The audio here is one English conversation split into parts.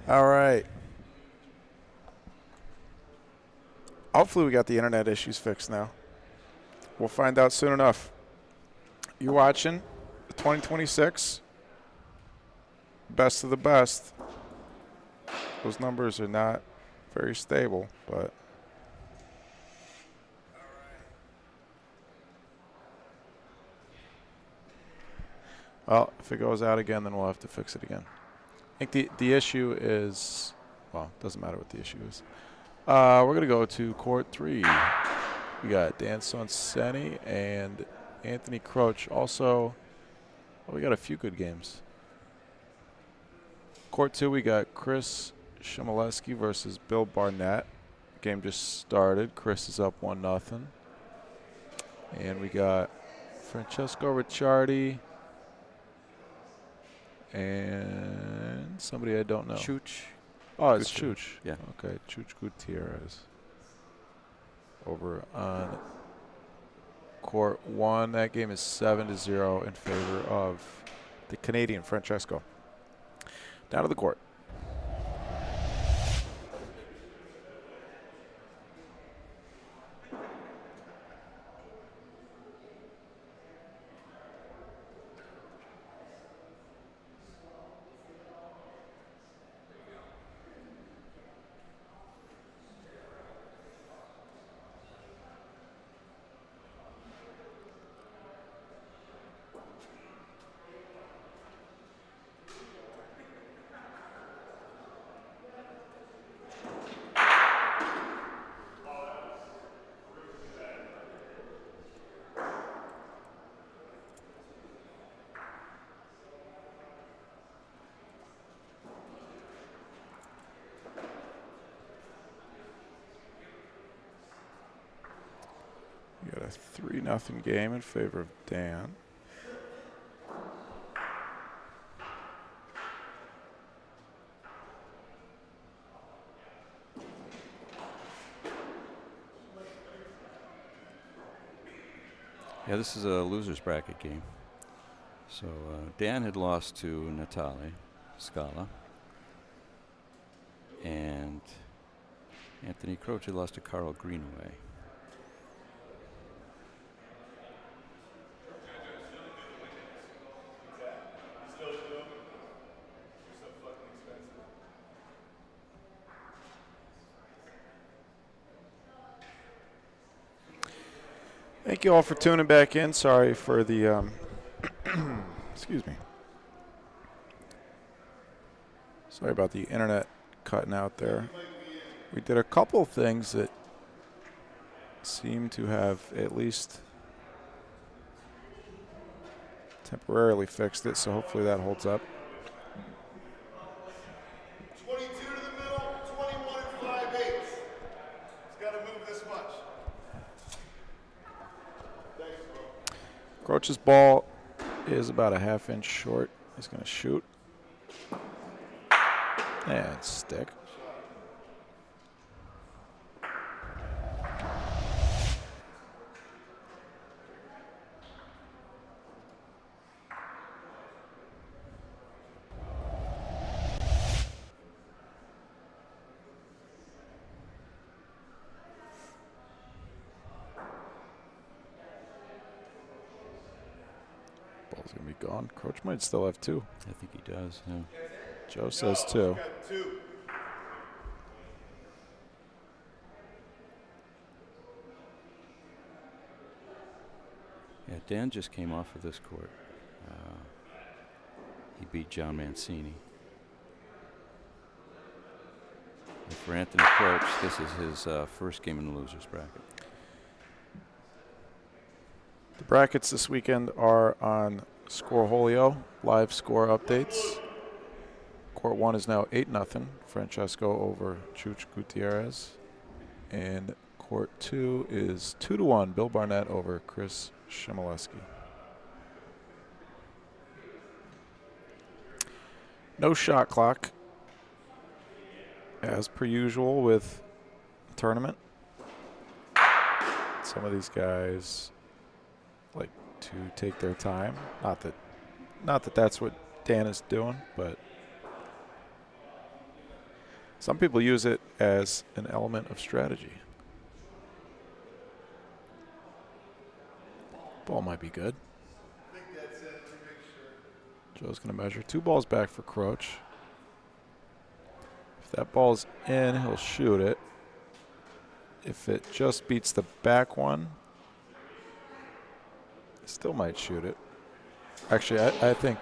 All right. Hopefully we got the internet issues fixed now. We'll find out soon enough. You're watching the 2026 Best of the Best. Those numbers are not very stable, but well, if it goes out again, then we'll have to fix it again. I think the issue is, well, it doesn't matter what the issue is. We're going to go to Court 3. We got Dan Sonseni and Anthony Croce. Also, well, we got a few good games. Court 2, we got Chris Shimoleski versus Bill Barnett. Game just started. Chris is up 1-0. And we got Francesco Ricciardi and somebody I don't know. Chooch. Oh, it's Chooch. Yeah. Okay, Chooch Gutierrez. Over on Court 1. That game is 7-0 in favor of the Canadian Francesco. Down to the court. We got a 3-0 game in favor of Dan. Yeah, this is a loser's bracket game. So Dan had lost to Natale Scala. And Anthony Croce had lost to Carl Greenaway. Thank you all for tuning back in. Sorry for the, excuse me. Sorry about the internet cutting out there. We did a couple things that seem to have at least temporarily fixed it, so hopefully that holds up. 22 to the middle, 21 and 5/8. It's got to move this much. Thanks, bro. Croce's ball is about a half-inch short. He's going to shoot. And stick. Ball's going to be gone. Croce might still have two. I think he does, yeah. Joe says two. Got 2. Yeah, Dan just came off of this court. He beat John Mancini. And for Anthony Croce, this is his first game in the loser's bracket. The brackets this weekend are on Scoreholio, live score updates. Court 1 is now 8-0, Francesco over Chooch Gutierrez. And Court 2 is 2-1, Bill Barnett over Chris Shimoleski. No shot clock, as per usual with the tournament. Some of these guys like to take their time. Not that that's what Dan is doing, but Some people use it as an element of strategy. Ball might be good. I think that's it. To make sure. Joe's going to measure 2 balls back for Croach. If that ball's in, he'll shoot it. If it just beats the back one, he still might shoot it. Actually, I think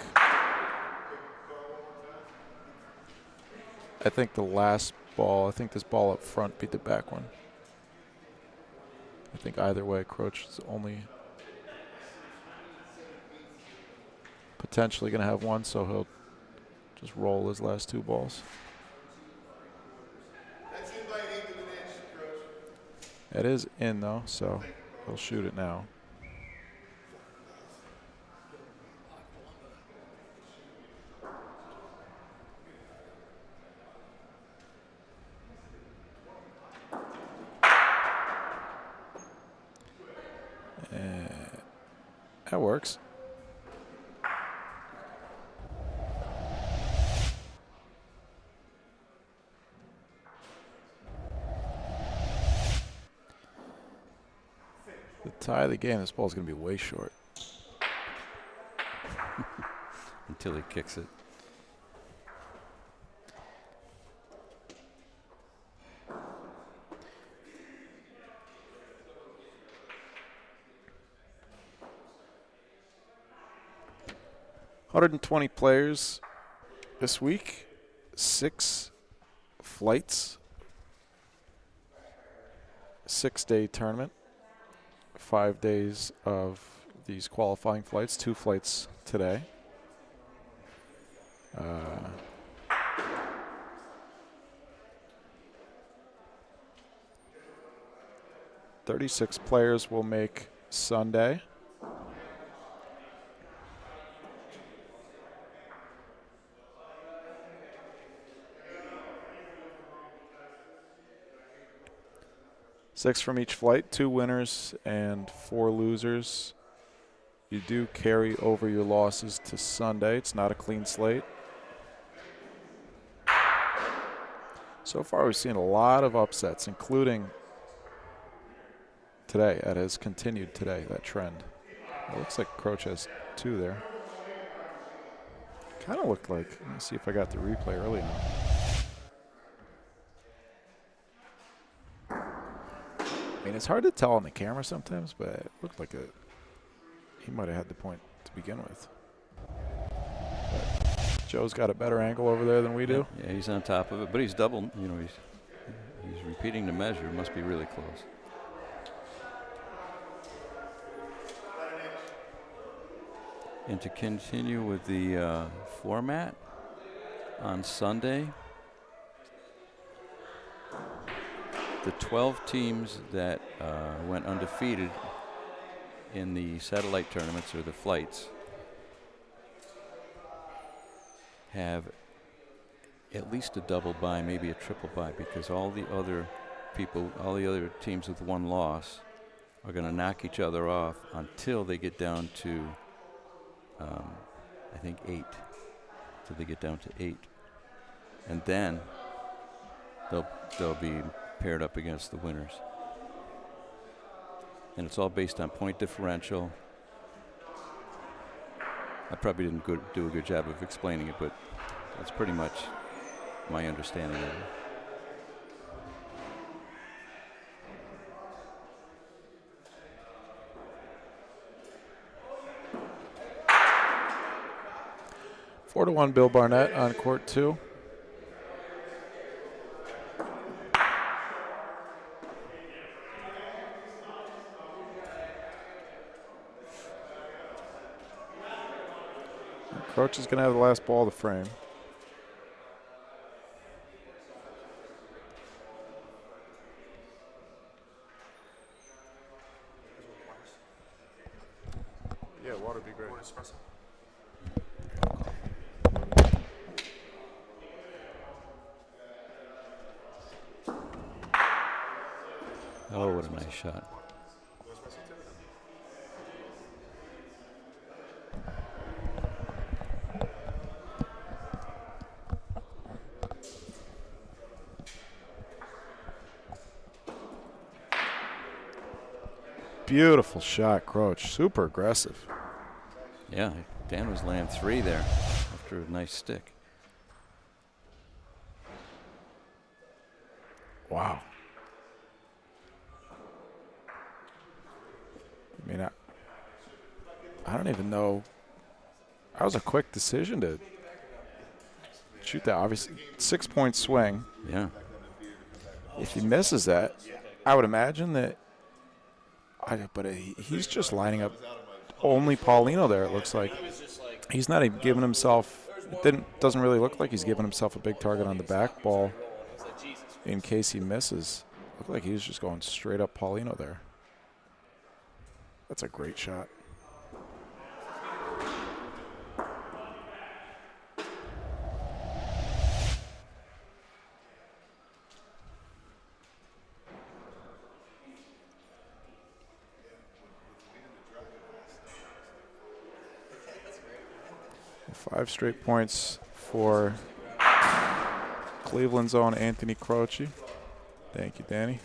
the last ball, I think this ball up front beat the back one. I think either way, Croach is only potentially going to have one, so he'll just roll his last 2 balls. That's in by 1/8 of an inch, Coach. It is in, though, so he'll shoot it now. That works. The tie of the game, this ball's going to be way short. Until he kicks it. $120 players this week, 6 flights, 6-day tournament, 5 days of these qualifying flights, 2 flights today. 36 players will make Sunday. Six from each flight, 2 winners and 4 losers. You do carry over your losses to Sunday. It's not a clean slate. So far, we've seen a lot of upsets, including today. That has continued today, that trend. It looks like Croach has 2 there. Kind of looked like, let me see if I got the replay early enough. I mean, it's hard to tell on the camera sometimes, but it looked like he might have had the point to begin with. But Joe's got a better angle over there than we do. Yeah, he's on top of it, but he's double. You know, he's repeating the measure. It must be really close. And to continue with the format on Sunday, the 12 teams that went undefeated in the satellite tournaments or the flights have at least a double bye, maybe a triple bye, because all the other teams with 1 loss are going to knock each other off until they get down to, I think 8. Till they get down to 8, and then they'll be paired up against the winners. And it's all based on point differential. I probably didn't do a good job of explaining it, but that's pretty much my understanding of it. Four to 1 Bill Barnett on court 2. Croach is going to have the last ball of the frame. Yeah, water would be great. Oh, what a nice shot. Beautiful shot, Croach. Super aggressive. Yeah, Dan was laying 3 there after a nice stick. Wow. I mean, I don't even know. That was a quick decision to shoot that. Obviously, 6-point swing. Yeah. If he misses that, I would imagine that. He's just lining up only Paulino there. It looks like he's not even giving himself. Doesn't really look like he's giving himself a big target on the back ball in case he misses. Looked like he was just going straight up Paulino there. That's a great shot. Five straight points for Cleveland's own Anthony Croce. Thank you, Danny.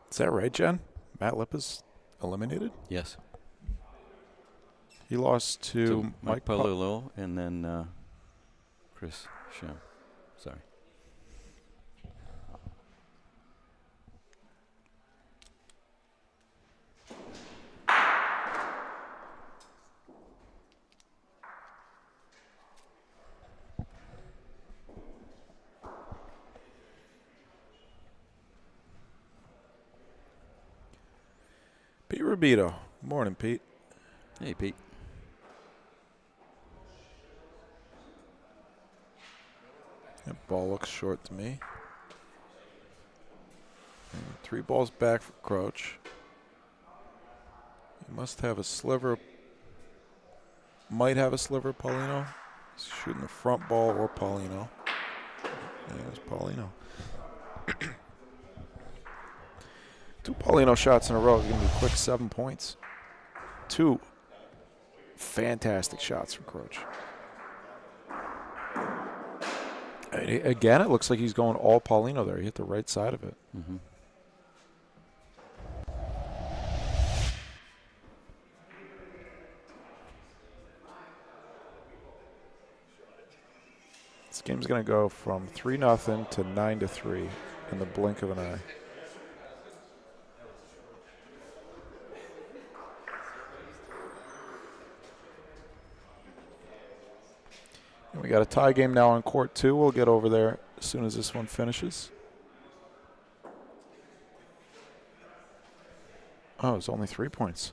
Is that right, Jen? Matt Lipp is eliminated? Yes. He lost to Mike Palillo and then Chris Shem. Sorry. Pete Rubito. Morning, Pete. Hey, Pete. That ball looks short to me. And 3 balls back for Croce. He must have a sliver. Might have a sliver, Paulino. He's shooting the front ball or Paulino. There's Paulino. 2 Paulino shots in a row. Going to be quick 7 points. 2 fantastic shots from Croce. Again, it looks like he's going all Paulino there. He hit the right side of it. Mm-hmm. This game's going to go from 3-0 to 9-3 in the blink of an eye. And we got a tie game now on court 2. We'll get over there as soon as this one finishes. Oh, it's only 3 points.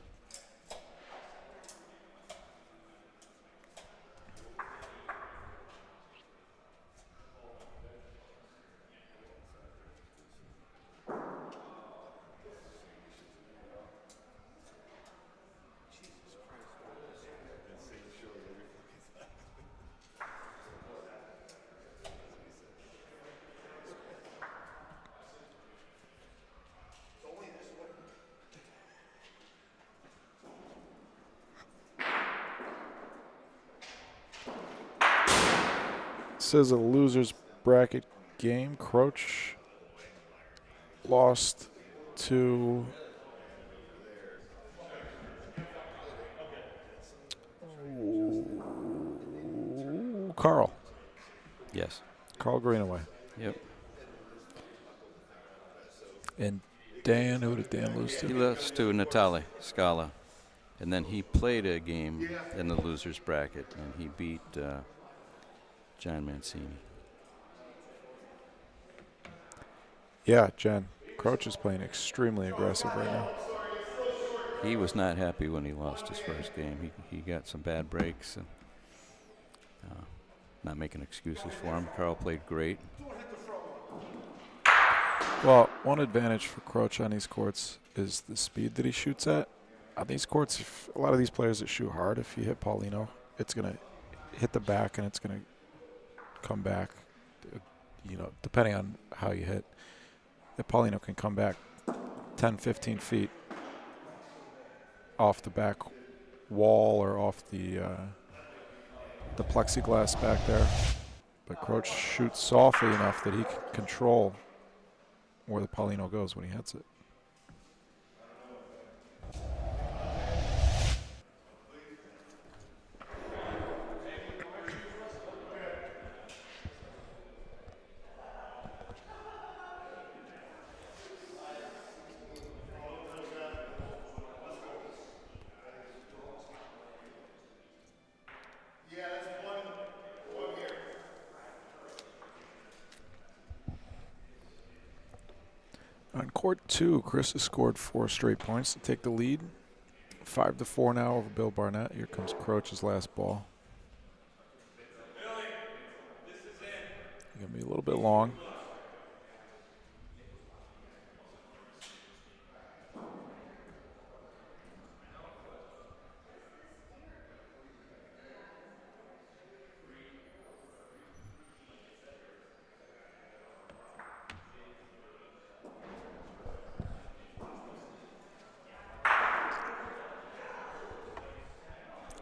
This is a loser's bracket game. Croce lost to Carl. Yes. Carl Greenaway. Yep. And Dan, who did Dan lose He to? lost to Natale Scala. And then he played a game in the loser's bracket, and he beat John Mancini. Yeah, Jen. Croce is playing extremely aggressive right now. He was not happy when he lost his first game. He got some bad breaks. And, not making excuses for him. Carl played great. Well, one advantage for Croce on these courts is the speed that he shoots at. On these courts, a lot of these players that shoot hard, if you hit Paulino, it's going to hit the back and it's going to come back, depending on how you hit. If Paulino can come back 10, 15 feet off the back wall or off the plexiglass back there. But Croach shoots softly enough that he can control where the Paulino goes when he hits it. On court 2, Chris has scored 4 straight points to take the lead. 5-4 now over Bill Barnett. Here comes Croach's last ball. Gonna be a little bit long.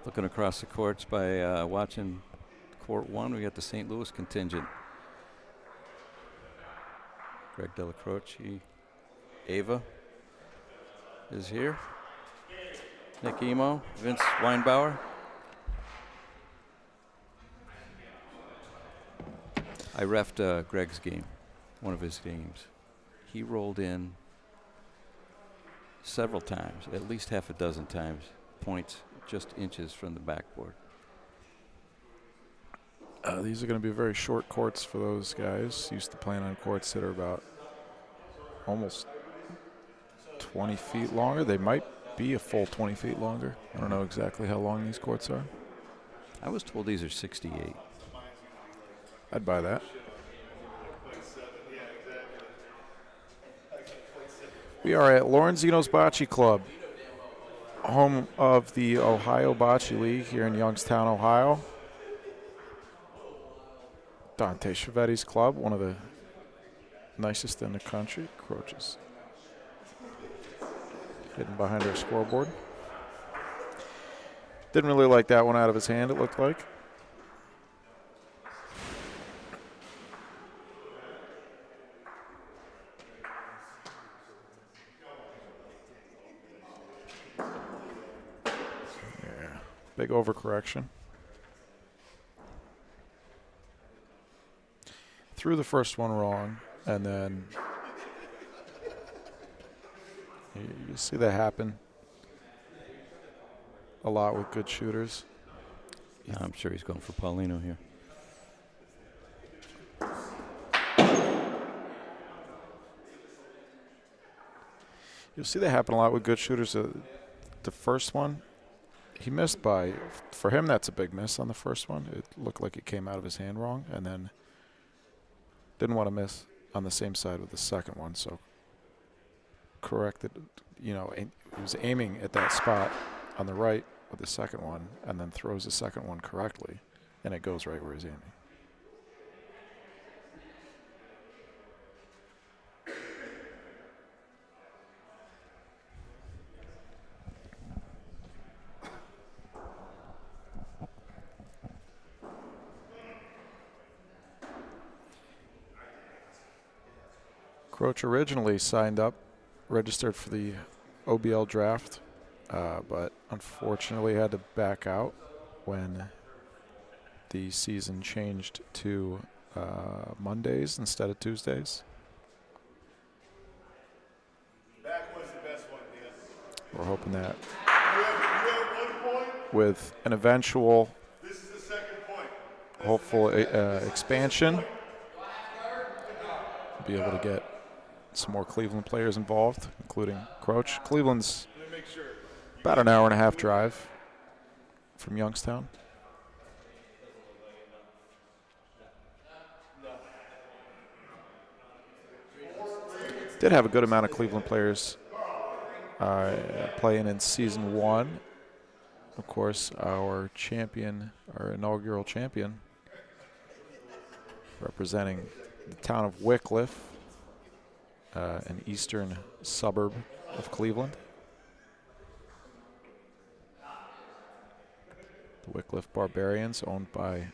Looking across the courts by watching court 1, we got the St. Louis contingent. Greg Delacroce, Ava is here. Nick Emo, Vince Weinbauer. I reffed Greg's game, one of his games. He rolled in several times, at least half a dozen times, points just inches from the backboard. These are going to be very short courts for those guys. Used to playing on courts that are about almost 20 feet longer. They might be a full 20 feet longer. I don't know exactly how long these courts are. I was told these are 68. I'd buy that. We are at Lorenzino's Bocce Club, home of the Ohio Bocce League here in Youngstown, Ohio. Dante Chiavetti's club, one of the nicest in the country. Croach's hidden behind our scoreboard. Didn't really like that one out of his hand, it looked like. Yeah, big overcorrection. Threw the first one wrong, and then you see that happen a lot with good shooters. Yeah, I'm sure he's going for Paulino here. You'll see that happen a lot with good shooters. The first one, he missed by, for him that's a big miss on the first one. It looked like it came out of his hand wrong, and then didn't want to miss on the same side with the second one, so corrected, you know, he was aiming at that spot on the right with the second one, and then throws the second one correctly, and it goes right where he's aiming. Croach originally signed up, registered for the OBL draft, but unfortunately had to back out when the season changed to Mondays instead of Tuesdays. Back was the best one, Dan. We're hoping that You have 1 point. with an eventual This is the second point. hopeful expansion, we'll be able to get some more Cleveland players involved, including Croach. Cleveland's Let me make sure. about an hour and a half drive from Youngstown. Did have a good amount of Cleveland players playing in season 1. Of course, our champion, our inaugural champion, representing the town of Wickliffe, an eastern suburb of Cleveland. The Wycliffe Barbarians, owned by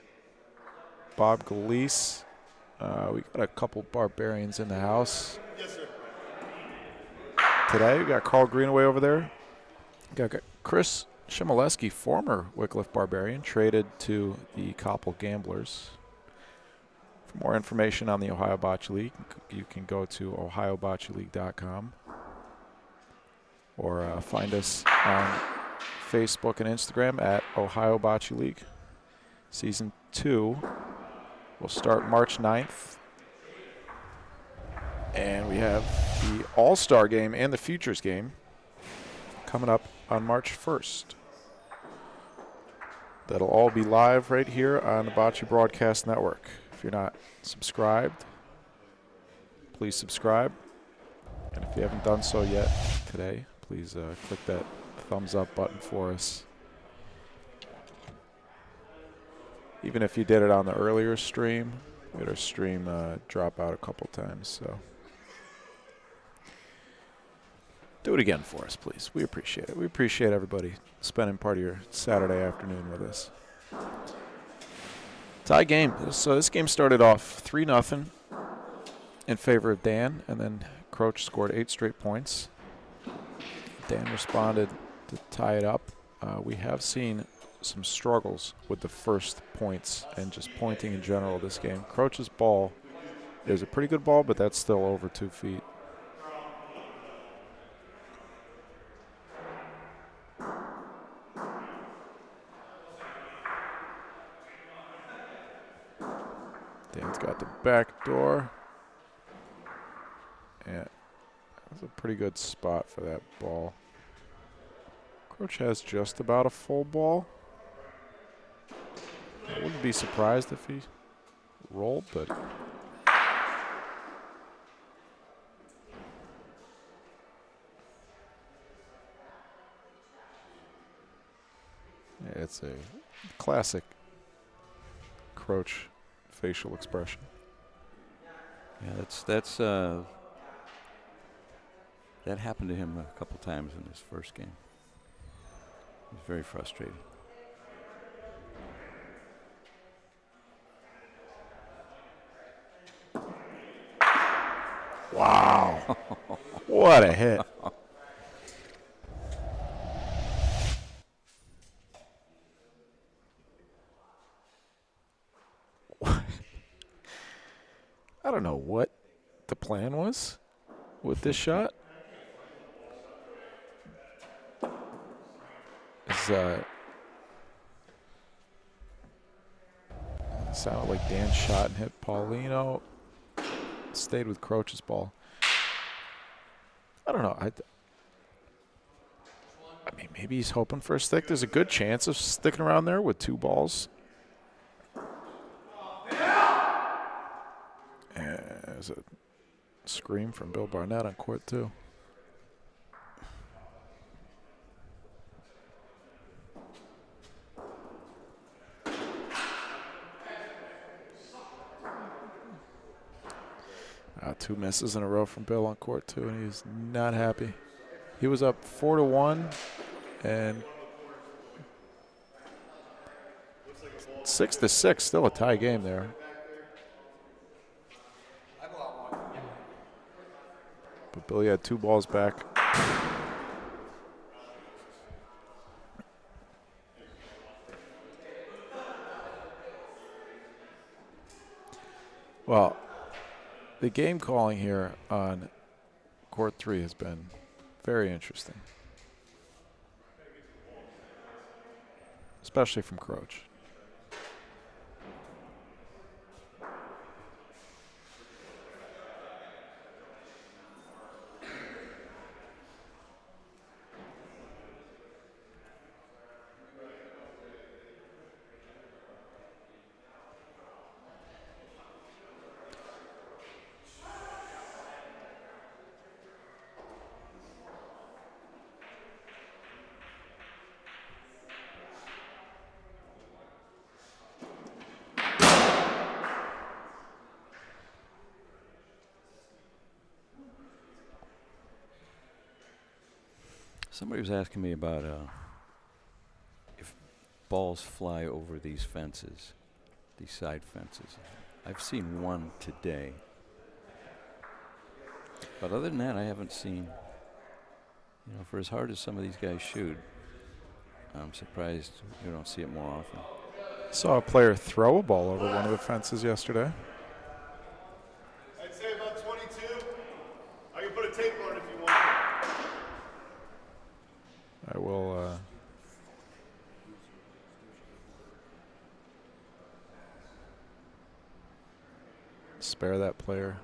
Bob Galeese. We got a couple Barbarians in the house. Yes, sir. Today, we got Carl Greenaway over there. Got Chris Shimoleski, former Wycliffe Barbarian, traded to the Koppel Gamblers. For more information on the Ohio Bocce League, you can go to ohioboccereleague.com or find us on Facebook and Instagram at Ohio Bocce League. Season 2 will start March 9th. And we have the All-Star game and the Futures game coming up on March 1st. That'll all be live right here on the Bocce Broadcast Network. If you're not subscribed, please subscribe. And if you haven't done so yet today, please click that thumbs up button for us. Even if you did it on the earlier stream, we had our stream drop out a couple times, so do it again for us, please. We appreciate it. We appreciate everybody spending part of your Saturday afternoon with us. Tie game. So this game started off 3-0 in favor of Dan, and then Croach scored 8 straight points. Dan responded to tie it up. We have seen some struggles with the first points and just pointing in general this game. Croach's ball is a pretty good ball, but that's still over 2 feet. Dan's got the back door. And that's a pretty good spot for that ball. Croach has just about a full ball. I wouldn't be surprised if he rolled, but yeah, it's a classic Croach facial expression. Yeah, that happened to him a couple times in his first game. He was very frustrated. Wow. What a hit. I don't know what the plan was with this shot. Sounded like Dan's shot and hit Paulino. Stayed with Croach's ball. I don't know. I mean, maybe he's hoping for a stick. There's a good chance of sticking around there with 2 balls. And there's a scream from Bill Barnett on court 2. Two misses in a row from Bill on court 2, and he's not happy. He was up 4-1, and 6-6, still a tie game there. But Billy had 2 balls back. Well, the game calling here on court 3 has been very interesting, especially from Croach. Somebody was asking me about if balls fly over these fences, these side fences. I've seen one today. But other than that, I haven't seen, for as hard as some of these guys shoot, I'm surprised you don't see it more often. Saw a player throw a ball over one of the fences yesterday. I'd say about 22. I can put a tape on it if you want. I will spare that player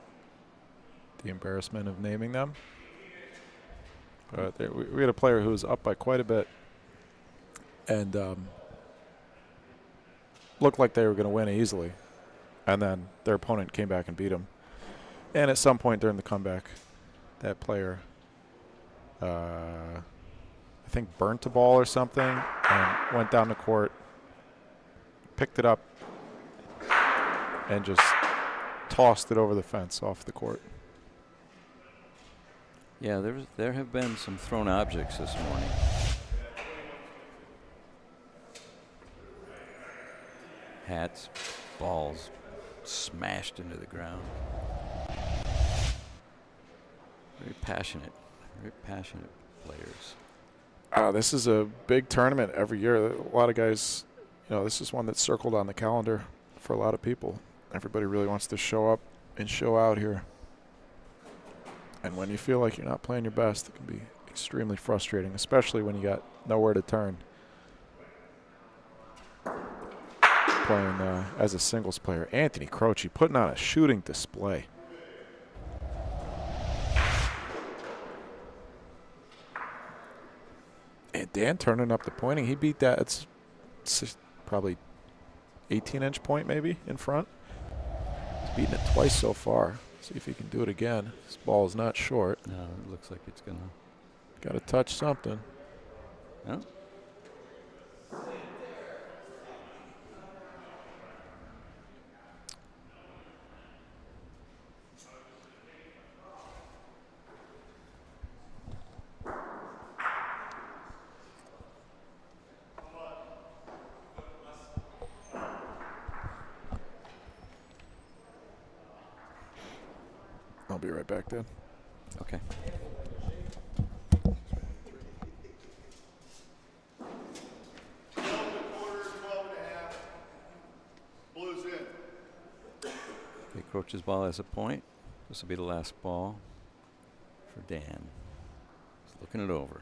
the embarrassment of naming them. But we had a player who was up by quite a bit and looked like they were going to win easily. And then their opponent came back and beat them. And at some point during the comeback, that player, I think, burnt a ball or something and went down the court, picked it up, and just tossed it over the fence off the court. Yeah, there have been some thrown objects this morning. Hats, balls smashed into the ground. Very passionate players. This is a big tournament every year. A lot of guys, this is one that's circled on the calendar for a lot of people. Everybody really wants to show up and show out here. And when you feel like you're not playing your best, it can be extremely frustrating, especially when you got nowhere to turn. Playing as a singles player. Anthony Croce putting on a shooting display. And Dan turning up the pointing. He beat that. It's probably 18-inch point maybe in front. He's beaten it twice so far. See if he can do it again. This ball is not short. No, it looks like it's going to. Got to touch something. Yeah. I'll be right back then. Okay. Blues in. Okay, Croce's ball has a point. This will be the last ball for Dan. He's looking it over.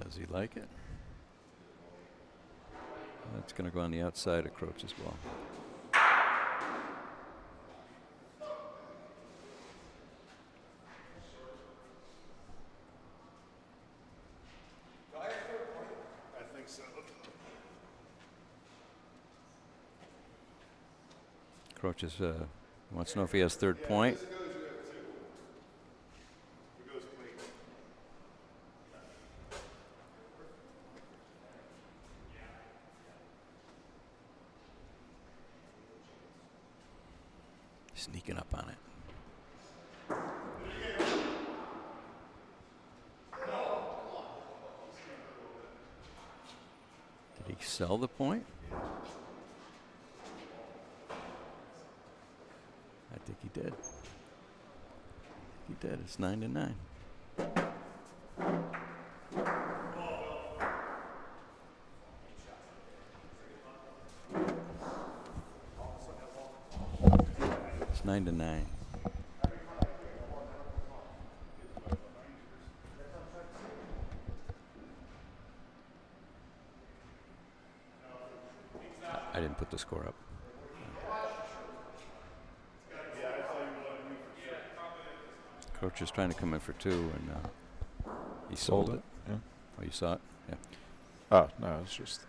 Does he like it? That's going to go on the outside of Croce's ball. I think so. Croce's wants to know if he has third point. Sneaking up on it. Did he sell the point? I think he did. He did. It's 9-9. It's 9-9. I didn't put the score up. Coach is trying to come in for two, and he sold it. Yeah. Oh, you saw it? Yeah. Oh, no, it's just.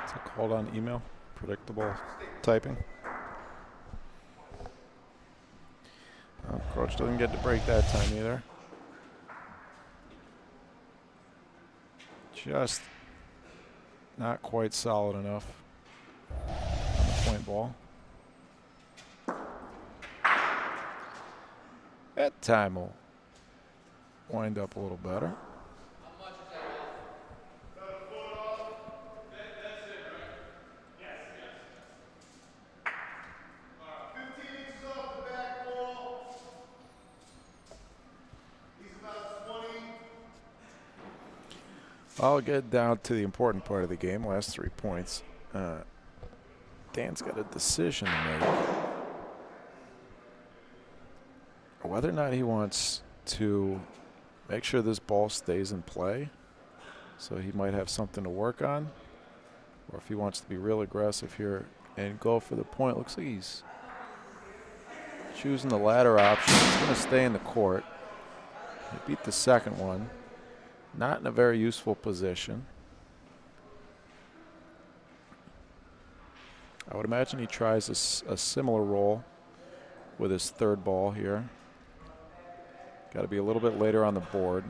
It's a called on email, predictable typing. Croach doesn't get to break that time either. Just not quite solid enough on the point ball. That time will wind up a little better. I'll get down to the important part of the game, last 3 points. Dan's got a decision to make. Whether or not he wants to make sure this ball stays in play, so he might have something to work on, or if he wants to be real aggressive here and go for the point. Looks like he's choosing the latter option. He's going to stay in the court. He beat the second one. Not in a very useful position. I would imagine he tries a similar role with his third ball here. Got to be a little bit later on the board.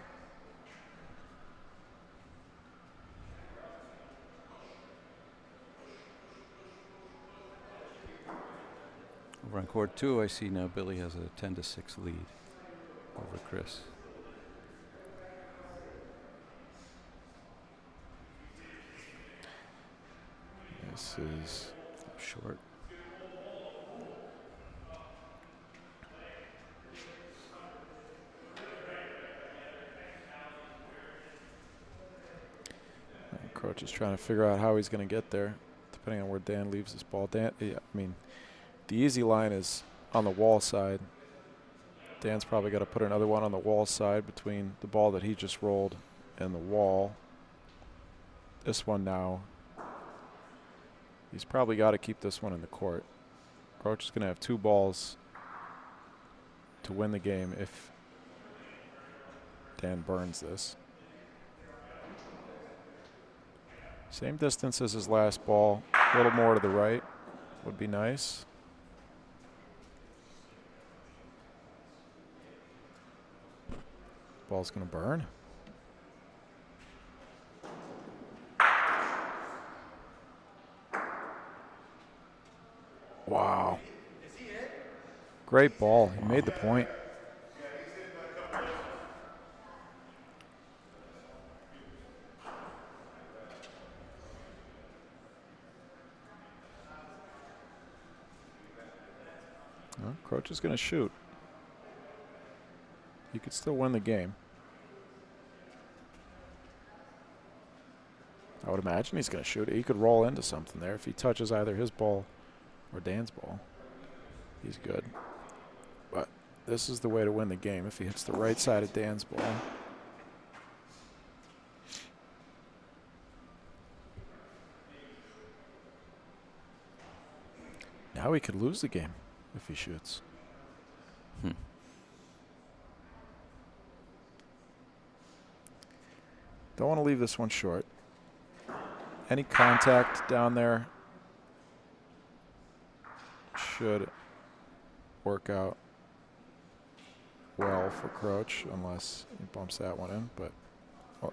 Over on court 2, I see now Billy has a 10-6 lead over Chris. This is short. Croach is trying to figure out how he's going to get there, depending on where Dan leaves his ball. Dan, I mean, the easy line is on the wall side. Dan's probably got to put another one on the wall side between the ball that he just rolled and the wall. This one now, he's probably got to keep this one in the court. Croach is going to have 2 balls to win the game if Dan burns this. Same distance as his last ball. A little more to the right would be nice. Ball's going to burn. Wow. Great ball. He made the point. Well, Croach is going to shoot. He could still win the game. I would imagine he's going to shoot it. He could roll into something there if he touches either his ball or Dan's ball. He's good. But this is the way to win the game if he hits the right side of Dan's ball. Now he could lose the game if he shoots. Don't want to leave this one short. Any contact down there should work out well for Croach, unless he bumps that one in, but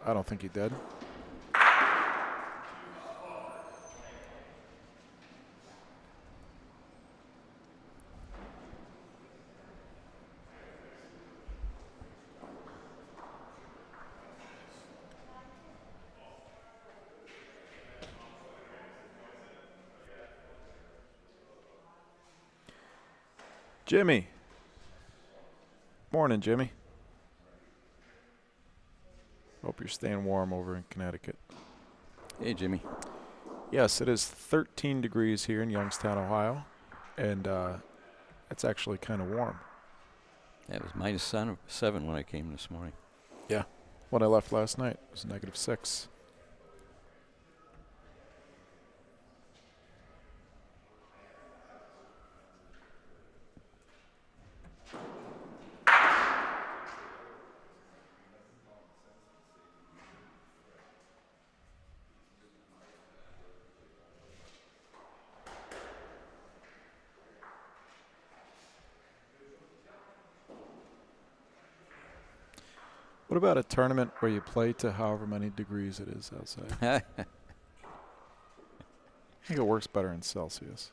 I don't think he did. Jimmy. Morning, Jimmy. Hope you're staying warm over in Connecticut. Hey, Jimmy. Yes, it is 13 degrees here in Youngstown, Ohio, and it's actually kind of warm. Yeah, it was -7 when I came this morning. Yeah. When I left last night, it was -6. What about a tournament where you play to however many degrees it is outside? I think it works better in Celsius.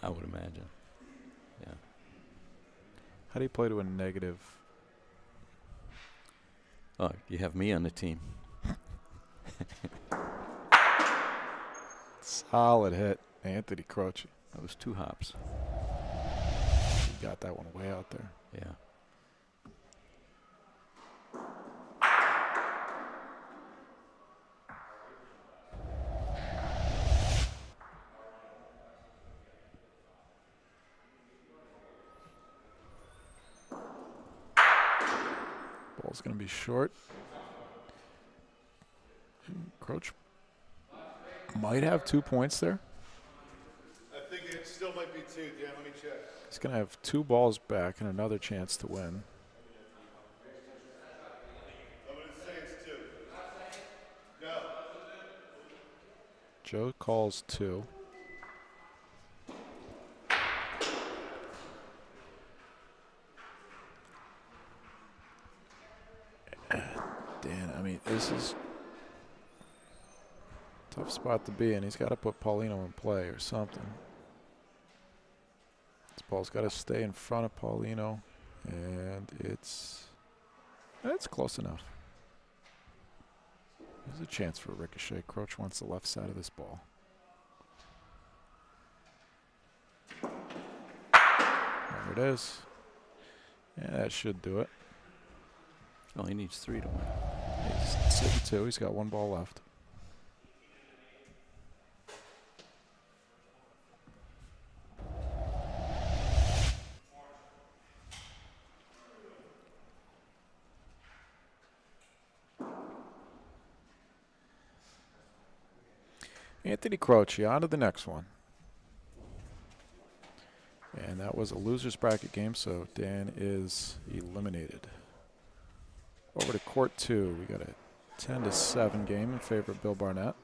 I would imagine. Yeah. How do you play to a negative? Oh, you have me on the team. Solid hit, Anthony Croce. That was 2 hops. He got that one way out there. Yeah. Ball's going to be short. Croce might have 2 points there. I think it still might be 2. Dan, let me check. He's going to have 2 balls back and another chance to win. I'm going to say it's 2. No. Joe calls 2. Dan, I mean, this is a tough spot to be in. He's got to put Paulino in play or something. This ball's got to stay in front of Paulino, and it's close enough. There's a chance for a ricochet. Croce wants the left side of this ball. There it is. Yeah, that should do it. Oh, he needs 3 to win. He's sitting 2. He's got 1 ball left. Anthony Croce on to the next one. And that was a loser's bracket game, so Dan is eliminated. Over to court 2. We got a 10-7 game in favor of Bill Barnett.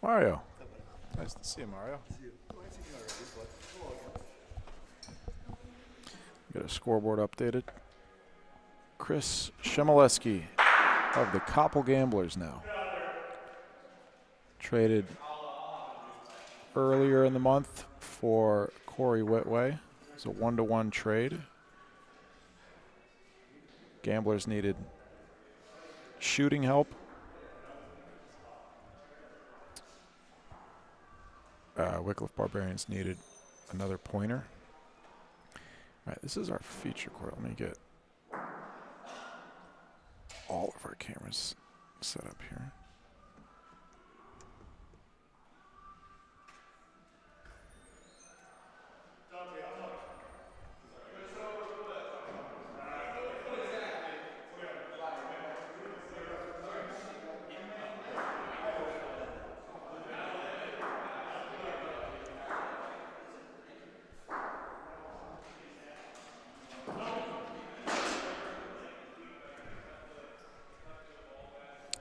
Mario. Nice to see you, Mario. Got a scoreboard updated. Chris Shemileski of the Koppel Gamblers now. Traded earlier in the month for Corey Whitway. It's a 1-to-1 trade. Gamblers needed shooting help. Wycliffe Barbarians needed another pointer. All right, this is our feature court. Let me get all of our cameras set up here.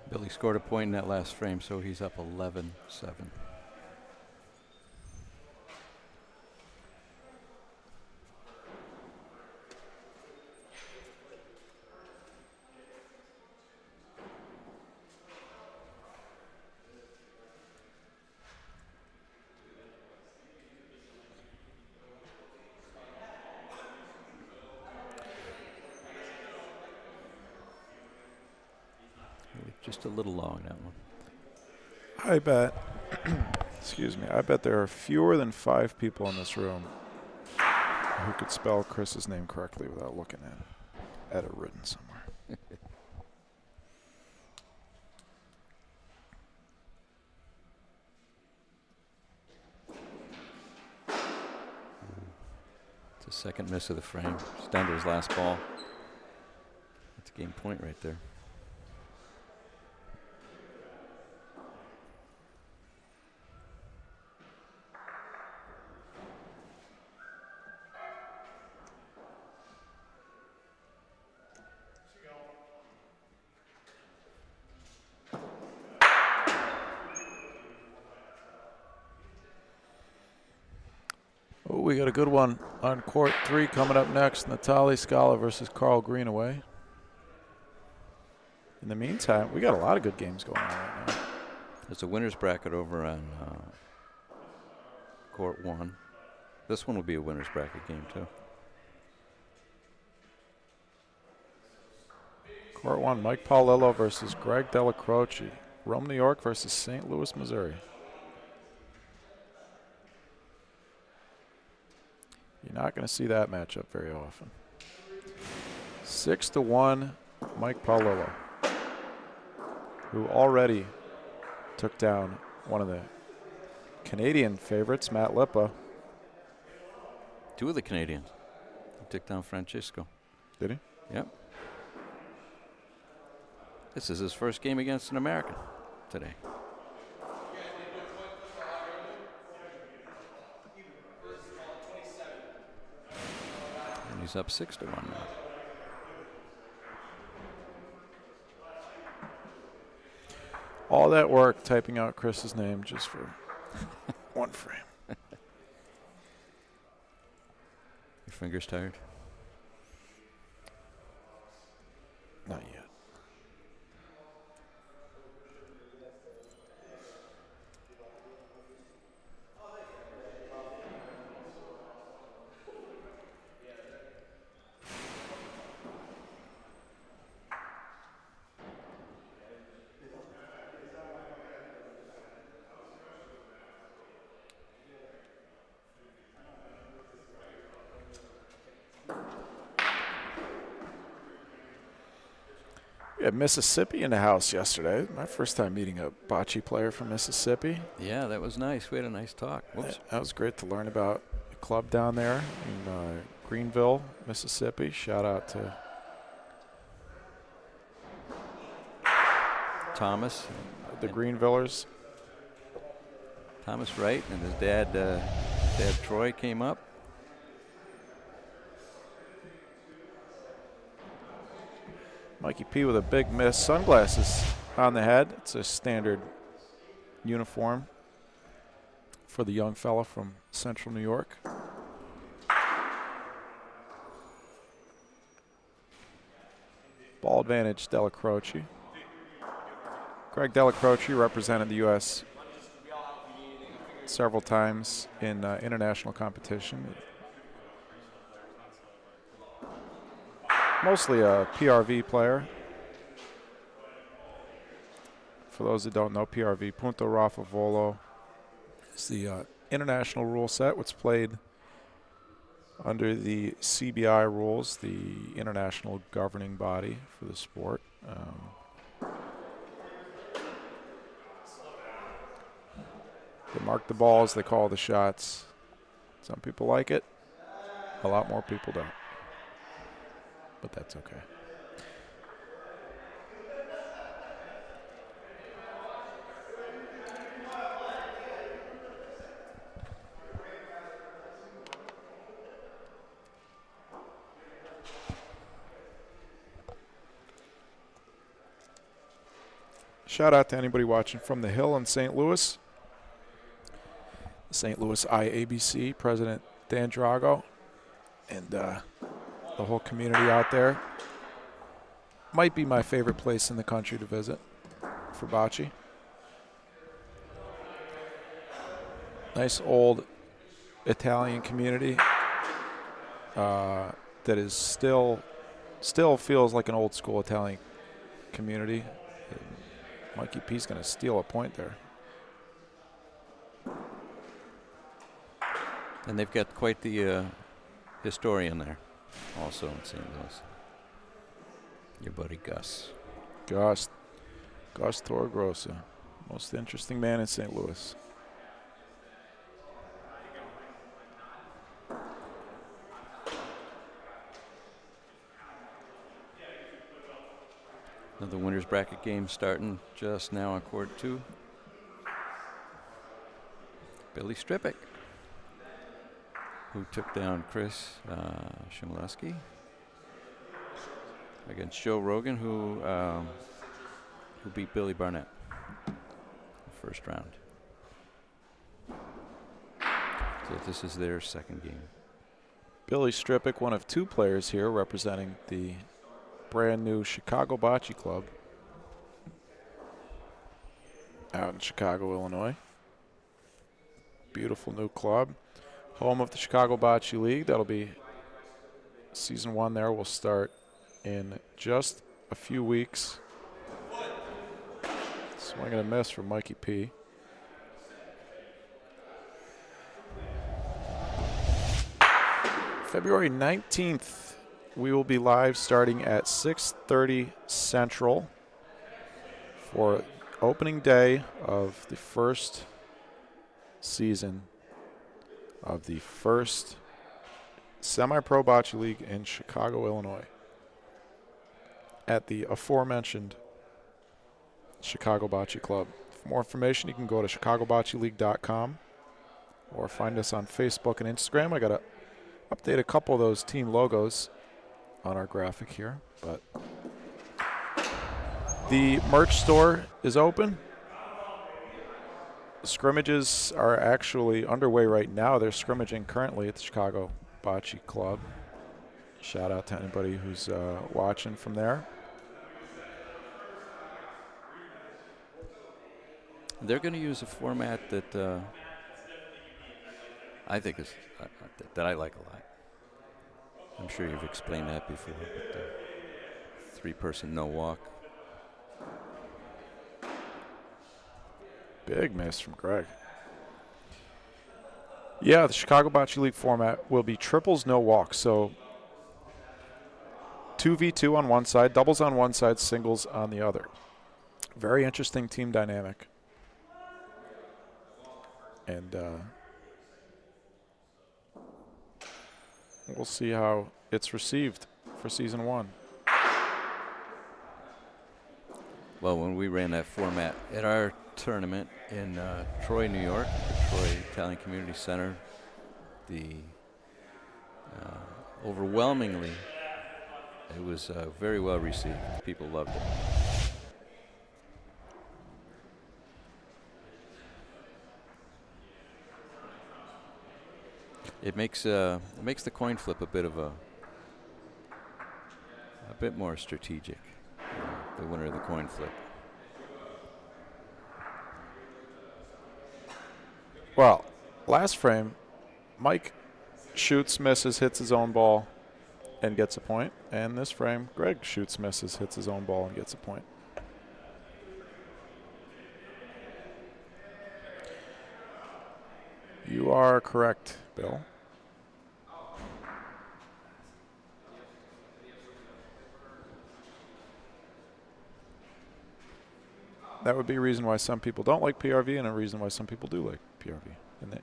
Billy scored a point in that last frame, so he's up 11-7. Just a little long, that one. I bet, excuse me, I bet there are fewer than 5 people in this room who could spell Chris's name correctly without looking at it written somewhere. It's a second miss of the frame. It's down to his last ball. That's a game point right there. Oh, we got a good one on court 3 coming up next. Natalie Scala versus Carl Greenaway. In the meantime, we got a lot of good games going on right now. There's a winner's bracket over on court 1. This one will be a winner's bracket game too. Court 1, Mike Paolillo versus Greg Della Croce. Rome, New York versus St. Louis, Missouri. You're not going to see that matchup very often. 6-1, Mike Paolillo, who already took down one of the Canadian favorites, Matt Lippa. 2 of the Canadians. He took down Francisco. Did he? Yep. This is his first game against an American today. And he's up 6-1 now. All that work typing out Chris's name just for one frame. Your fingers tired? Not yet. We had Mississippi in the house yesterday. My first time meeting a bocce player from Mississippi. Yeah, that was nice. We had a nice talk. Whoops. That was great to learn about the club down there in Greenville, Mississippi. Shout out to Thomas. the Greenvillers. Thomas Wright and his dad, Dad Troy came up. Mikey P with a big miss. Sunglasses on the head. It's a standard uniform for the young fella from Central New York. Ball advantage, Della Croce. Greg Della Croce represented the U.S. several times in international competition. Mostly a PRV player. For those that don't know, PRV, Punto Rafa Volo, is the international rule set, which played under the CBI rules, the international governing body for the sport. They mark the balls, they call the shots. Some people like it, a lot more people don't. But that's okay. Shout out to anybody watching from the Hill in St. Louis. St. Louis IABC, President Dan Drago, and the whole community out there. Might be my favorite place in the country to visit for bocce. Nice old Italian community that is still feels like an old school Italian community. Mikey P's going to steal a point there. And they've got quite the historian there also in St. Louis. Your buddy Gus. Gus Torgrosa, most interesting man in St. Louis. Another winner's bracket game starting just now on court 2. Billy Strippick, who took down Chris Shimoleski against Joe Rogan, who beat Billy Barnett in the first round. So this is their second game. Billy Strippick, one of 2 players here representing the brand new Chicago Bocce Club out in Chicago, Illinois. Beautiful new club. Home of the Chicago Bocce League. That'll be season 1 there. Will start in just a few weeks. Swing and a miss from Mikey P. February 19th, we will be live starting at 6:30 Central for opening day of the first season of the first semi-pro bocce league in Chicago, Illinois, at the aforementioned Chicago Bocce Club. For more information, you can go to chicagoboccereleague.com or find us on Facebook and Instagram. I got to update a couple of those team logos on our graphic here, but the merch store is open. Scrimmages are actually underway right now. They're scrimmaging currently at the Chicago Bocce Club. Shout out to anybody who's watching from there. They're going to use a format that I think is that I like a lot. I'm sure you've explained that before, but the 3-person no walk. Big miss from Greg. Yeah, the Chicago Bocce League format will be triples, no walk. So 2v2 on one side, doubles on one side, singles on the other. Very interesting team dynamic. And we'll see how it's received for season 1. Well, when we ran that format at our tournament in Troy, New York, the Troy Italian Community Center, the overwhelmingly, it was very well received. People loved it. It makes the coin flip a bit more strategic. The winner of the coin flip. Well, last frame, Mike shoots, misses, hits his own ball, and gets a point. And this frame, Greg shoots, misses, hits his own ball, and gets a point. You are correct, Bill. That would be a reason why some people don't like PRV and a reason why some people do like PRV. And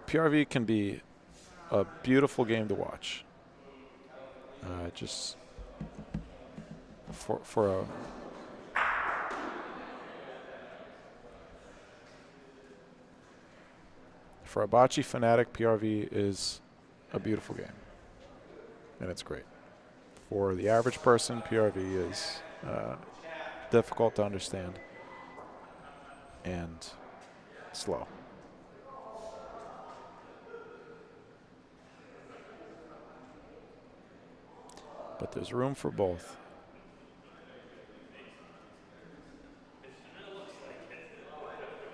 PRV can be a beautiful game to watch. Just for a bocce fanatic, PRV is a beautiful game. And it's great. For the average person, PRV is difficult to understand and slow. But there's room for both.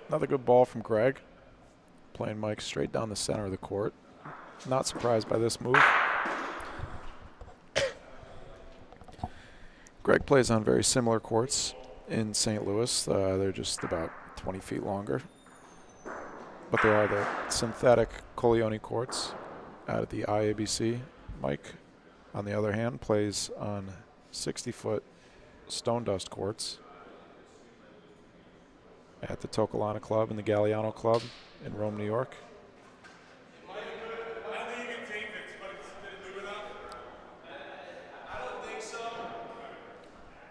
Another good ball from Greg. Playing Mike straight down the center of the court. Not surprised by this move. Greg plays on very similar courts in St. Louis. They're just about 20 feet longer. But they are the synthetic Coleone courts out at the IABC. Mike, on the other hand, plays on 60-foot stone dust courts at the Tocolana Club and the Galliano Club in Rome, New York.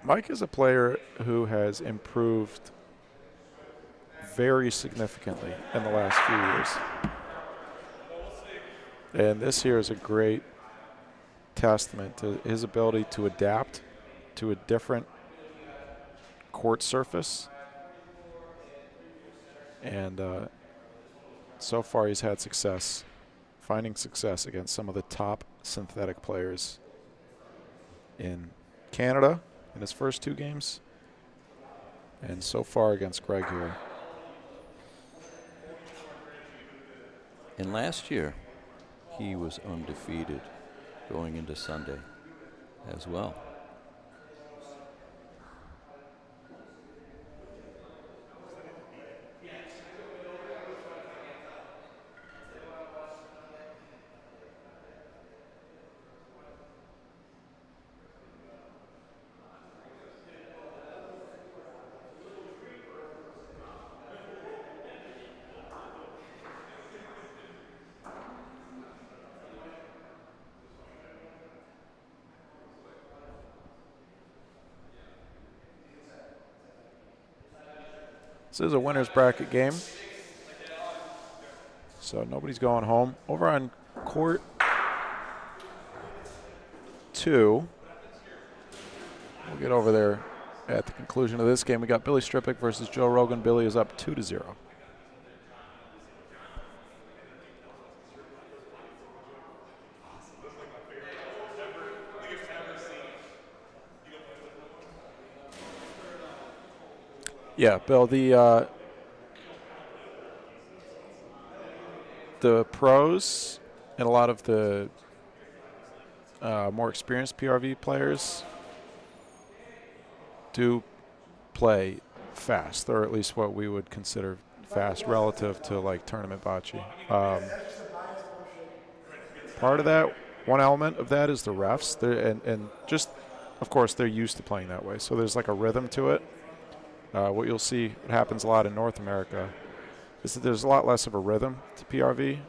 Mike is a player who has improved very significantly in the last few years. And this year is a great testament to his ability to adapt to a different court surface. And so far he's had success, finding success against some of the top synthetic players in Canada in his first 2 games, and so far against Greg here. And last year, he was undefeated going into Sunday as well. This is a winner's bracket game, so nobody's going home. Over on court 2, we'll get over there at the conclusion of this game. We got Billy Stripic versus Joe Rogan. Billy is up 2-0. Yeah, Bill, the pros and a lot of the more experienced PRV players do play fast, or at least what we would consider fast relative to like tournament bocce. Part of that, one element of that is the refs, and just, of course, they're used to playing that way. So there's like a rhythm to it. What you'll see, what happens a lot in North America, is that there's a lot less of a rhythm to PRV,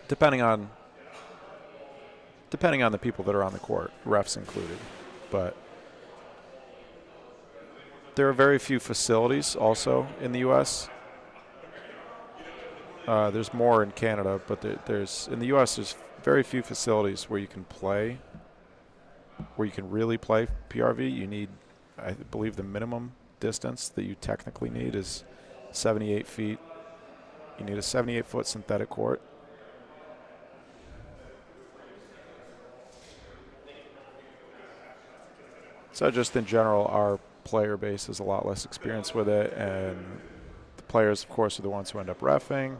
depending on the people that are on the court, refs included. But there are very few facilities also in the U.S. There's more in Canada, but there's in the U.S. there's very few facilities where you can really play PRV. You need, I believe, the minimum distance that you technically need is 78 feet. You need a 78-foot synthetic court. So just in general, our player base is a lot less experienced with it, and the players, of course, are the ones who end up reffing,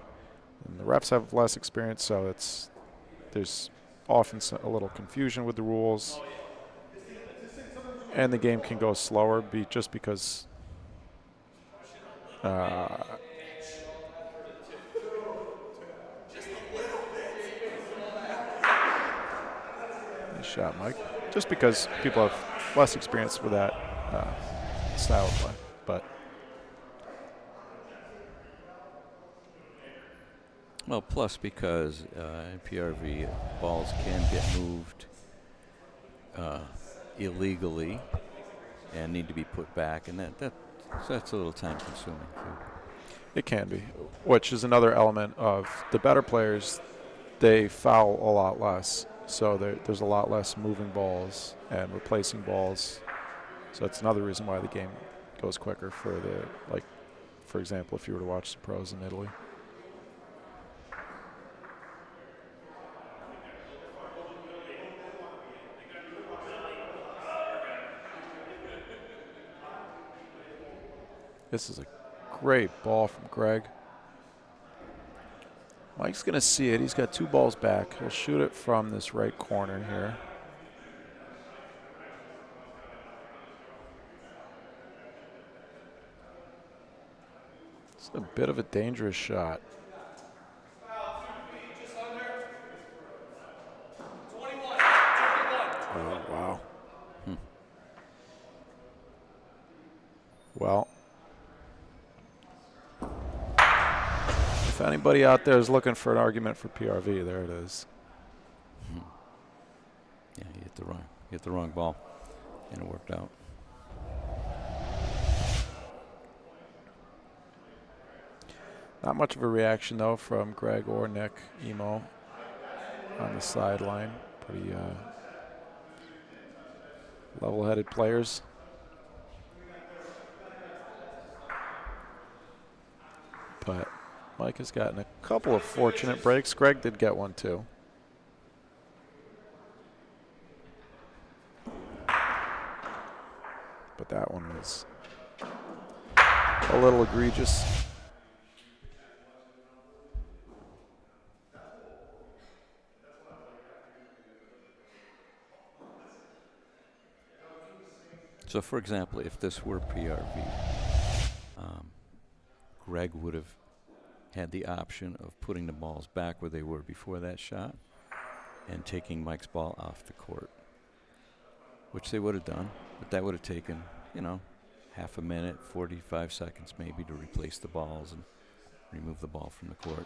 and the refs have less experience, so there's often a little confusion with the rules. And the game can go slower just because nice shot, Mike. Just because people have less experience with that style of play. But well, plus because in PRV, balls can get moved illegally and need to be put back, and that's a little time consuming too. It can be, which is another element of the better players. They foul a lot less, so there's a lot less moving balls and replacing balls. So that's another reason why the game goes quicker for for example, if you were to watch the pros in Italy. This is a great ball from Greg. Mike's going to see it. He's got 2 balls back. He'll shoot it from this right corner here. a bit of a dangerous shot. Oh, wow. Well, if anybody out there is looking for an argument for PRV, there it is. Yeah, you hit the wrong ball, and it worked out. Not much of a reaction, though, from Greg or Nick Emo on the sideline. Pretty level-headed players. But Mike has gotten a couple of fortunate breaks. Greg did get one, too. But that one was a little egregious. So, for example, if this were PRV, Greg would have had the option of putting the balls back where they were before that shot and taking Mike's ball off the court, which they would have done, but that would have taken, half a minute, 45 seconds maybe to replace the balls and remove the ball from the court.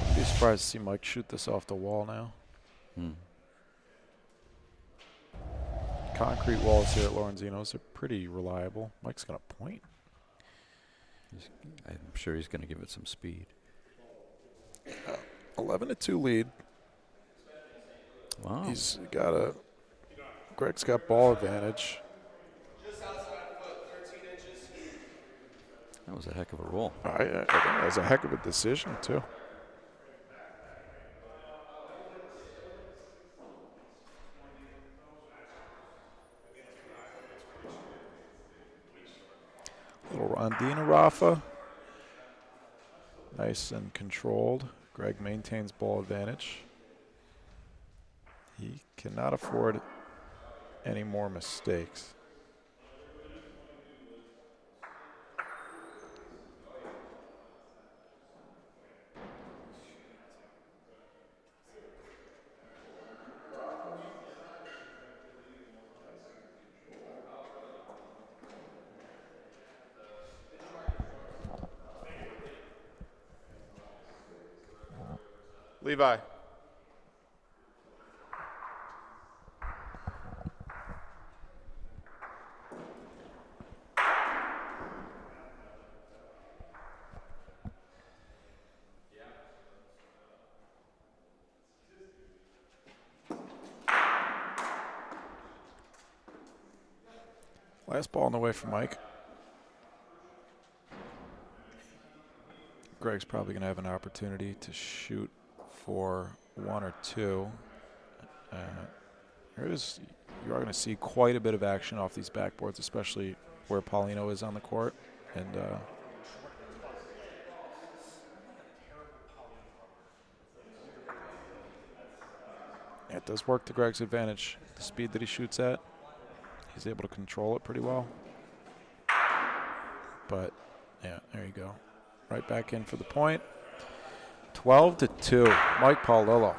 I'd be surprised to see Mike shoot this off the wall now. Concrete walls here at Lorenzino's are pretty reliable. Mike's going to point. I'm sure he's going to give it some speed. 11-2 lead. Wow. He's got Greg's got ball advantage. That was a heck of a roll. I think that was a heck of a decision, too. Little Rondina Rafa. Nice and controlled. Greg maintains ball advantage. He cannot afford any more mistakes. Levi. Last ball on the way for Mike. Greg's probably going to have an opportunity to shoot for one or two. You are going to see quite a bit of action off these backboards, especially where Paulino is on the court. And it does work to Greg's advantage. The speed that he shoots at, he's able to control it pretty well. But, yeah, there you go. Right back in for the point. 12-2, Mike Paulillo.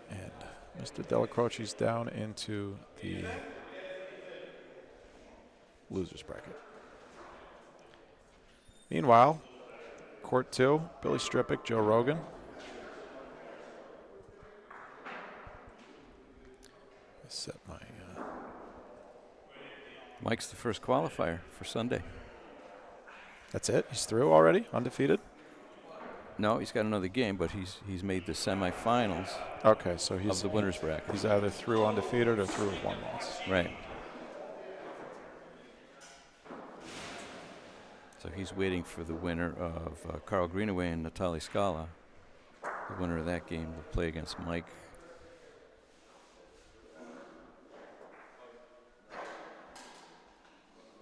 And Mr. Delacroce's down into the loser's bracket. Meanwhile, court 2, Billy Strippick, Joe Rogan. Set my Mike's the first qualifier for Sunday. That's it? He's through already? Undefeated? No, he's got another game, but he's made the semifinals Okay, so of the winner's bracket. he's either through undefeated or through with one loss. Right. So he's waiting for the winner of Carl Greenaway and Natalie Scala. The winner of that game will play against Mike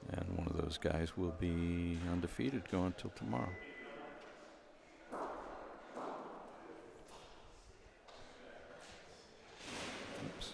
And one of those guys will be undefeated going till tomorrow. Oops.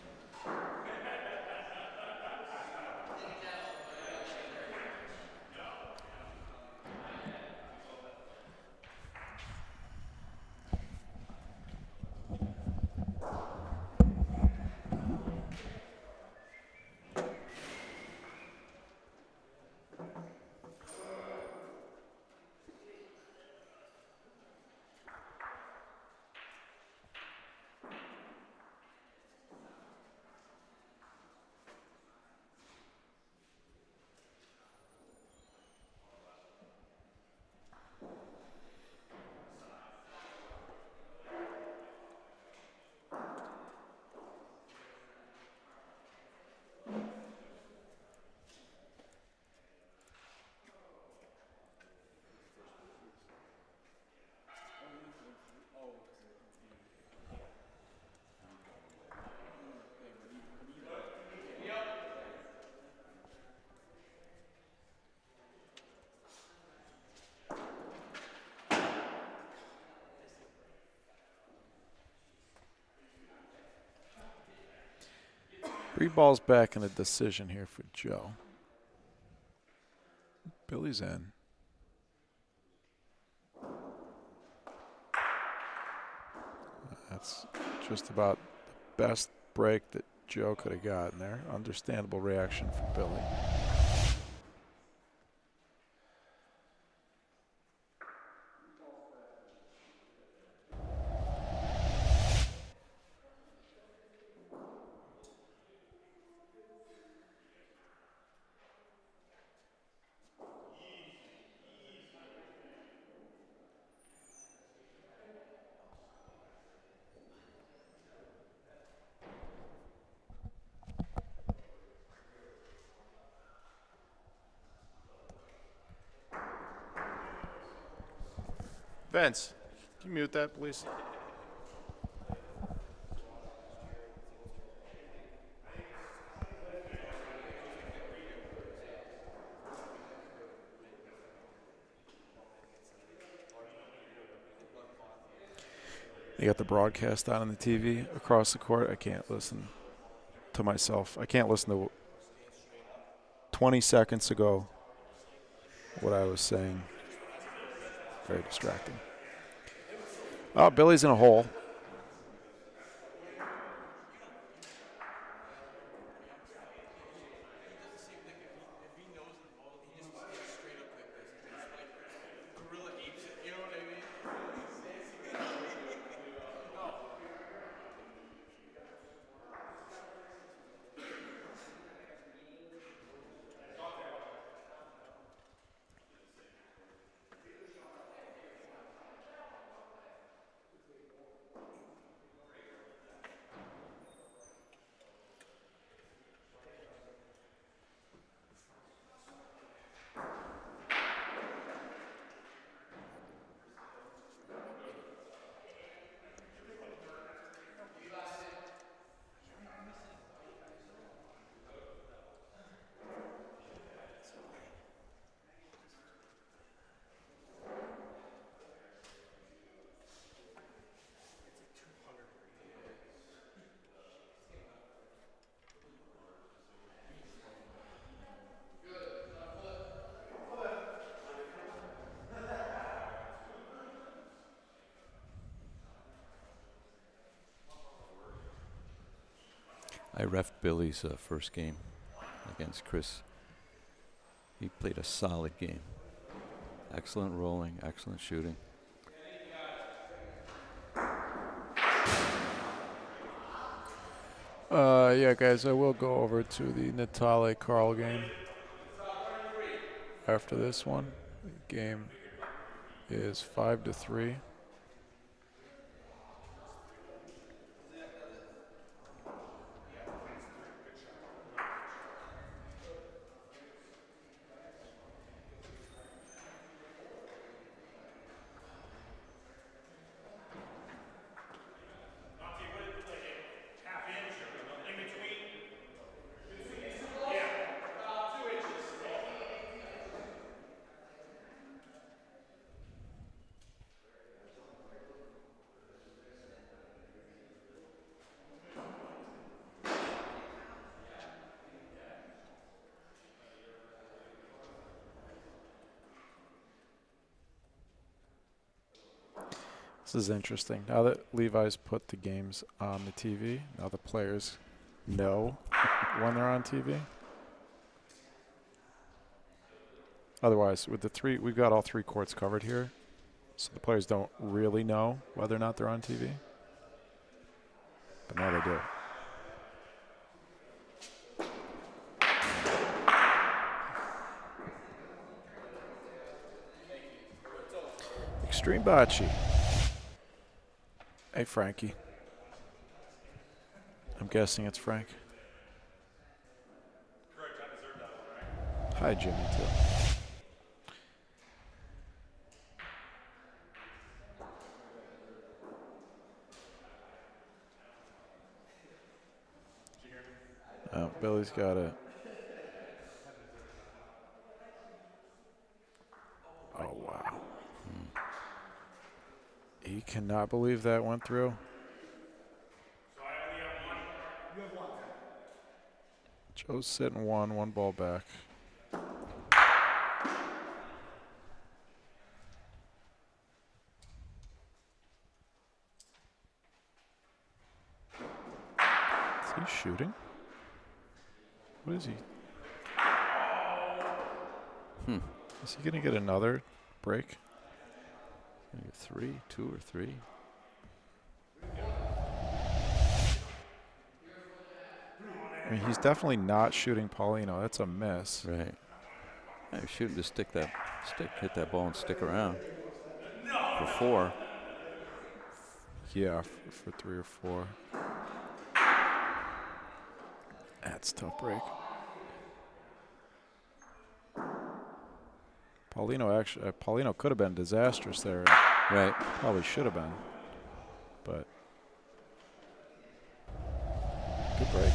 Three balls back in a decision here for Joe. Billy's in. That's just about the best break that Joe could have gotten there. Understandable reaction from Billy. Vince, can you mute that, please? You got the broadcast on the TV across the court. I can't listen to myself. I can't listen to 20 seconds ago what I was saying. Very distracting. Oh, Billy's in a hole. I refed Billy's first game against Chris. He played a solid game. Excellent rolling, excellent shooting. Yeah, guys, I will go over to the Natale Carl game after this one. The game is 5-3. This is interesting. Now that Levi's put the games on the TV, now the players know when they're on TV. Otherwise, with the three, we've got all three courts covered here, so the players don't really know whether or not they're on TV. But now they do. Extreme Bocce. Hey, Frankie. I'm guessing it's Frank. Hi, Jimmy, too. Oh, Billy's got it. Oh, wow. He cannot believe that went through. Joe's sitting one ball back. Is he shooting? What is he? Is he going to get another break? Maybe 3, 2 or 3. I mean, he's definitely not shooting Paulino. That's a miss. Right. Yeah, he's shooting to hit that ball and stick around for 4. Yeah, for 3 or 4. That's a tough break. Paulino could have been disastrous there. Right. Probably should have been. But good break.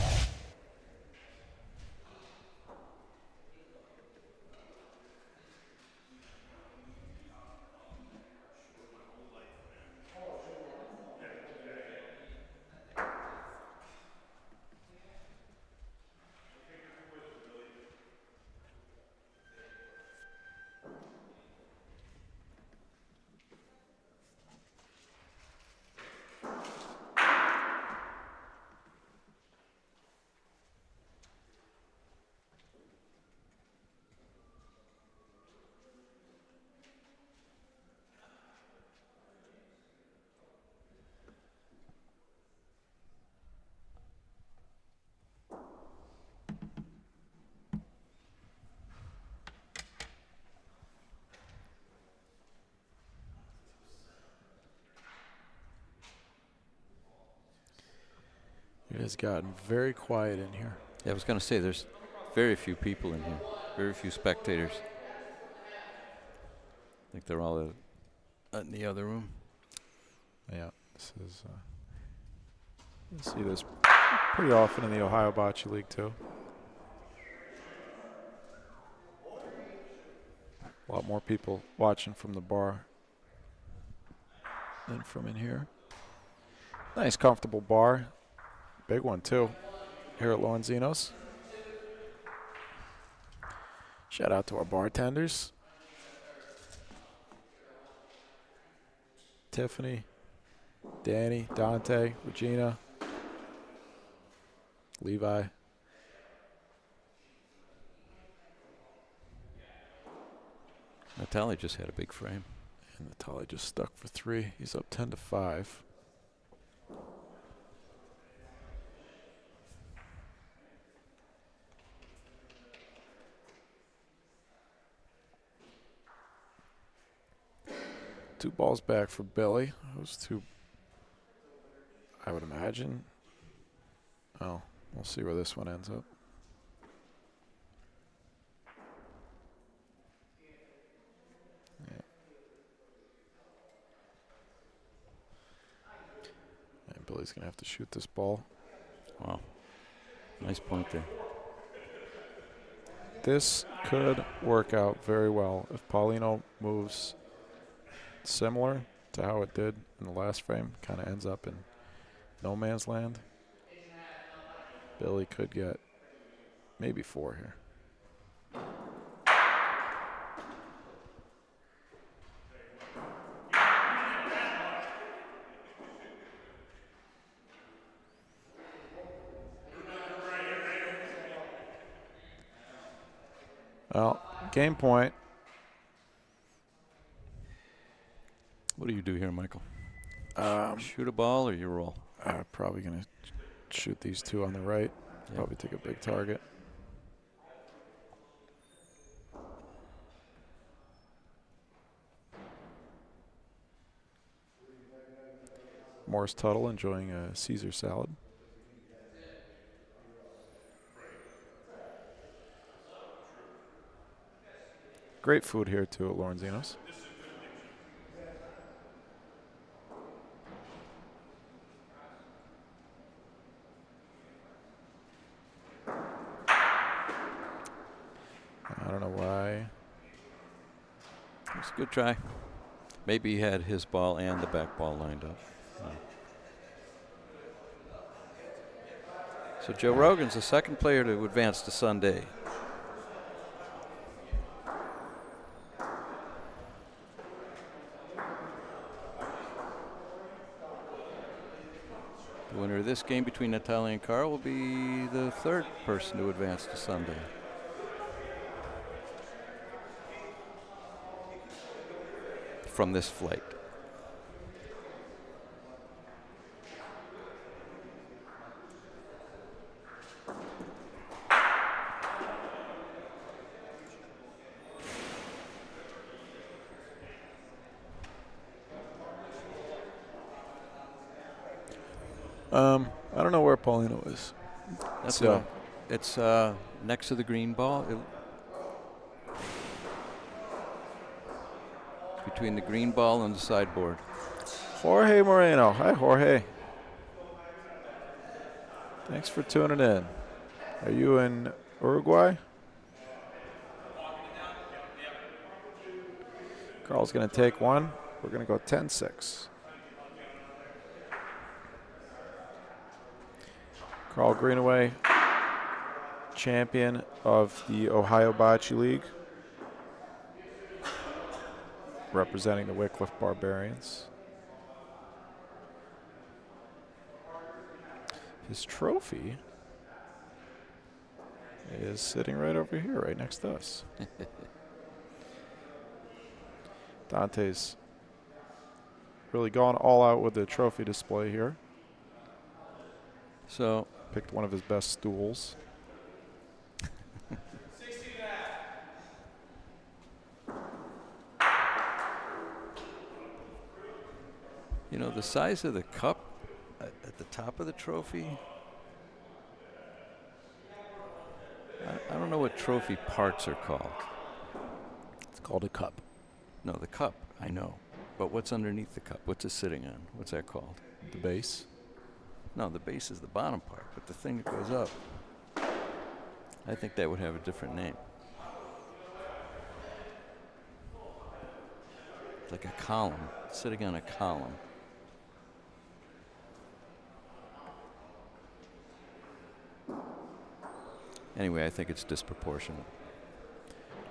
It has gotten very quiet in here. Yeah, I was going to say there's very few people in here, very few spectators. I think they're all in the other room. Yeah, this is. You see this pretty often in the Ohio Bocce League too. A lot more people watching from the bar than from in here. Nice, comfortable bar. Big one too. Here at Lorenzino's. Shout out to our bartenders. Tiffany, Danny, Dante, Regina, Levi. Natali just had a big frame. And Natali just stuck for 3. He's up 10-5. Two balls back for Billy. Those two, I would imagine. Oh, we'll see where this one ends up. Yeah. And Billy's going to have to shoot this ball. Wow. Nice point there. This could work out very well if Paulino moves similar to how it did in the last frame, kind of ends up in no man's land. Billy could get maybe 4 here. Well, game point. What do you do here, Michael? Um, Shoot a ball or you roll? Probably going to shoot these two on the right. Yep. Probably take a big target. Morris Tuttle enjoying a Caesar salad. Great food here, too, at Lorenzino's. I don't know why. It's a good try. Maybe he had his ball and the back ball lined up. So Joe Rogan's the second player to advance to Sunday. The winner of this game between Natalia and Carl will be the third person to advance to Sunday. From this flight. I don't know where Paulino is. That's So- it's next to the green ball. Between the green ball and the sideboard. Jorge Moreno. Hi, Jorge. Thanks for tuning in. Are you in Uruguay? Carl's going to take one. We're going to go 10-6. Carl Greenaway, champion of the Ohio Bocce League, representing the Wycliffe Barbarians. His trophy is sitting right over here, right next to us. Dante's really gone all out with the trophy display here. So Picked one of his best stools. you know, the size of the cup at the top of the trophy, I don't know what trophy parts are called. It's called a cup. No, the cup, I know. But what's underneath the cup? What's it sitting on? What's that called? The base. No, the base is the bottom part, but the thing that goes up, I think that would have a different name. It's like a column, sitting on a column. Anyway, I think it's disproportionate.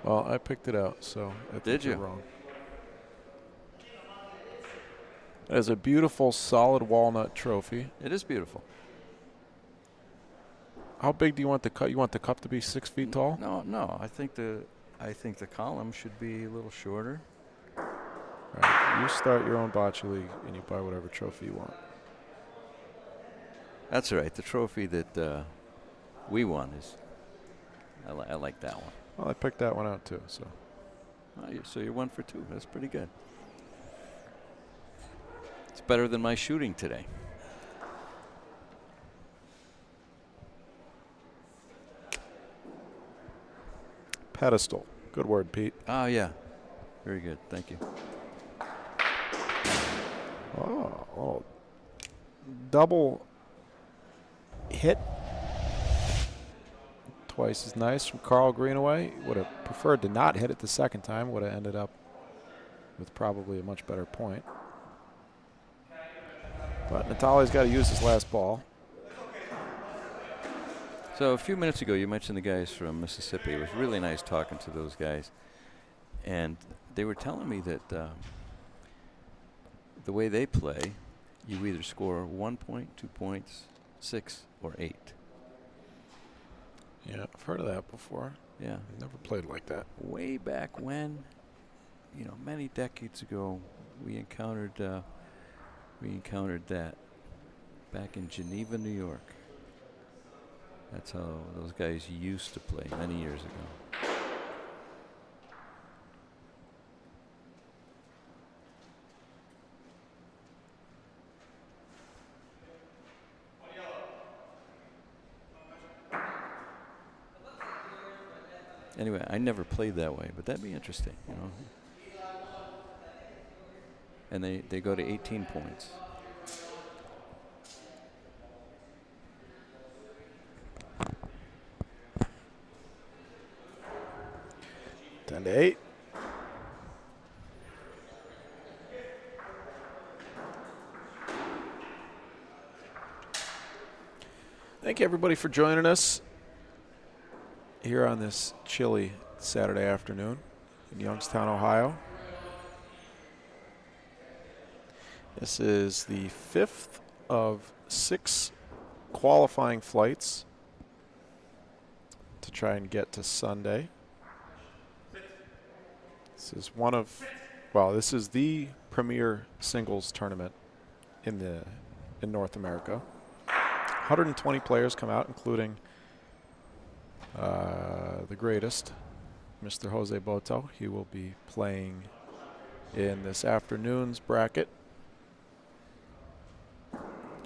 Well, I picked it out, so I think Did you're you? wrong. It is a beautiful solid walnut trophy. It is beautiful. How big do you want the cup? You want the cup to be 6 feet tall? No. I think the column should be a little shorter. Right. You start your own bocce league and you buy whatever trophy you want. That's right. The trophy that we won is. I like that one. Well, I picked that one out too. So So you're 1 for 2. That's pretty good. It's better than my shooting today. pedestal. Good word, Pete. Oh, yeah. Very good. Thank you. Oh, double hit. Twice as nice from Carl Greenaway. Would have preferred to not hit it the second time. Would have ended up with probably a much better point. But Natalia's got to use his last ball. So a few minutes ago, you mentioned the guys from Mississippi. It was really nice talking to those guys. And they were telling me that the way they play, you either score 1 point, 2 points, 6, or 8. Yeah, I've heard of that before. Yeah. I've never played like that. Way back when, many decades ago, we encountered that back in Geneva, New York. That's how those guys used to play many years ago. Anyway, I never played that way, but that'd be interesting, And they go to 18 points. Ten to 8. Thank you, everybody, for joining us here on this chilly Saturday afternoon in Youngstown, Ohio. This is the 5th of 6 qualifying flights to try and get to Sunday. This is this is the premier singles tournament in North America. 120 players come out, including the greatest, Mr. Jose Boto. He will be playing in this afternoon's bracket.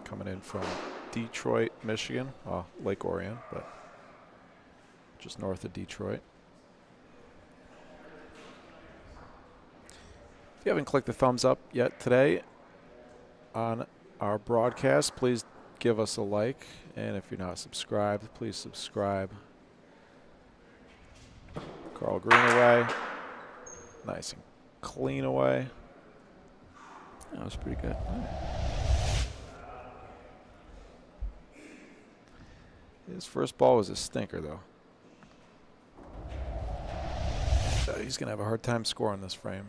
Coming in from Detroit, Michigan. Lake Orion, but just north of Detroit. If you haven't clicked the thumbs up yet today on our broadcast, please give us a like. And if you're not subscribed, please subscribe. Carl Green away. Nice and clean away. That was pretty good. His first ball was a stinker, though. He's going to have a hard time scoring this frame.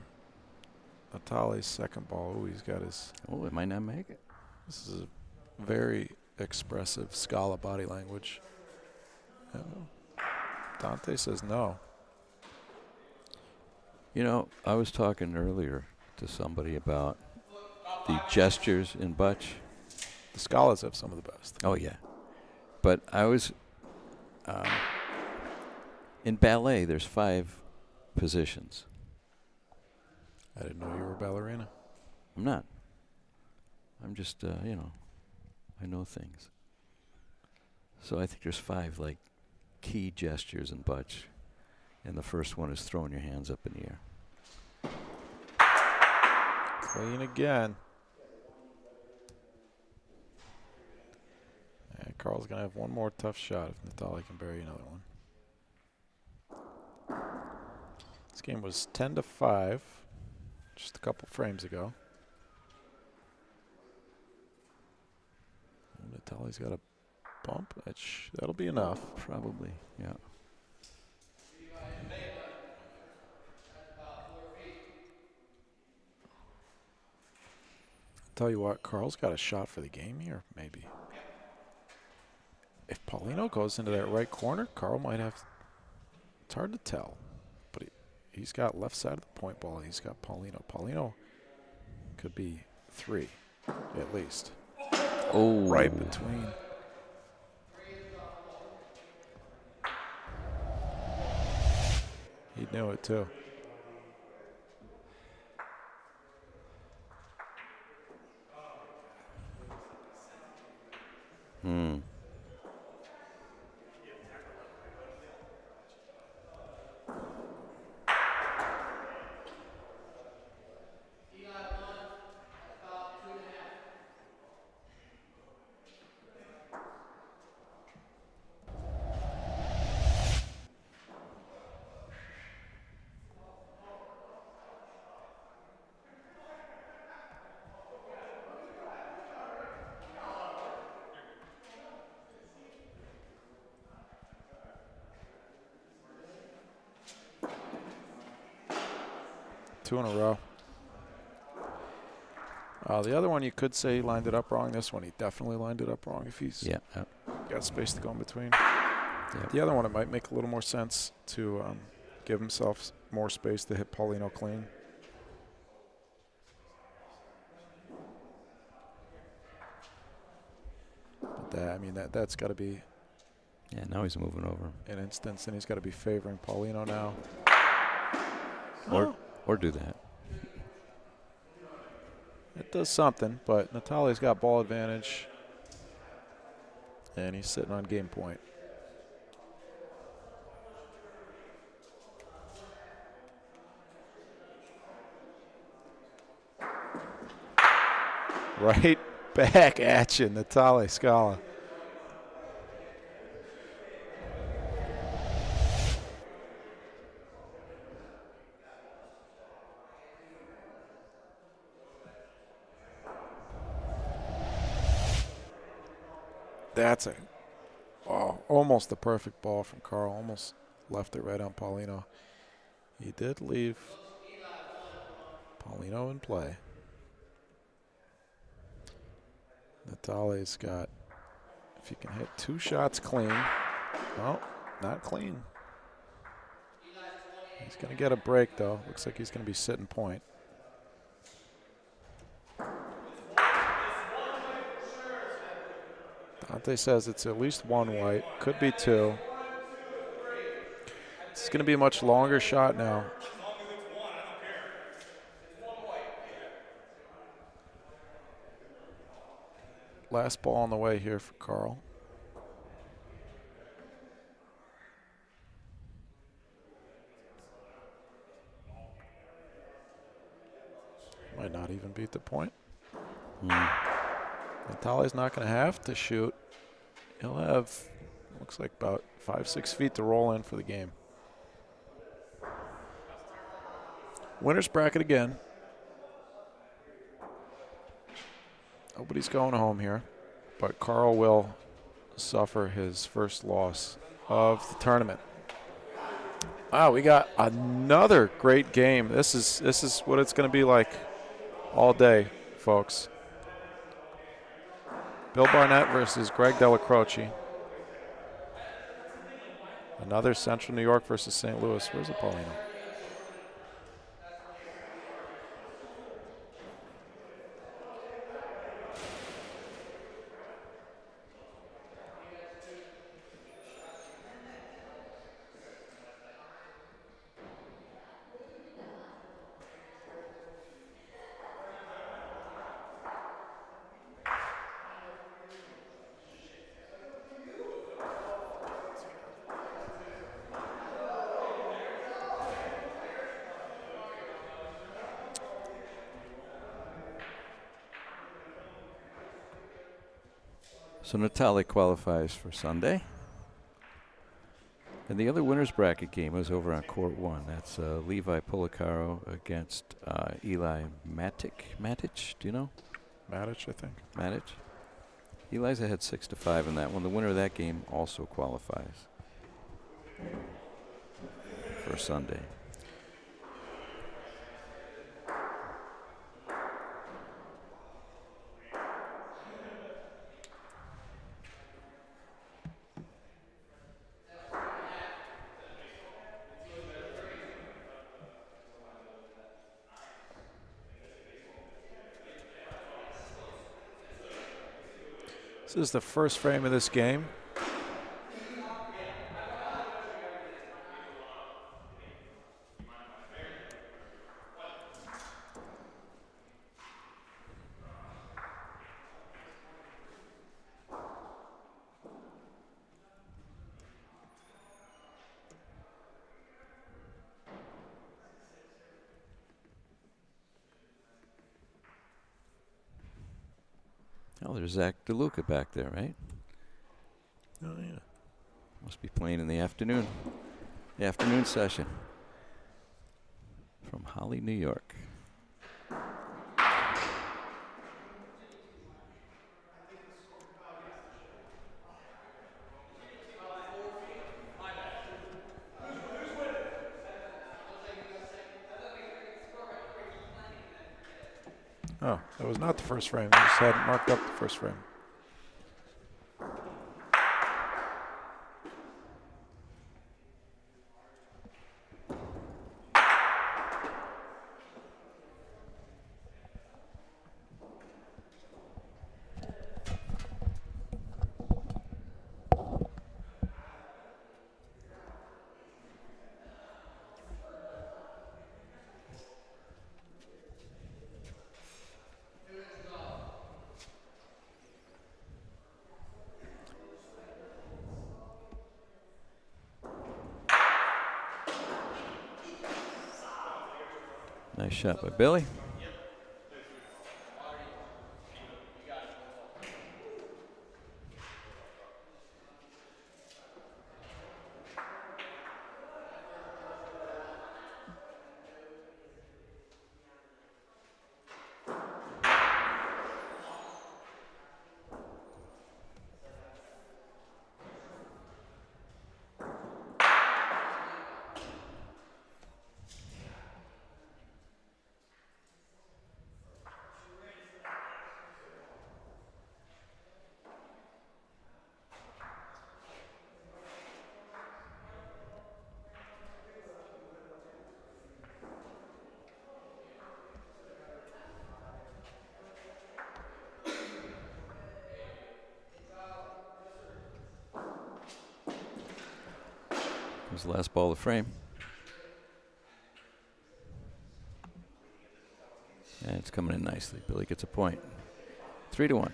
Natale's second ball. He's got his... Oh, it might not make it. This is a very expressive Scala body language. Dante says no. I was talking earlier to somebody about the gestures in Bocce. The Scalas have some of the best. Oh, yeah. But I was... in ballet, there's 5 positions. I didn't know you were a ballerina. I'm not. I'm just, I know things. So I think there's 5, key gestures in Bocce. And the first one is throwing your hands up in the air. Clean again. And Carl's going to have one more tough shot if Natale can bury another one. This game was 10-5 just a couple frames ago. Natale's got a bump. That'll be enough. Probably, yeah. Tell you what, Carl's got a shot for the game here, maybe. If Paulino goes into that right corner, Carl might have... It's hard to tell, but he's got left side of the point ball. He's got Paulino. Paulino could be 3, at least. Oh. Right between. He knew it, too. Hmm. Two in a row. The other one you could say he lined it up wrong. This one he definitely lined it up wrong if he's got space to go in between. Yep. The other one, it might make a little more sense to give himself more space to hit Paulino clean. But that, I mean, that's got to be Yeah, now he's moving over. an instance, and he's got to be favoring Paulino now. Or do that. It does something, but Natali's got ball advantage, and he's sitting on game point. Right back at you, Natali Scala. That's almost the perfect ball from Carl. Almost left it right on Paulino. He did leave Paulino in play. Natali's got, if he can hit 2 shots clean. Oh, not clean. He's going to get a break, though. Looks like he's going to be sitting point. Dante says it's at least 1 white, could be 2. It's going to be a much longer shot now. Last ball on the way here for Carl. Might not even beat the point. Natali's not going to have to shoot. He'll have, looks like about 5-6 feet to roll in for the game. Winner's bracket again. Nobody's going home here, but Carl will suffer his first loss of the tournament. Wow, we got another great game. This is what it's going to be like all day, folks. Bill Barnett versus Greg Delacroce. Another Central New York versus St. Louis. Where's the Paulino? So Natali qualifies for Sunday. And the other winner's bracket game was over on court 1. That's Levi Policaro against Eli Matic, do you know? Matic, I think. Matic. Eli's had 6-5 in that one. The winner of that game also qualifies for Sunday. This is the first frame of this game. Oh, there's Zach DeLuca back there, right? Oh, yeah. Must be playing in the afternoon. The afternoon session. From Holly, New York. Oh, that was not the first frame. I just hadn't marked up the first frame. Nice shot by Billy. Comes the last ball of the frame. And it's coming in nicely. Billy gets a point. 3-1.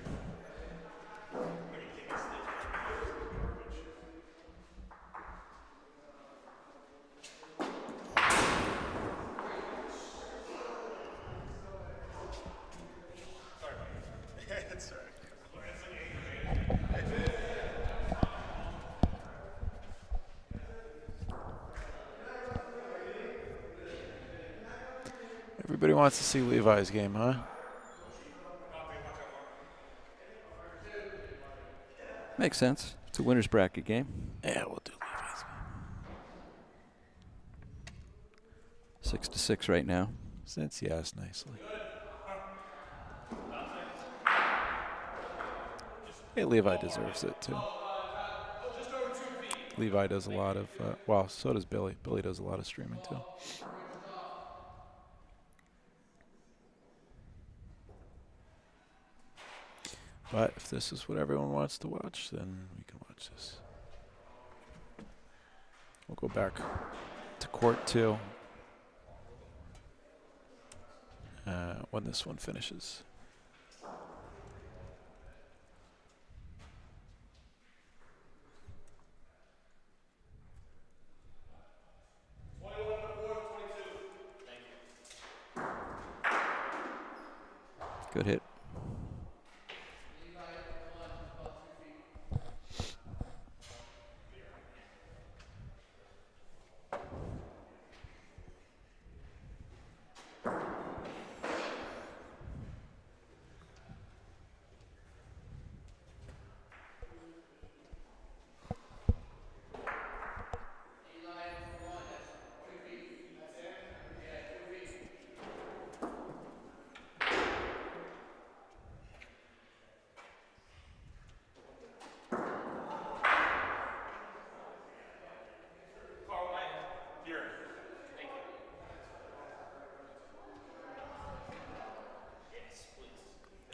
Everybody wants to see Levi's game, huh? Makes sense. It's a winner's bracket game. Yeah, we'll do Levi's game. 6-6 right now. Since he asked nicely. Hey, Levi deserves it too. Levi does a lot of, well, so does Billy. Billy does a lot of streaming too. But if this is what everyone wants to watch, then we can watch this. We'll go back to court 2 when this one finishes. Good hit.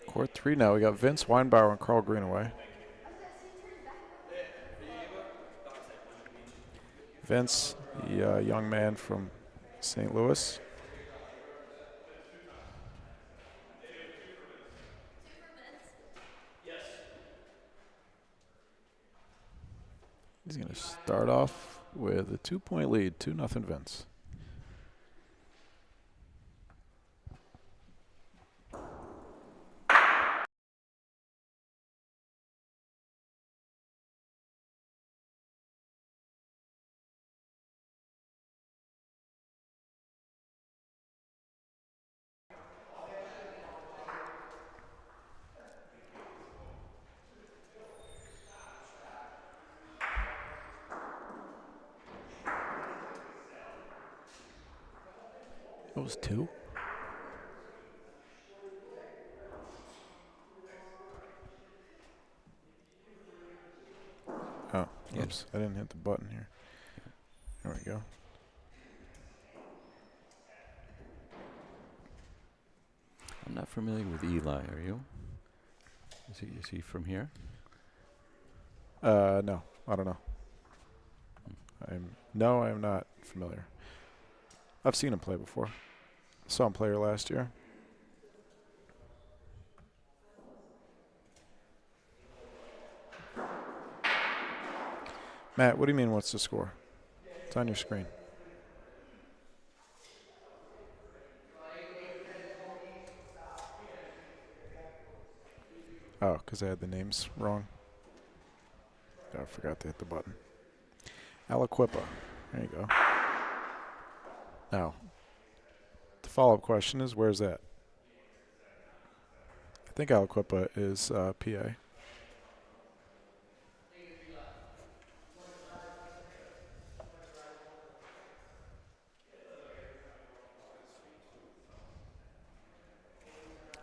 Court 3 now. We got Vince Weinbauer and Carl Greenaway. Vince, the young man from St. Louis. He's going to start off with a 2-point lead, 2-0 Vince. It was 2? Oh, oops. I didn't hit the button here. There we go. I'm not familiar with Eli, are you? Is he from here? No, I don't know. I am not familiar. I've seen him play before. Saw him play here last year. Matt, what do you mean, what's the score? It's on your screen. Oh, because I had the names wrong. Oh, I forgot to hit the button. Aliquippa. There you go. Now, the follow-up question is, where's that? I think Aliquippa is PA.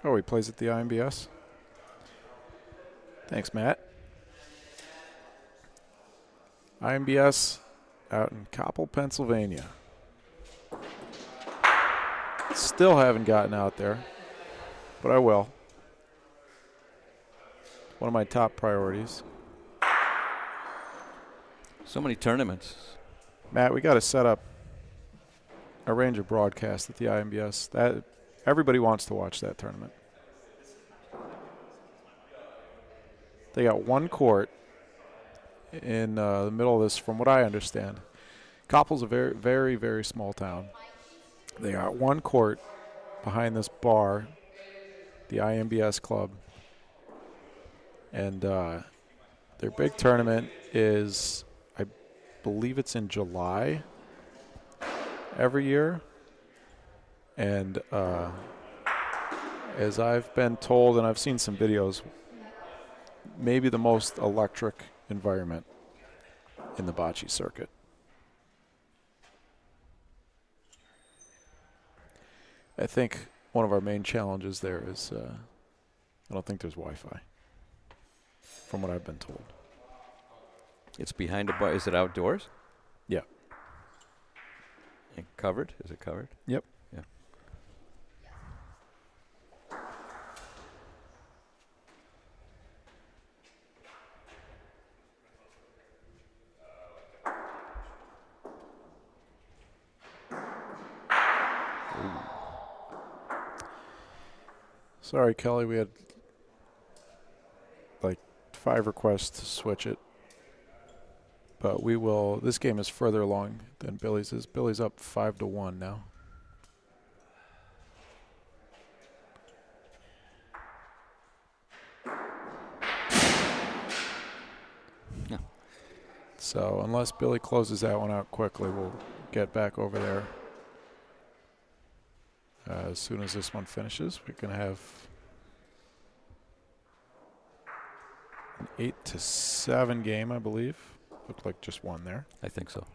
Oh, he plays at the IMBS? Thanks, Matt. IMBS out in Coppell, Pennsylvania. Still haven't gotten out there, but I will. One of my top priorities. So many tournaments. Matt, we got to set up a Ranger broadcast at the IMBS. That everybody wants to watch that tournament. They got one court in the middle of this, from what I understand. Coppell's a very, very, very small town. They got one court behind this bar, the IMBS club, and their big tournament is, I believe it's in July every year. And as I've been told, and I've seen some videos, maybe the most electric environment in the bocce circuit. I think one of our main challenges there is I don't think there's Wi-Fi, from what I've been told. It's behind a bar. Is it outdoors? Yeah. And covered? Is it covered? Yep. Yeah. Sorry, Kelly, we had like 5 requests to switch it. But we will. This game is further along than Billy's is. Billy's up 5-1 now. No. So unless Billy closes that one out quickly, we'll get back over there. As soon as this one finishes, we're going to have an 8-7 game, I believe. Looked like just one there. I think so.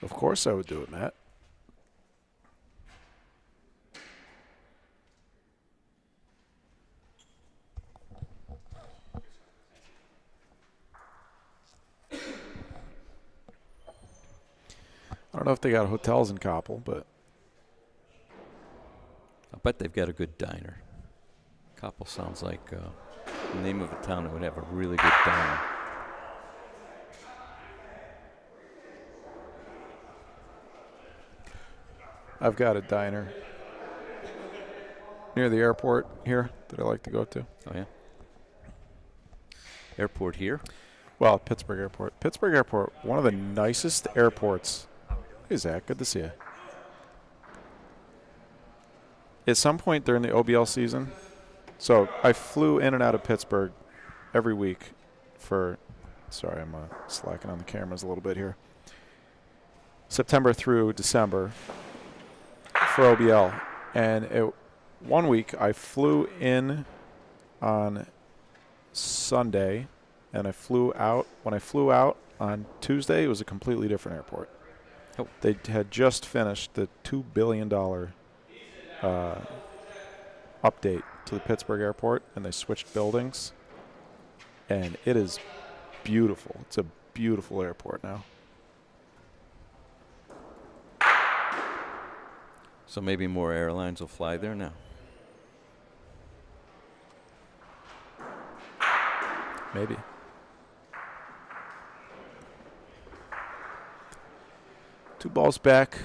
Of course I would do it, Matt. I don't know if they got hotels in Coppell, but I bet they've got a good diner. Coppell sounds like the name of a town that would have a really good diner. I've got a diner near the airport here that I like to go to. Oh, yeah? Airport here? Well, Pittsburgh Airport. Pittsburgh Airport, one of the nicest airports. Hey, Zach, good to see you. At some point during the OBL season, so I flew in and out of Pittsburgh every week for, sorry, I'm slacking on the cameras a little bit here, September through December for OBL. And one week I flew in on Sunday, and I flew out. When I flew out on Tuesday, it was a completely different airport. Oh. They had just finished the $2 billion update to the Pittsburgh airport, and they switched buildings. And it is beautiful. It's a beautiful airport now. So maybe more airlines will fly there now. Maybe. Two balls back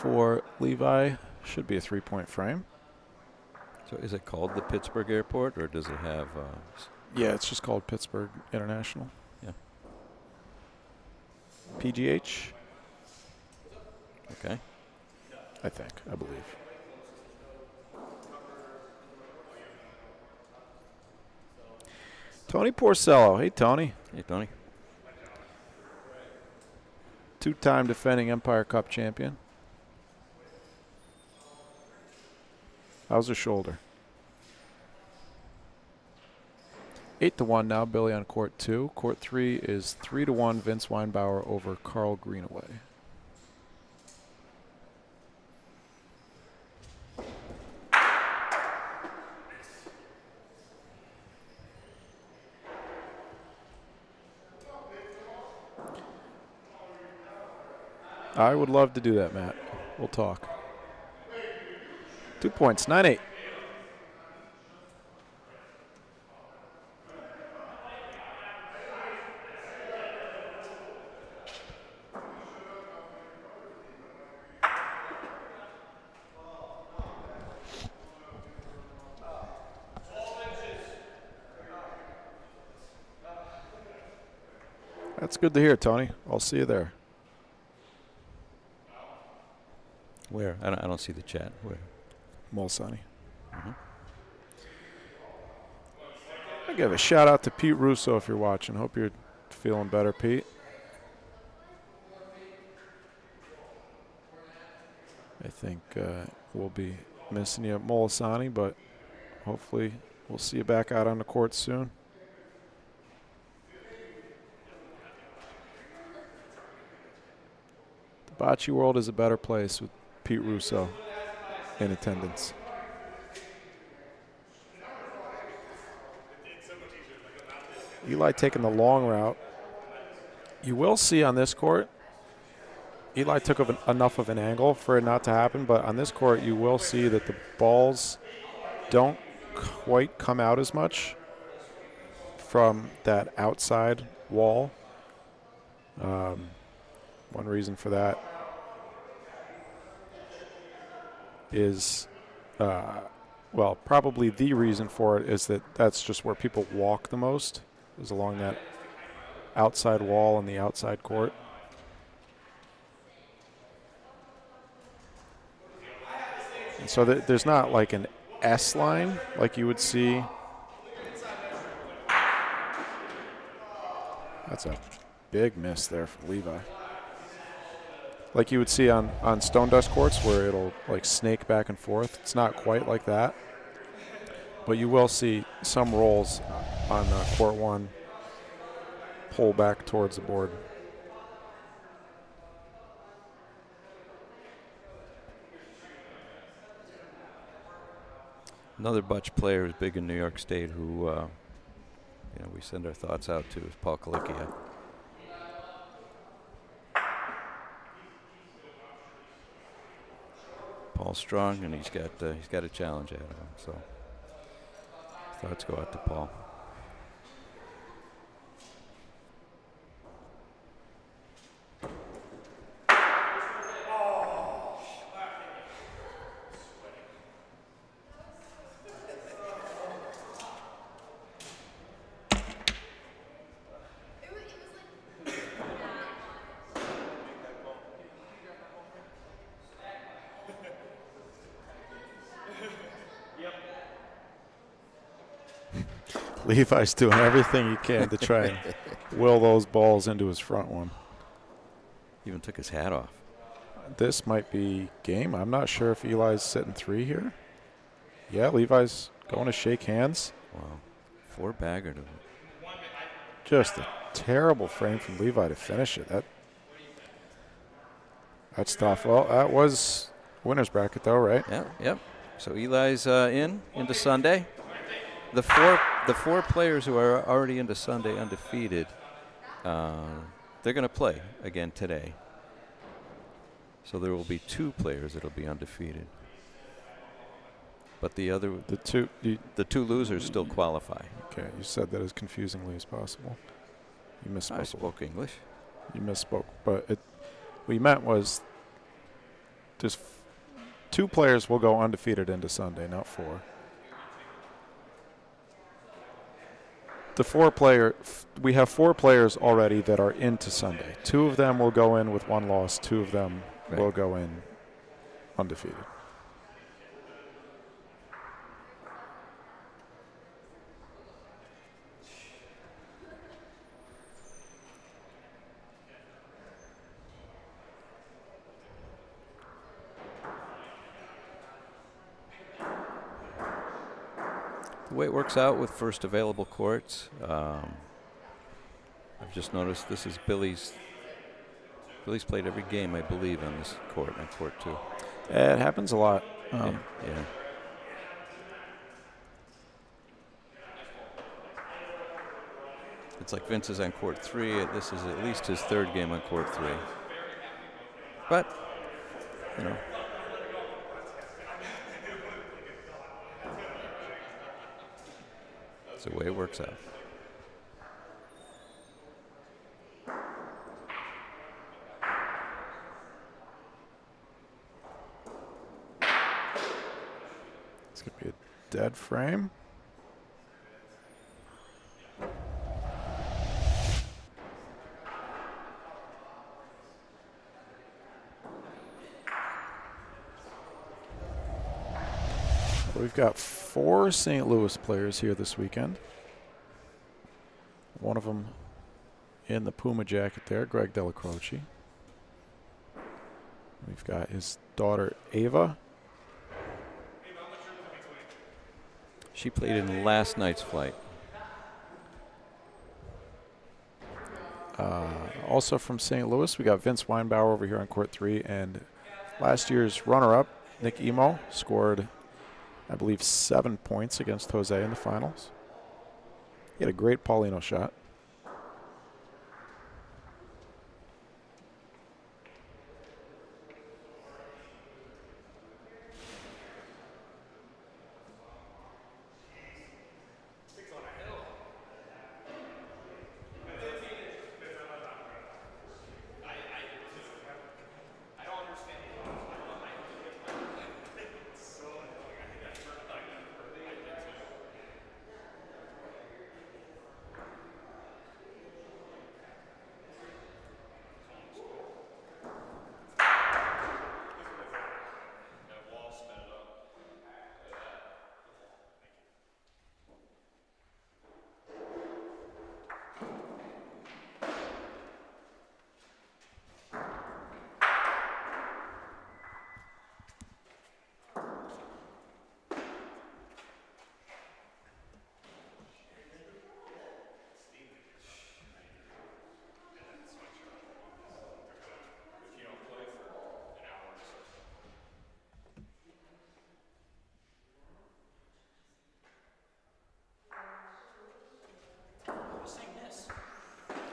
for Levi. Should be a 3-point frame. So is it called the Pittsburgh Airport, or does it have? Yeah, it's just called Pittsburgh International. Yeah. PGH, Okay. I believe. Tony Porcello. Hey, Tony. Hey, Tony. 2-time defending Empire Cup champion. How's her shoulder? 8-1 now, Billy on court 2. Court 3 is 3-1 Vince Weinbauer over Carl Greenaway. I would love to do that, Matt. We'll talk. 2 points, 9-8. That's good to hear, Tony. I'll see you there. Where? I don't see the chat. Where? Mulsanne. Mm-hmm. I give a shout out to Pete Russo if you're watching. Hope you're feeling better, Pete. I think we'll be missing you at Mulsanne, but hopefully we'll see you back out on the court soon. The bocce world is a better place with Pete Russo in attendance. Eli taking the long route. You will see on this court, Eli took enough of an angle for it not to happen, but on this court you will see that the balls don't quite come out as much from that outside wall. One reason for that is, well, probably the reason for it is that that's just where people walk the most, is along that outside wall in the outside court. And so there's not like an S line like you would see. That's a big miss there from Levi. Like you would see on stone dust courts where it'll like snake back and forth. It's not quite like that. But you will see some rolls on court 1 pull back towards the board. Another Butch player who's big in New York State who we send our thoughts out to is Paul Kalickia. Paul's strong, and he's got a challenge ahead of him. So thoughts go out to Paul. Levi's doing everything he can to try and will those balls into his front one. Even took his hat off. This might be game. I'm not sure if Eli's sitting 3 here. Yeah, Levi's going to shake hands. Wow. 4-bagger to Just a terrible frame from Levi to finish it. That's tough. Well, that was winner's bracket though, right? Yeah, yep. So Eli's into Sunday. The four players who are already into Sunday undefeated, they're going to play again today. So there will be 2 players that'll be undefeated. But the two losers still qualify. Okay, you said that as confusingly as possible. You misspoke. I spoke English. You misspoke, but what you meant was there's 2 players will go undefeated into Sunday, not 4. The 4-player, we have 4 players already that are into Sunday. 2 of them will go in with 1 loss. 2 of them will go in undefeated. The way it works out with first available courts, I've just noticed this is Billy's. Billy's played every game, I believe, on this court, on court 2. It happens a lot. Yeah. It's like Vince is on court 3. This is at least his 3rd game on court 3. But, you know. It's the way it works out. It's going to be a dead frame. We've got 4 St. Louis players here this weekend. One of them in the Puma jacket there, Greg Delacroce. We've got his daughter, Ava. She played in last night's flight. Also from St. Louis, we got Vince Weinbauer over here on court 3, and last year's runner-up, Nick Emo, scored, I believe, 7 points against Jose in the finals. He had a great Paulino shot.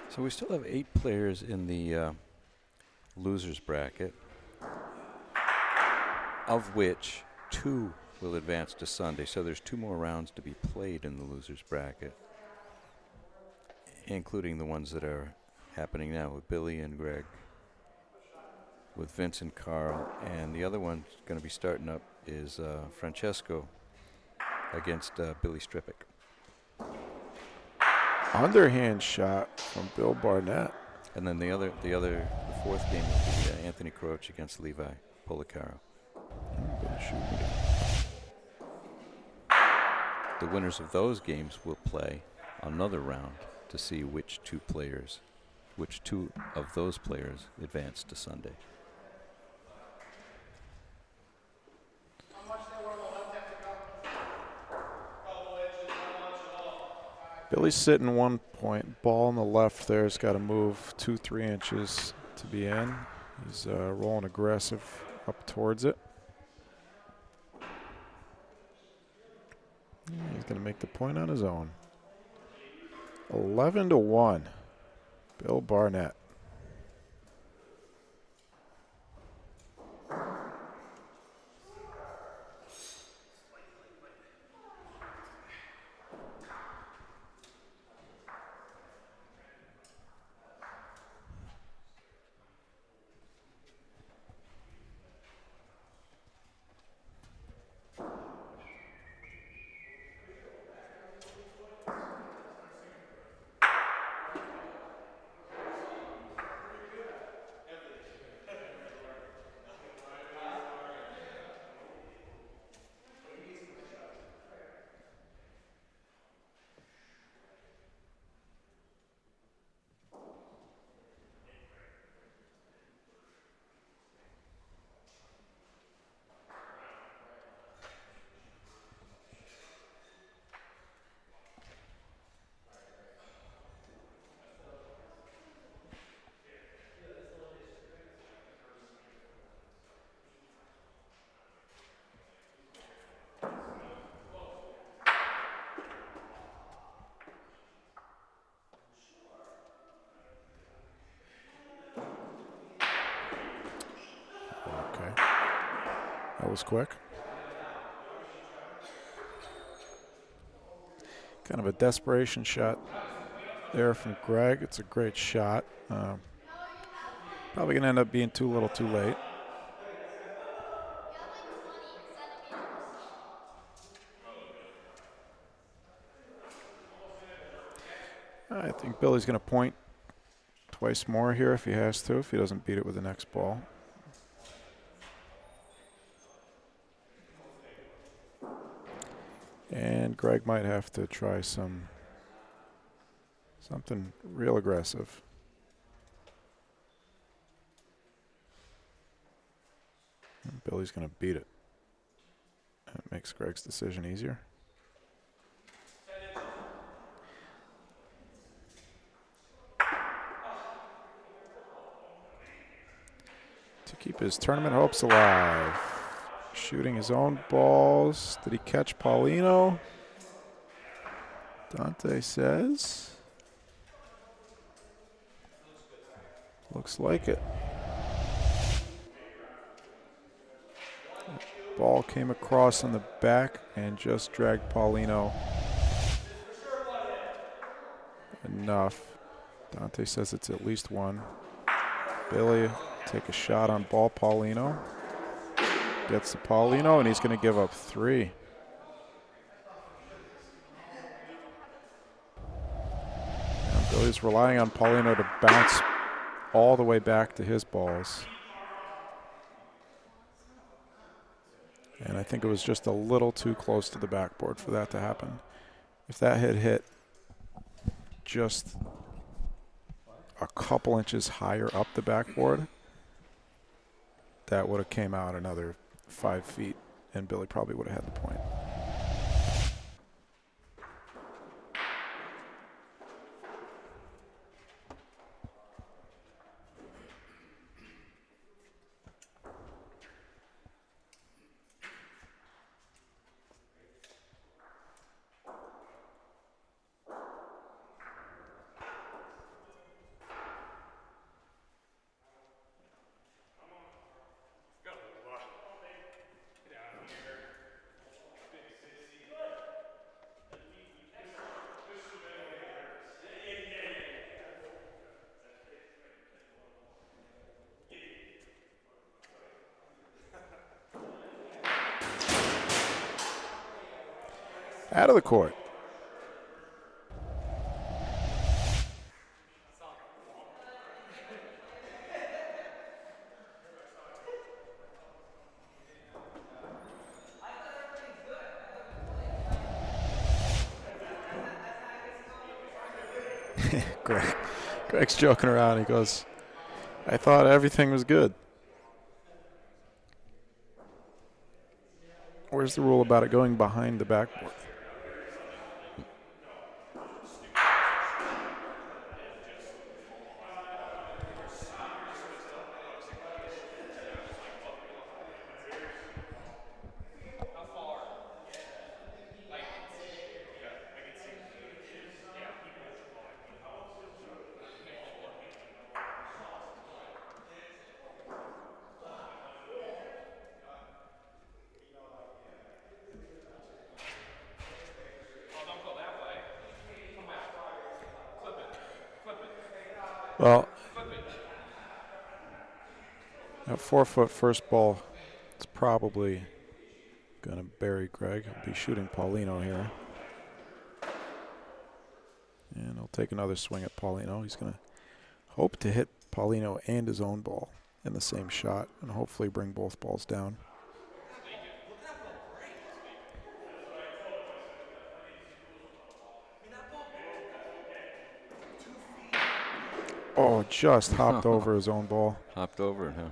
So we still have 8 players in the losers bracket, of which 2 will advance to Sunday. So there's 2 more rounds to be played in the losers bracket, including the ones that are happening now with Billy and Greg, with Vince and Carl, and the other one going to be starting up is Francesco against Billy Strippick. Underhand shot from Bill Barnett. And then the 4th game will be Anthony Croce against Levi Policaro. The winners of those games will play another round to see which 2 of those players advance to Sunday. Billy's sitting 1 point. Ball on the left there's got to move 2-3 inches to be in. He's rolling aggressive up towards it. He's going to make the point on his own. 11-1. Bill Barnett. was quick. Kind of a desperation shot there from Greg. It's a great shot. Probably going to end up being too little too late. I think Billy's going to point twice more here if he has to, if he doesn't beat it with the next ball. And Greg might have to try something real aggressive. And Billy's going to beat it. And it makes Greg's decision easier. To keep his tournament hopes alive. Shooting his own balls. Did he catch Paulino? Dante says. Looks like it. Ball came across on the back and just dragged Paulino enough. Dante says it's at least one. Billy take a shot on ball. Paulino gets to Paulino, and he's going to give up 3. And Billy's relying on Paulino to bounce all the way back to his balls. And I think it was just a little too close to the backboard for that to happen. If that had hit just a couple inches higher up the backboard, that would have came out another 5 feet, and Billy probably would have had the point. Out of the court. Greg's joking around. He goes, I thought everything was good. Where's the rule about it going behind the backboard? Well, that 4-foot first ball, it's probably going to bury Greg. He'll be shooting Paulino here. And he'll take another swing at Paulino. He's going to hope to hit Paulino and his own ball in the same shot and hopefully bring both balls down. Oh, just hopped over his own ball. Hopped over it, huh?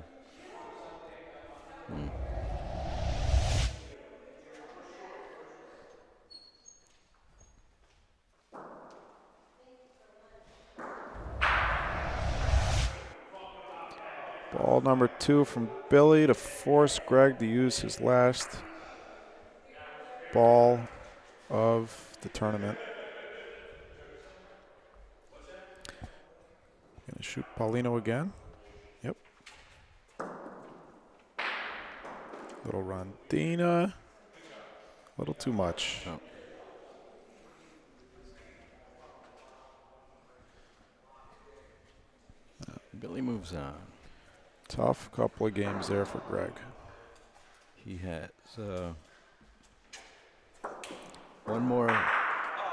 Ball number 2 from Billy to force Greg to use his last ball of the tournament. Gonna shoot Paulino again. Yep. Little Rondina. A little too much. Oh. Billy moves on. Tough couple of games there for Greg. He has one more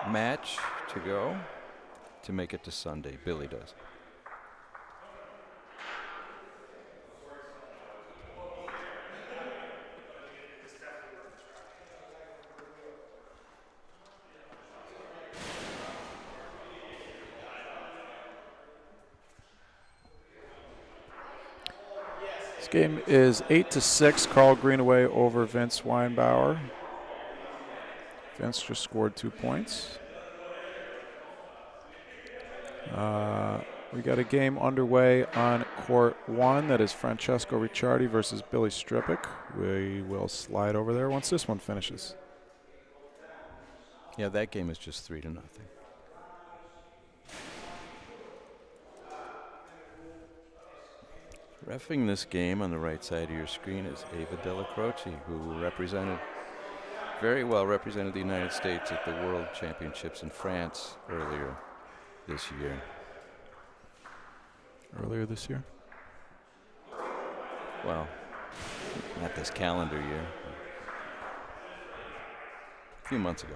match to go to make it to Sunday. Billy does. This game is 8-6. Carl Greenaway over Vince Weinbauer. Vince just scored 2 points. We got a game underway on court 1. That is Francesco Ricciardi versus Billy Strippick. We will slide over there once this one finishes. Yeah, that game is just 3-0. Reffing this game on the right side of your screen is Ava Della Croce, who very well represented the United States at the World Championships in France earlier this year. Earlier this year? Well, not this calendar year. A few months ago.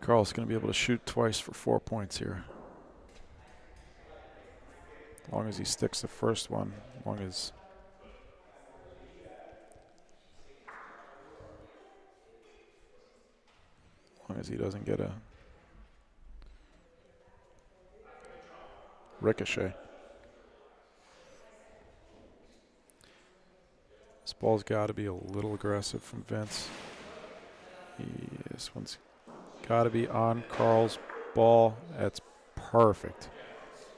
Carl's going to be able to shoot twice for 4 points here. As long as he sticks the first one, as long as he doesn't get a ricochet. This ball's got to be a little aggressive from Vince. This one's got to be on Carl's ball. That's perfect.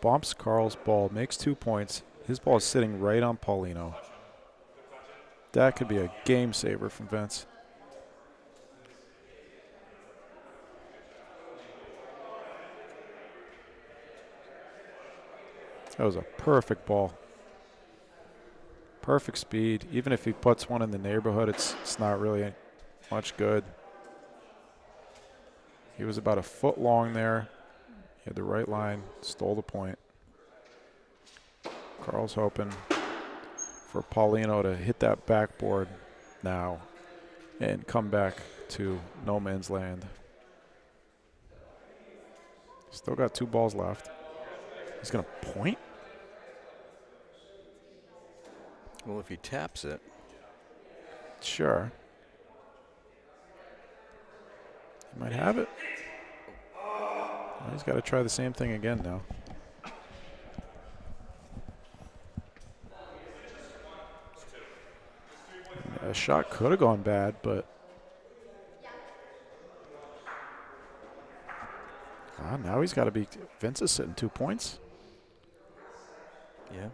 Bumps Carl's ball, makes 2 points. His ball is sitting right on Paulino. That could be a game saver from Vince. That was a perfect ball. Perfect speed. Even if he puts one in the neighborhood, it's not really much good. He was about a foot long there. He had the right line, stole the point. Carl's hoping for Paulino to hit that backboard now and come back to no man's land. Still got 2 balls left. He's going to point? Well, if he taps it. Sure. He might have it. Well, he's got to try the same thing again now. A shot could have gone bad, but now he's got to be. Vince is sitting 2 points. Yeah.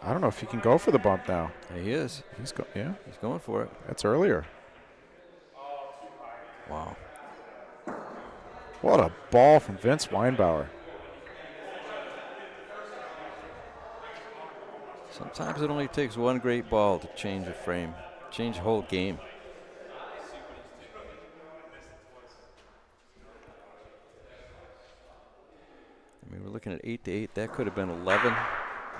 I don't know if he can go for the bump now. Yeah, he is. He's going for it. That's earlier. Wow. What a ball from Vince Weinbauer. Sometimes it only takes one great ball to change a frame, change a whole game. I mean, we're looking at 8-8. That could have been 11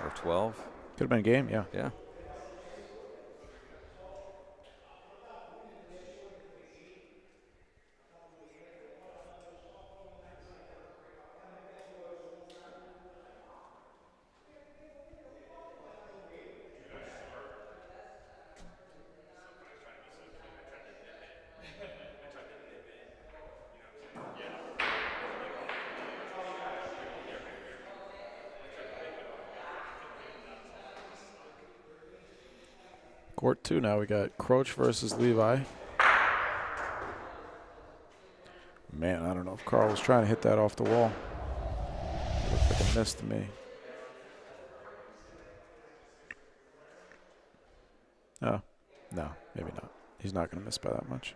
or 12. Could have been a game, yeah. Yeah. Court 2 now. We got Croach versus Levi. Man, I don't know if Carl was trying to hit that off the wall. It looked like a miss to me. Oh, no, maybe not. He's not going to miss by that much.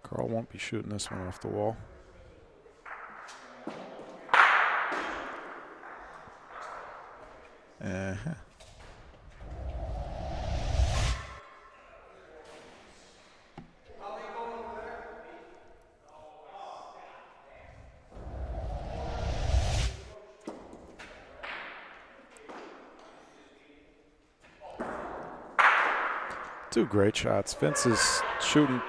Carl won't be shooting this one off the wall. Uh-huh. Two great shots. Vince is shooting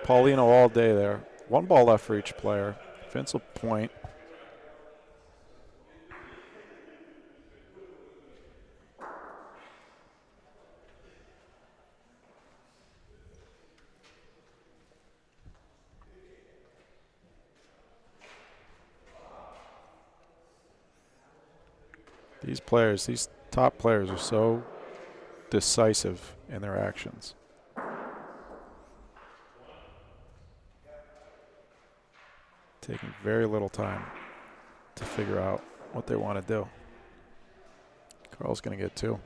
Paulino all day there. One ball left for each player. Vince will point. These players, these top players are so decisive in their actions. Taking very little time to figure out what they want to do. Carl's going to get 2.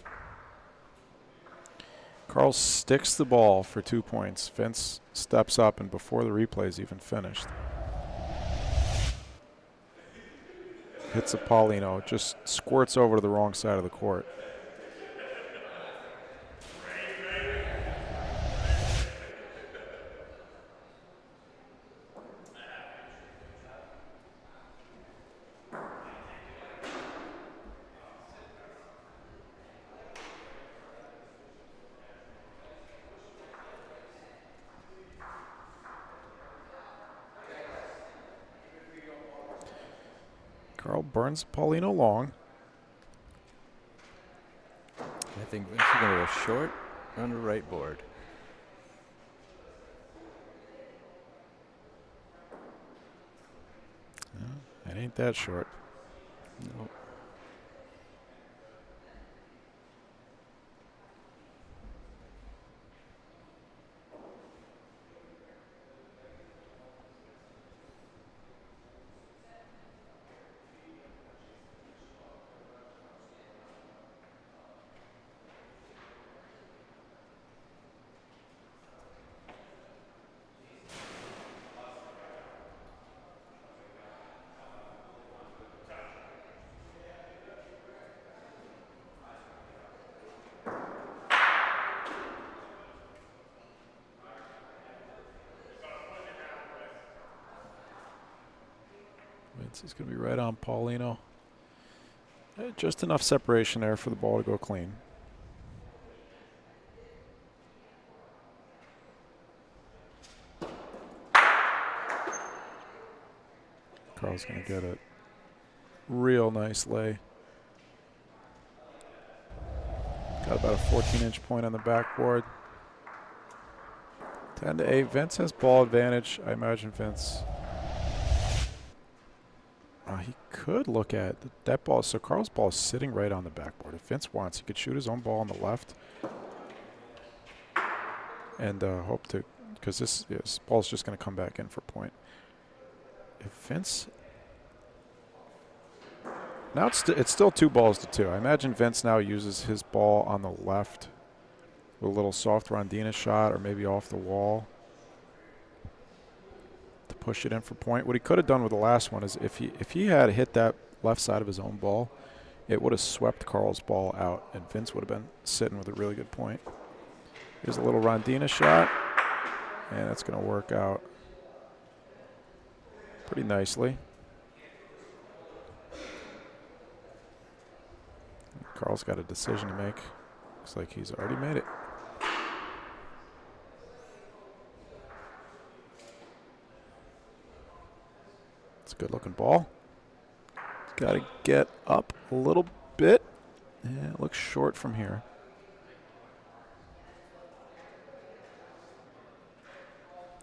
Carl sticks the ball for 2 points. Vince steps up, and before the replay is even finished, hits a Paulino, just squirts over to the wrong side of the court. Carl burns Paulino long. I think Vince is going to go short on the right board. It ain't that short. No. Vince is going to be right on Paulino. Just enough separation there for the ball to go clean. Carl's going to get it. Real nice lay. Got about a 14-inch point on the backboard. 10-8. Vince has ball advantage. I imagine Vince. He could look at that ball. So Carl's ball is sitting right on the backboard. If Vince wants, he could shoot his own ball on the left and hope to, because this ball's just going to come back in for point. If Vince, now it's still 2 balls to 2. I imagine Vince now uses his ball on the left with a little soft Rondina shot or maybe off the wall to push it in for point. What he could have done with the last one is if he had hit that left side of his own ball, it would have swept Carl's ball out, and Vince would have been sitting with a really good point. Here's a little Rondina shot, and it's going to work out pretty nicely. Carl's got a decision to make. Looks like he's already made it. It's a good-looking ball. Got to get up a little bit. Yeah, it looks short from here.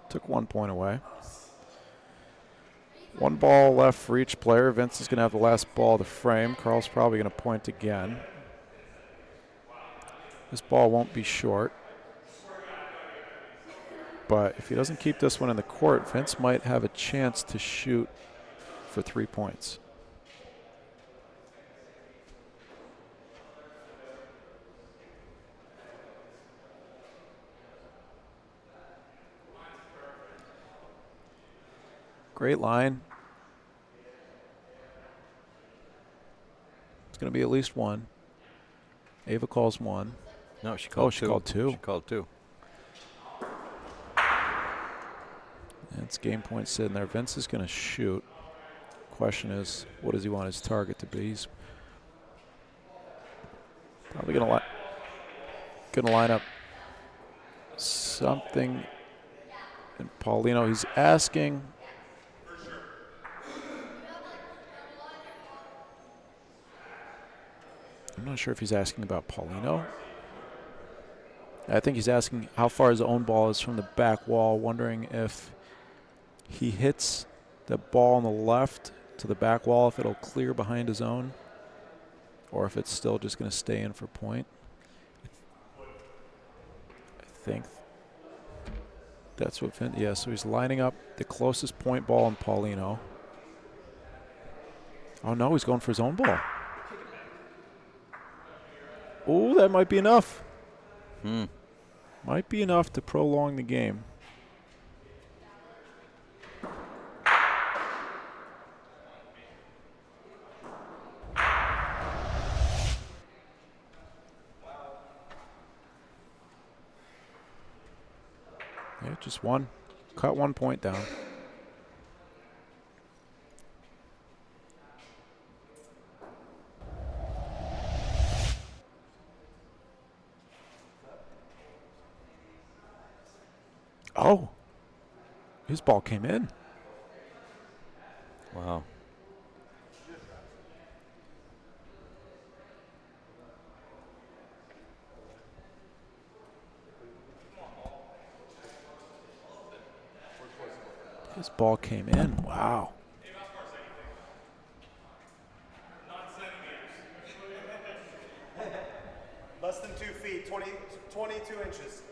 Took 1 point away. 1 ball left for each player. Vince is going to have the last ball of the frame. Carl's probably going to point again. This ball won't be short. But if he doesn't keep this one in the court, Vince might have a chance to shoot for 3 points. Great line. It's going to be at least 1. Ava calls 1. No, she called 2. She called 2. She called 2. It's game point sitting there. Vince is going to shoot. Question is, what does he want his target to be? He's probably going to line up something. And Paulino, he's asking. I'm not sure if he's asking about Paulino. I think he's asking how far his own ball is from the back wall, wondering if he hits the ball on the left to the back wall, if it'll clear behind his own, or if it's still just going to stay in for point. I think that's what Finn, yeah, so he's lining up the closest point ball in Paulino. Oh no, he's going for his own ball. Oh, that might be enough. Might be enough to prolong the game. Yeah, just 1. Cut 1 point down. Oh, his ball came in. Wow. His ball came in. Wow. Less than 2 feet, 22 inches.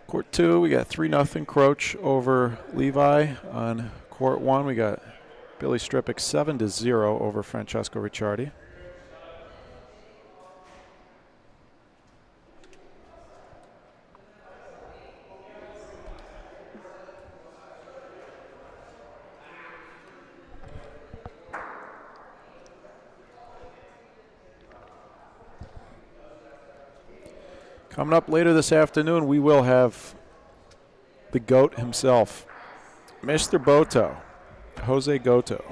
Court 2, we got 3-0 Croach over Levi. On court 1, we got Billy Strippick 7-0 over Francesco Ricciardi. Coming up later this afternoon, we will have the GOAT himself, Mr. Boto, Jose Goto.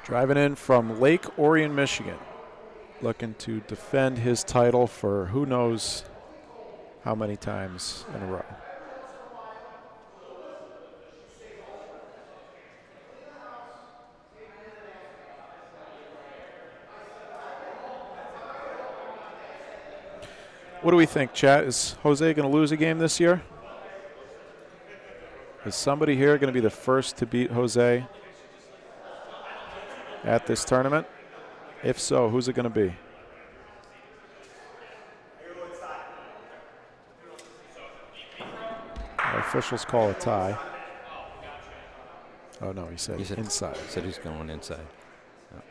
Driving in from Lake Orion, Michigan, looking to defend his title for who knows how many times in a row. What do we think, chat? Is Jose going to lose a game this year? Is somebody here going to be the first to beat Jose at this tournament? If so, who's it going to be? Our officials call a tie. Oh, no, he said inside. He said he's going inside. Yeah.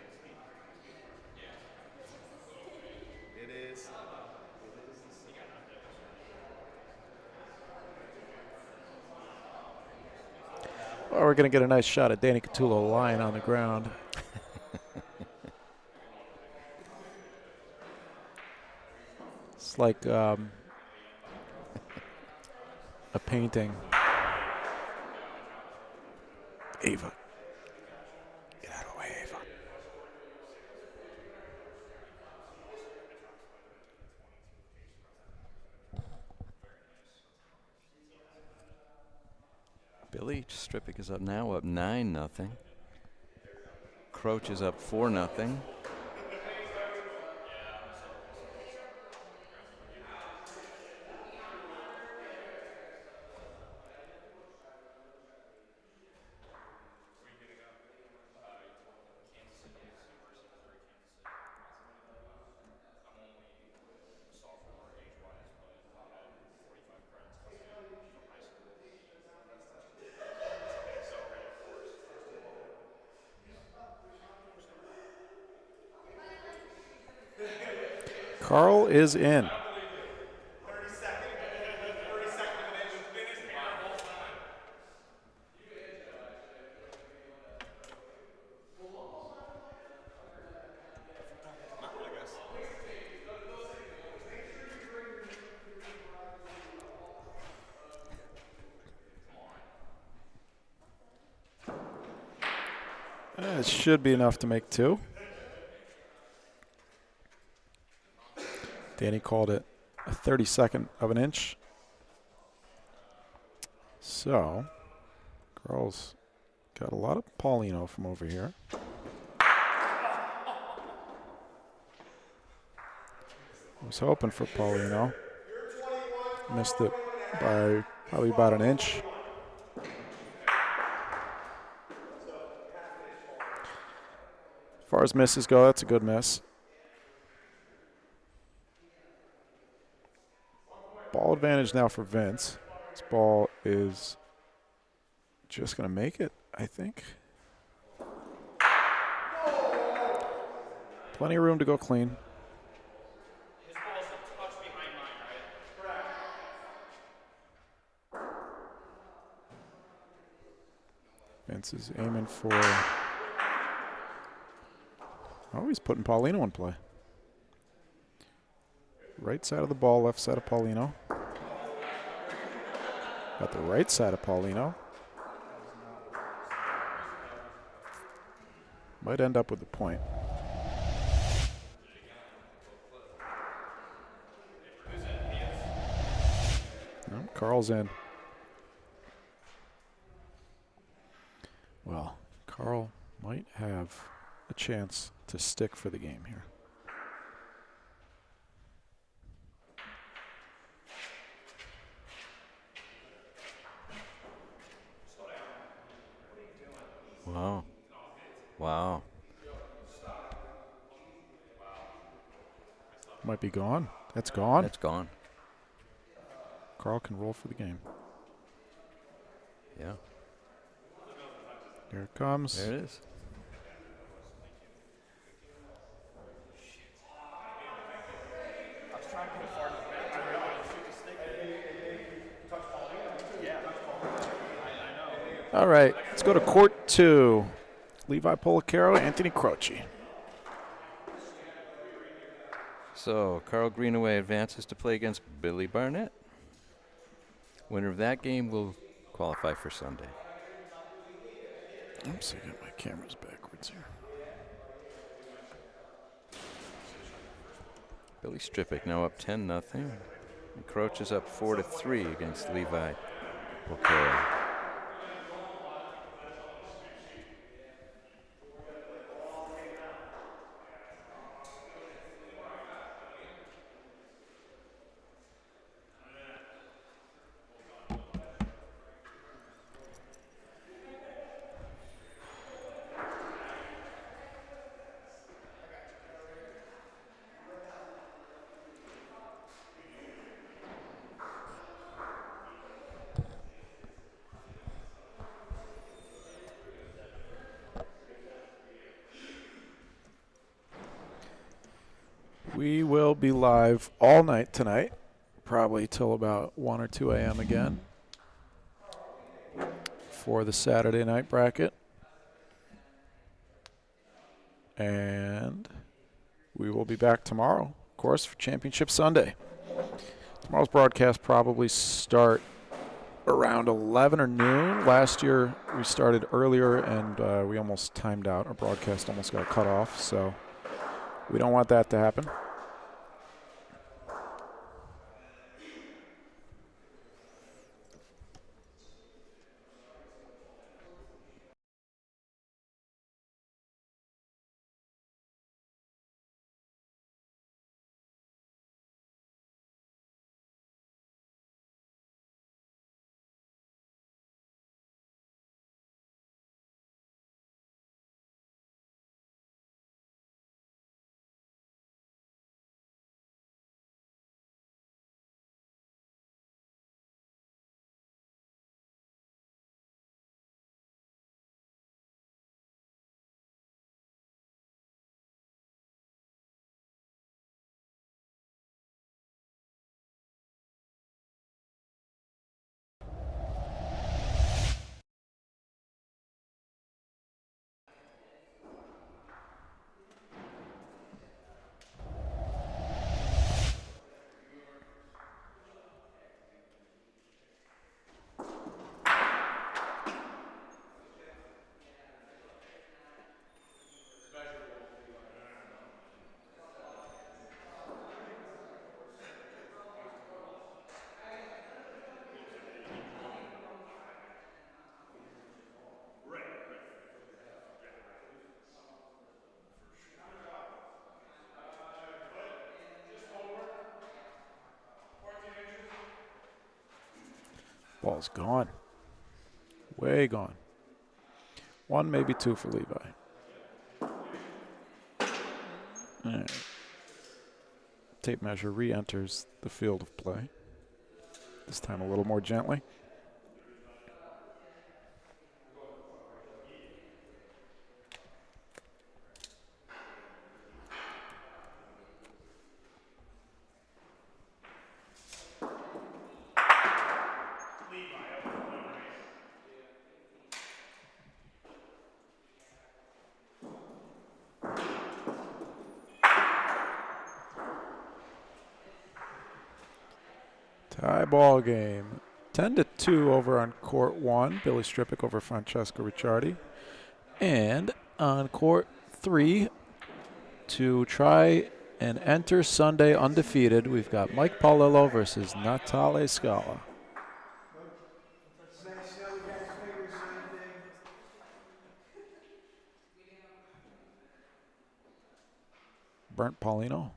Well, we're going to get a nice shot at Danny Catullo lying on the ground. It's like a painting. Ava. Get out of the way, Ava. Billy Stripick is up now, up 9-0. Croach is up 4-0. Carl is in. It should be enough to make 2. Danny called it a 32nd of an inch. So, Carl's got a lot of Paulino from over here. I was hoping for Paulino. Missed it by probably about an inch. As far as misses go, that's a good miss. Ball advantage now for Vince. This ball is just going to make it, I think. Plenty of room to go clean. His ball's a touch behind mine, right? Vince is aiming for... Oh, he's putting Paulino in play. Right side of the ball, left side of Paulino. Got the right side of Paulino. Might end up with the point. No, Carl's in. Well, Carl might have a chance to stick for the game here. Wow. Wow. Might be gone. That's gone. That's gone. Carl can roll for the game. Yeah. Here it comes. There it is. All right, let's go to court 2. Levi Policaro, Anthony Croce. So Carl Greenaway advances to play against Billy Barnett. Winner of that game will qualify for Sunday. Oops, I got my cameras backwards here. Billy Stripick now up 10-0. And Croach is up 4-3 against Levi Policaro. We will be live all night tonight, probably till about 1 or 2 a.m. again for the Saturday night bracket. And we will be back tomorrow, of course, for Championship Sunday. Tomorrow's broadcast probably start around 11 or noon. Last year we started earlier and we almost timed out. Our broadcast almost got cut off, so we don't want that to happen. Ball's gone. Way gone. 1, maybe 2 for Levi. All right. Tape measure re-enters the field of play. This time a little more gently. Tie ball game. 10-2 over on court 1. Billy Stripic over Francesco Ricciardi. And on court 3, to try and enter Sunday undefeated, we've got Mike Paulillo versus Natale Scala. Burnt Paulino.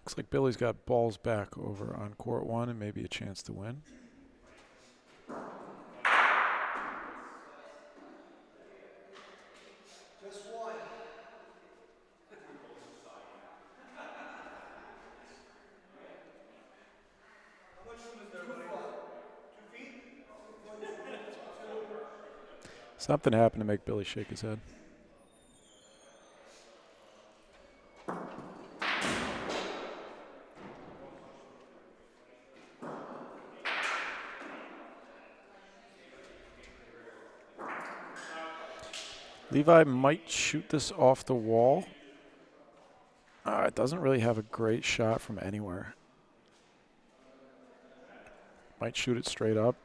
Looks like Billy's got balls back over on court 1 and maybe a chance to win. Just one. How much room is there, buddy? 2 feet? Something happened to make Billy shake his head. Levi might shoot this off the wall. It doesn't really have a great shot from anywhere. Might shoot it straight up.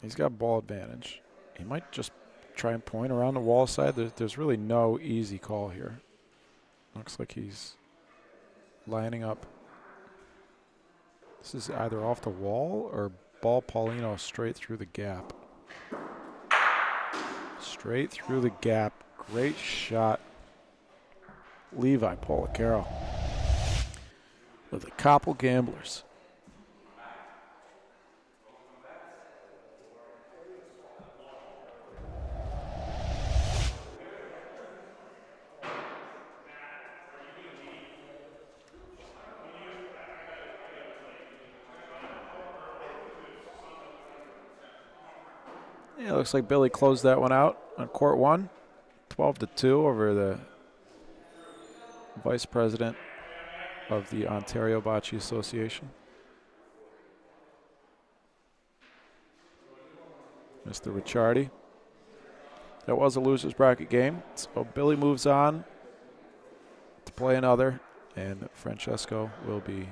He's got ball advantage. He might just try and point around the wall side. There's really no easy call here. Looks like he's lining up. This is either off the wall or ball Paulino straight through the gap. Straight through the gap. Great shot. Levi Policaro with the Koppel Gamblers. Yeah, looks like Billy closed that one out on court 1. 12-2 over the vice president of the Ontario Bocce Association, Mr. Ricciardi. That was a loser's bracket game, so Billy moves on to play another, and Francesco will be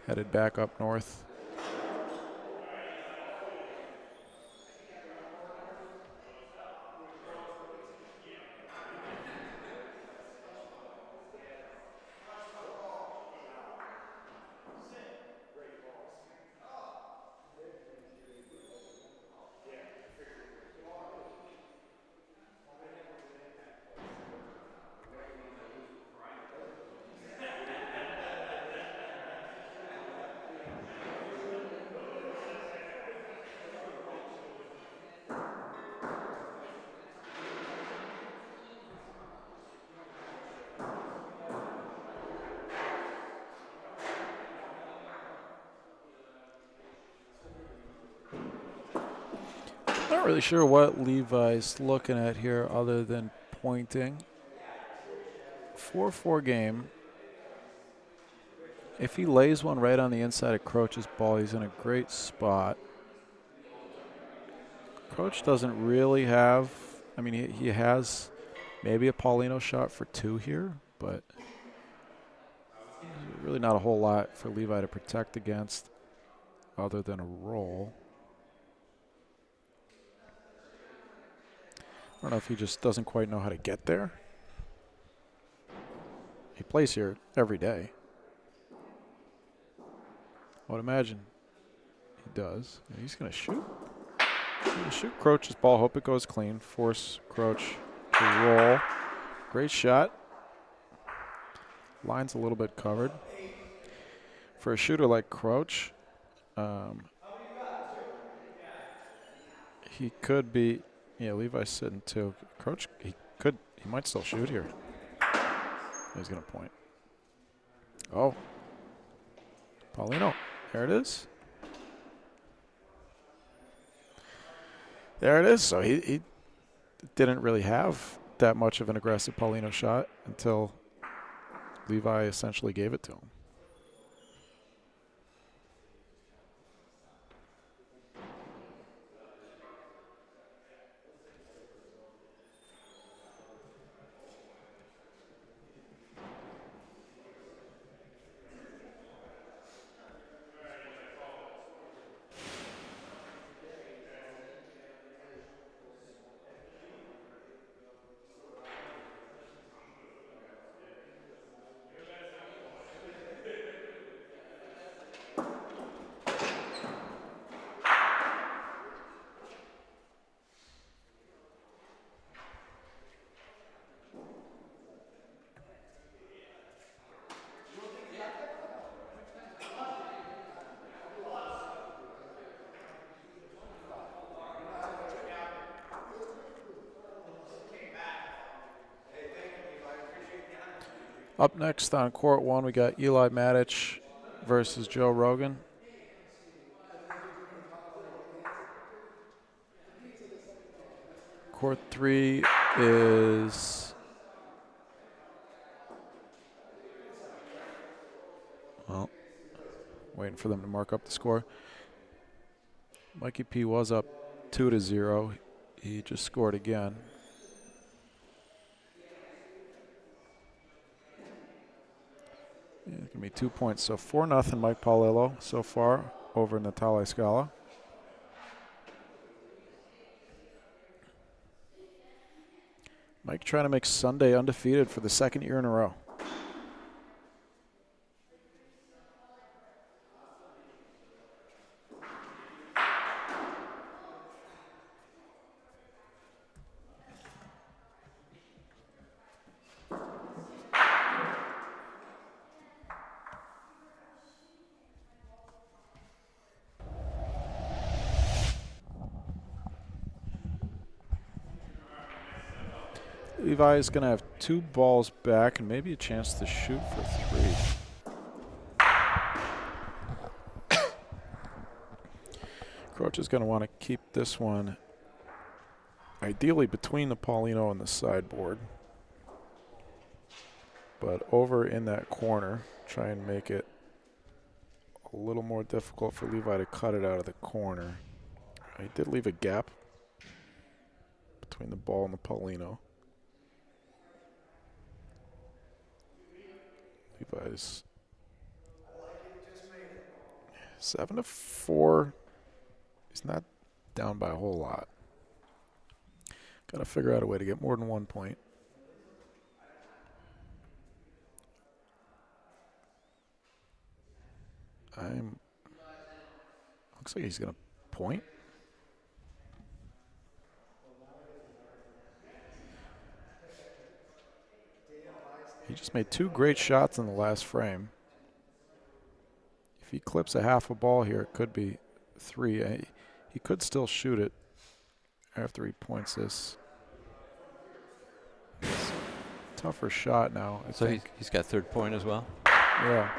headed back up north. Not really sure what Levi's looking at here other than pointing. 4-4 game. If he lays one right on the inside of Croach's ball, he's in a great spot. Croach doesn't really have, I mean, he has maybe a Paulino shot for 2 here, but really not a whole lot for Levi to protect against other than a roll. I don't know if he just doesn't quite know how to get there. He plays here every day. I would imagine he does. And he's going to shoot. He's going to shoot Croach's ball. Hope it goes clean. Force Croach to roll. Great shot. Line's a little bit covered. For a shooter like Croach, he could be, yeah, Levi's sitting too. Croach, he might still shoot here. He's going to point. Oh. Paulino. There it is. There it is. So he didn't really have that much of an aggressive Paulino shot until Levi essentially gave it to him. Up next on court 1, we got Eli Matic versus Joe Rogan. Court 3 is, well, waiting for them to mark up the score. Mikey P was up 2-0. He just scored again. Yeah, it's going to be 2 points. So 4-0 Mike Paulillo so far over Natale Scala. Mike trying to make Sunday undefeated for the 2nd year in a row. Levi is going to have 2 balls back and maybe a chance to shoot for 3. Croach is going to want to keep this one ideally between the Paulino and the sideboard. But over in that corner, try and make it a little more difficult for Levi to cut it out of the corner. He did leave a gap between the ball and the Paulino. Levi's 7-4. He's not down by a whole lot. Got to figure out a way to get more than 1 point. Looks like he's going to point. He just made 2 great shots in the last frame. If he clips a half a ball here, it could be 3. He could still shoot it after he points this. It's a tougher shot now, I think. He's got 3rd point as well? Yeah.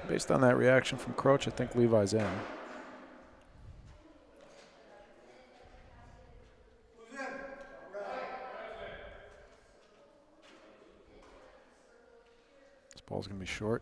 Based on that reaction from Croach, I think Levi's in. Ball's going to be short.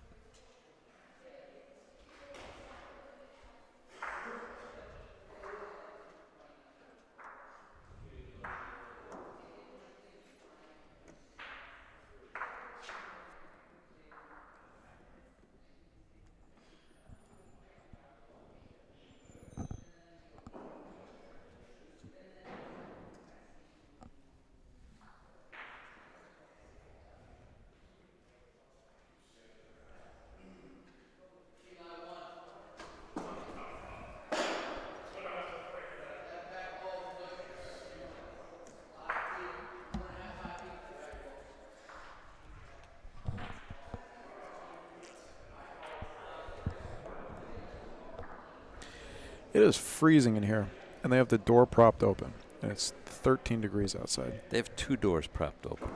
It is freezing in here, and they have the door propped open, and it's 13 degrees outside. They have 2 doors propped open.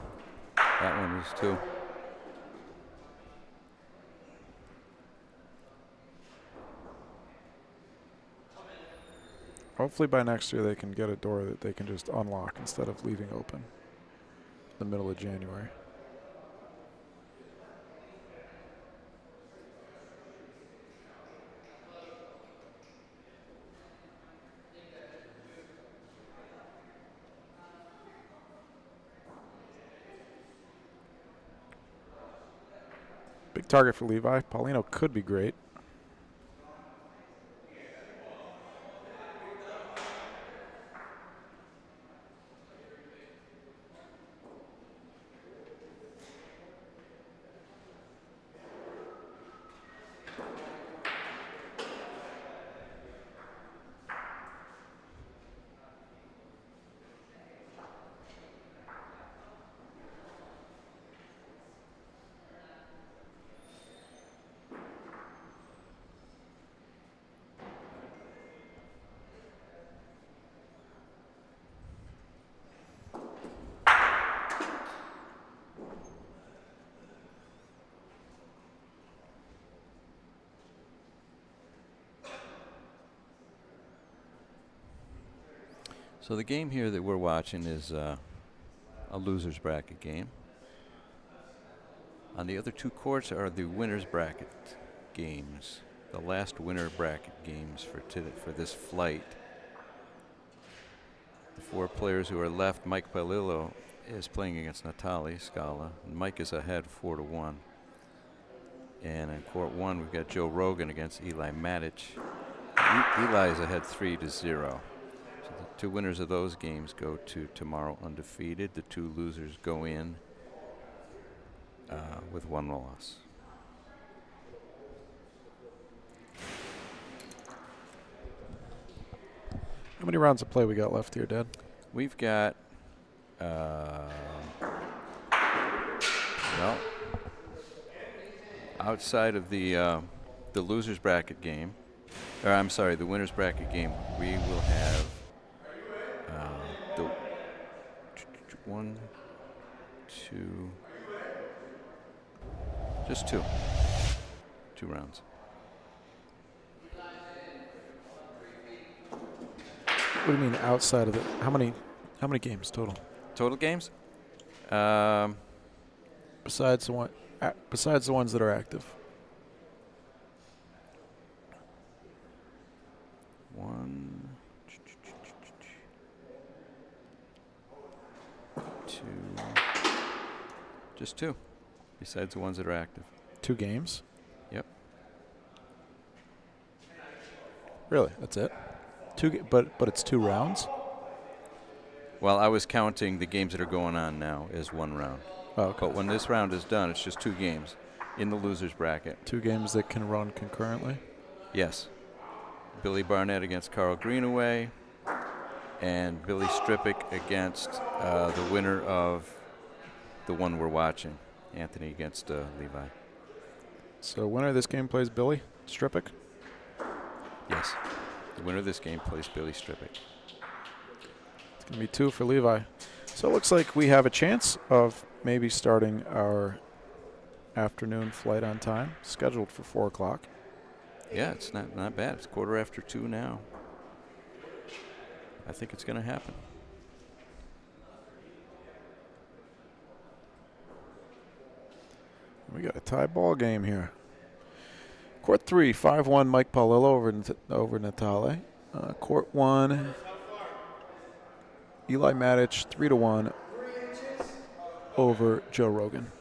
That one is too. Hopefully by next year they can get a door that they can just unlock instead of leaving open in the middle of January. Big target for Levi. Paulino could be great. So the game here that we're watching is a loser's bracket game. On the other 2 courts are the winner's bracket games, the last winner bracket games for this flight. The 4 players who are left, Mike Palillo is playing against Natali Scala. And Mike is ahead 4-1. And in court 1, we've got Joe Rogan against Eli Matic. Eli is ahead 3-0. So the 2 winners of those games go to tomorrow undefeated. The 2 losers go in with 1 loss. How many rounds of play we got left here, Dad? We've got, well, outside of the losers bracket game, or I'm sorry, the winners bracket game, we will have the 1, 2, just 2 rounds. What do you mean outside of it? How many games total? Total games? Besides the ones that are active. 1, 2, just 2. Besides the ones that are active. 2 games? Yep. Really? That's it? But it's 2 rounds? Well, I was counting the games that are going on now as 1 round. Oh, okay. But when this round is done, it's just 2 games in the losers bracket. 2 games that can run concurrently? Yes. Billy Barnett against Carl Greenaway, and Billy Strippick against the winner of the one we're watching, Anthony against Levi. So winner of this game plays Billy Strippick? Yes. The winner of this game plays Billy Strippick. It's going to be 2 for Levi. So it looks like we have a chance of maybe starting our afternoon flight on time, scheduled for 4 o'clock. Yeah, it's not bad. It's 2:15 now. I think it's going to happen. We got a tie ball game here. Court 3, 5-1 Mike Paulillo over Natale. Court 1, Eli Matic 3-1 over Joe Rogan.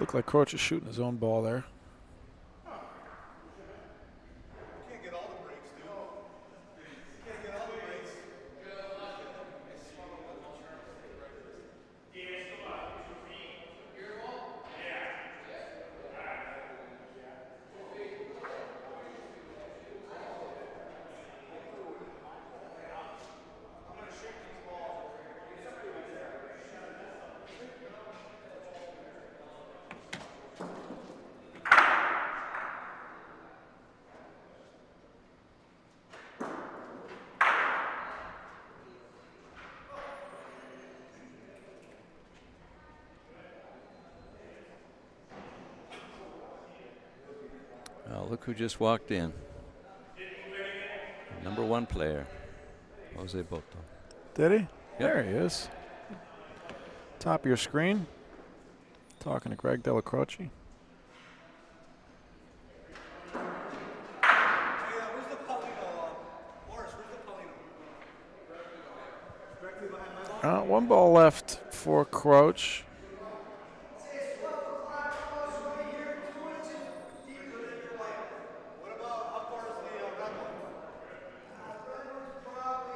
Looked like Croach is shooting his own ball there. Can't get all the breaks, dude. Can't get all the breaks. Well, look who just walked in. Number 1 player, Jose Boto. Did he? There he is. Top of your screen. Talking to Greg Delacroce. Hey, where's the Paulino? Morris, where's the Paulino? Directly behind my ball? One ball left for Croach. What about how far is the red one?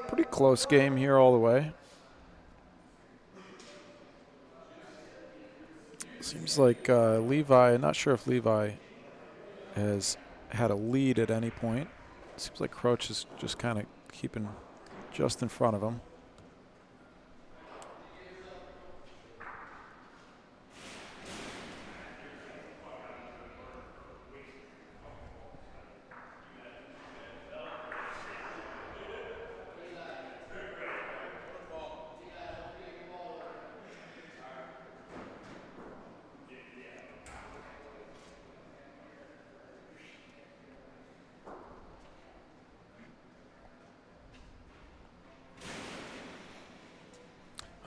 Pretty close game here all the way. Seems like Levi, not sure if Levi has had a lead at any point. Seems like Croach is just kind of keeping just in front of him.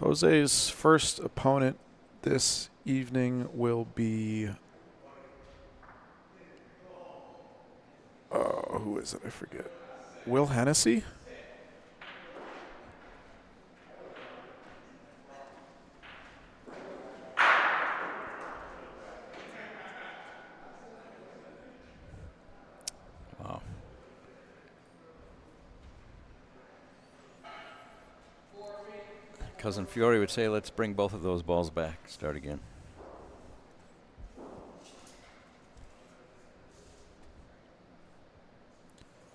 Jose's first opponent this evening will be, who is it? I forget. Will Hennessy? Wow. Cousin Fiore would say, let's bring both of those balls back. Start again.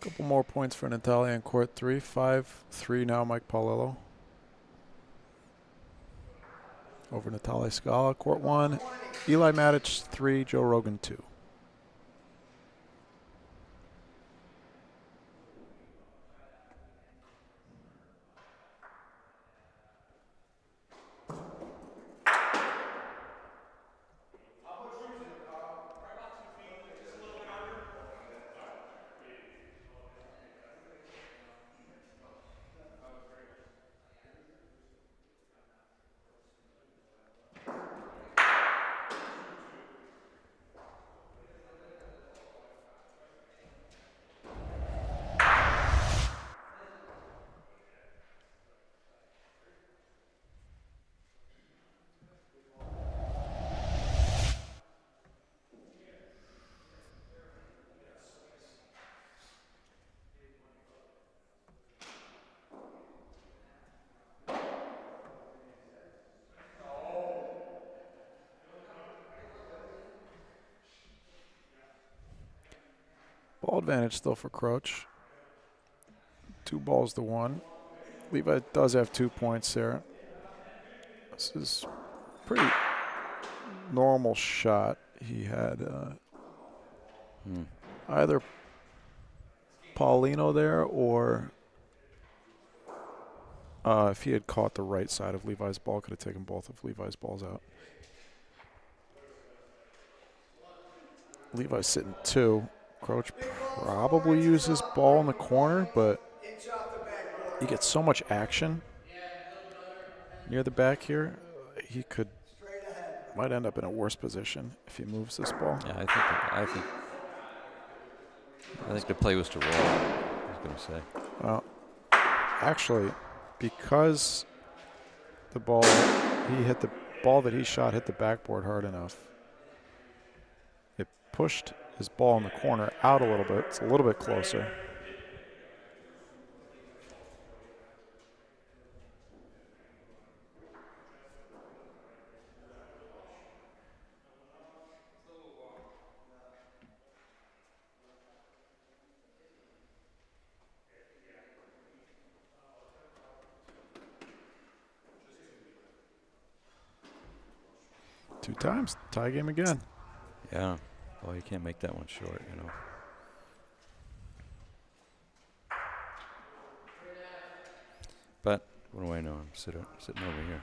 Couple more points for Natale in court 3. 5-3 now Mike Paulillo over Natale Scala. Court 1, Eli Matic 3, Joe Rogan 2. Ball advantage still for Croach. 2 balls to 1. Levi does have 2 points there. This is pretty normal shot. He had either Paulino there or if he had caught the right side of Levi's ball, could have taken both of Levi's balls out. Levi's sitting 2. Croach probably used his ball in the corner, but he gets so much action near the back here. He might end up in a worse position if he moves this ball. Yeah, I think the play was to roll. I was going to say. Well, actually, because the ball that he shot hit the backboard hard enough, it pushed his ball in the corner out a little bit. It's a little bit closer. Two times, tie game again. Yeah. Well, you can't make that one short, you know. But what do I know? I'm sitting over here.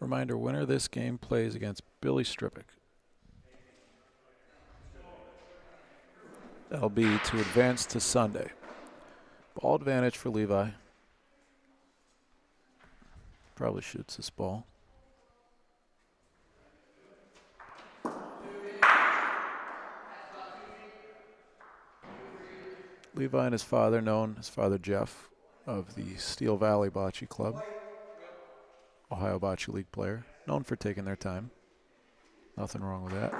Reminder, winner of this game plays against Billy Stripick. That'll be to advance to Sunday. Ball advantage for Levi. Probably shoots this ball. Levi and his father, his father Jeff, of the Steel Valley Bocce Club. Ohio Bocce League player, known for taking their time. Nothing wrong with that.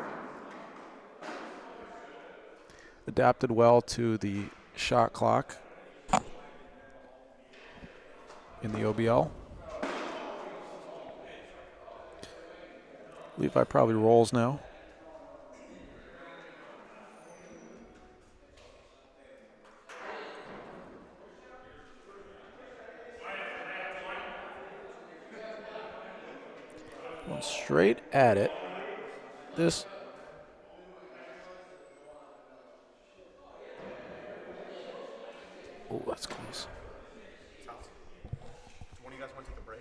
Adapted well to the shot clock in the OBL. Levi probably rolls now. Going straight at it. This. Oh, that's close. One of you guys want to take a break?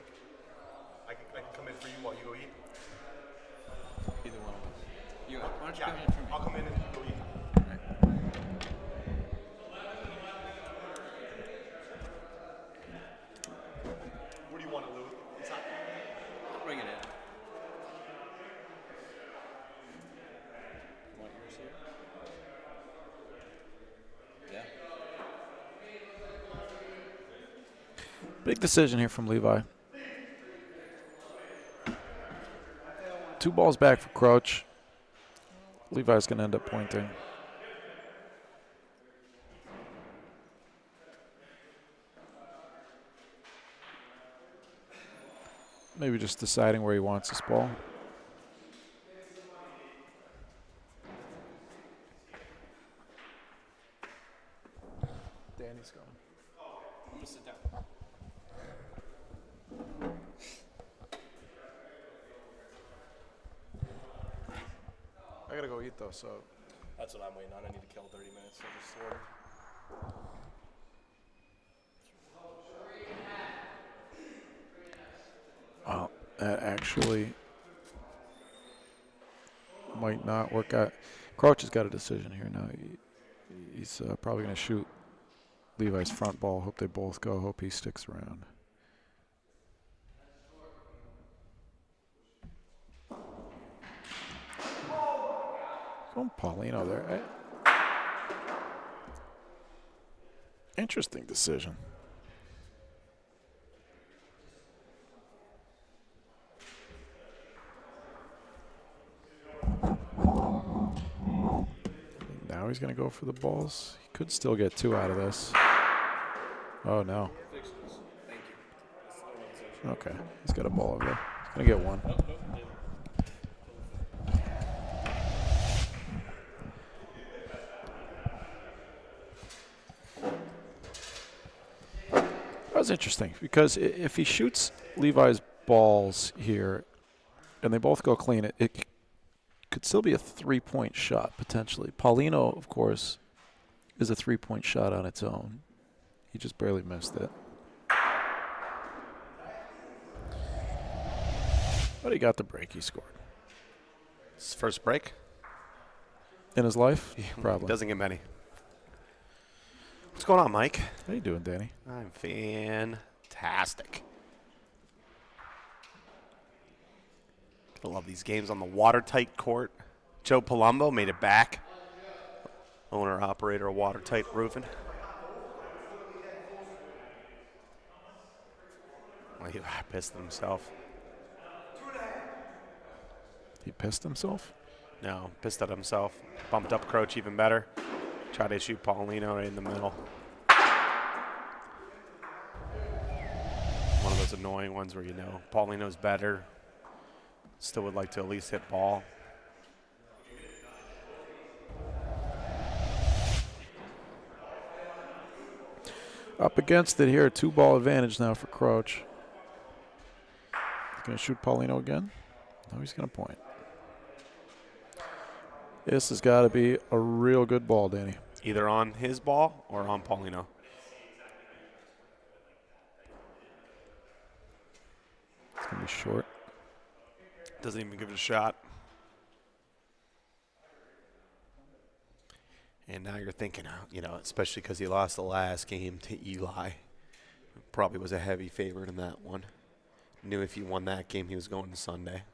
I can come in for you while you go eat. Either one of us. Why don't you Yeah, come in for me? I'll come in and go eat. What do you want, Lou? Bring it in. You want yours here? Yeah. Big decision here from Levi. 2 balls back for Croach. Levi's going to end up pointing. maybe just deciding where he wants this ball. Danny's going. I'm gonna sit down. I gotta go eat though, so That's what I'm waiting on. I need to kill 30 minutes. So just order. well, that actually might not work out. Crouch has got a decision here now. He's probably gonna shoot Levi's front ball. Hope they both go. Hope he sticks around. Going Paulino there. Interesting decision. Now he's going to go for the balls. He could still get 2 out of this. Oh, no. Okay. He's got a ball over there. He's going to get 1. That was interesting because if he shoots Levi's balls here and they both go clean, it could still be a 3-point shot potentially. Paulino, of course, is a 3-point shot on its own. He just barely missed it. But he got the break. He scored. His first break? In his life? He Probably. doesn't get many. What's going on, Mike? How you doing, Danny? I'm fantastic. I love these games on the watertight court. Joe Palumbo made it back. Owner-operator of Watertight Roofing. Well, he pissed himself. He pissed himself? No, pissed at himself. Bumped up Croach even better. Tried to shoot Paulino right in the middle. One of those annoying ones where you know Paulino's better. Still would like to at least hit ball. Up against it here. 2-ball advantage now for Croach. Going to shoot Paulino again? No, he's going to point. This has got to be a real good ball, Danny. Either on his ball or on Paulino. It's going to be short. Doesn't even give it a shot. And now you're thinking, you know, especially because he lost the last game to Eli. Probably was a heavy favorite in that one. Knew if he won that game, he was going to Sunday.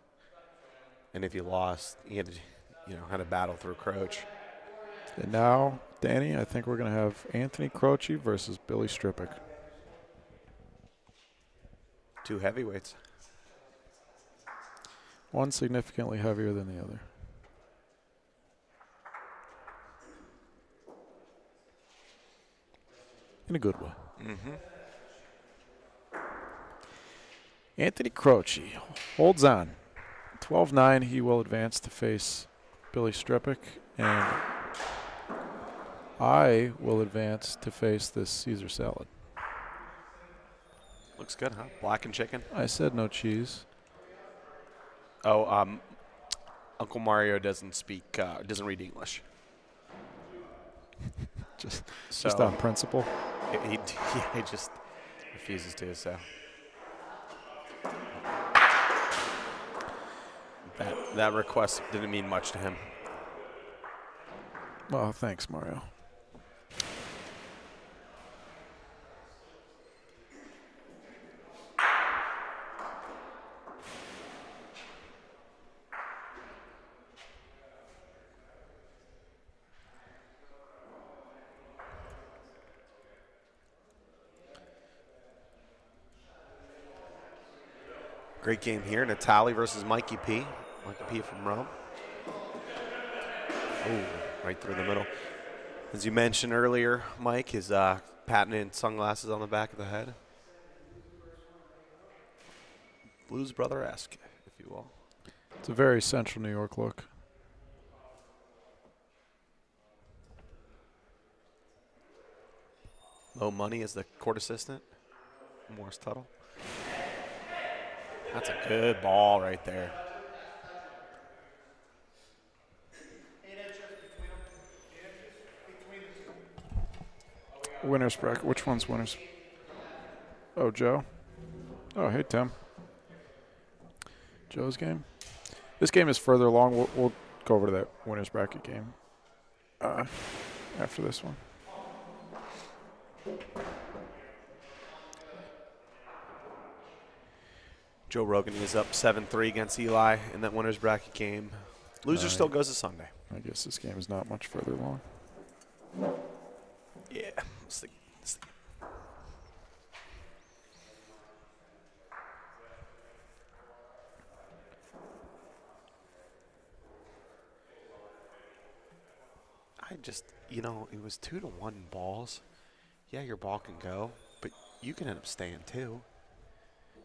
And if he lost, he had to, had to battle through Croach. And now, Danny, I think we're going to have Anthony Croce versus Billy Strippick. 2 heavyweights. One significantly heavier than the other. In a good way. Mm-hmm. Anthony Croce holds on. 12-9, he will advance to face Billy Strippick, and I will advance to face this Caesar salad. Looks good, huh? Blackened chicken. I said no cheese. Oh, Uncle Mario doesn't read English. Just So on principle. he just refuses to, so. That request didn't mean much to him. Well, thanks, Mario. Great game here. Natali versus Mikey P. Mikey P from Rome. Oh, right through the middle. As you mentioned earlier, Mike, his patented sunglasses on the back of the head. Blues Brother-esque, if you will. It's a very central New York look. Low Money is the court assistant. Morris Tuttle. That's a good ball right there. Winners bracket. Which one's winners? Oh, Joe. Oh, hey, Tim. Joe's game. This game is further along. We'll go over to that winners bracket game after this one. Joe Rogan is up 7-3 against Eli in that winner's bracket game. Loser still goes to Sunday. I guess this game is not much further along. Yeah. I just, it was 2-1 balls. Yeah, your ball can go, but you can end up staying too.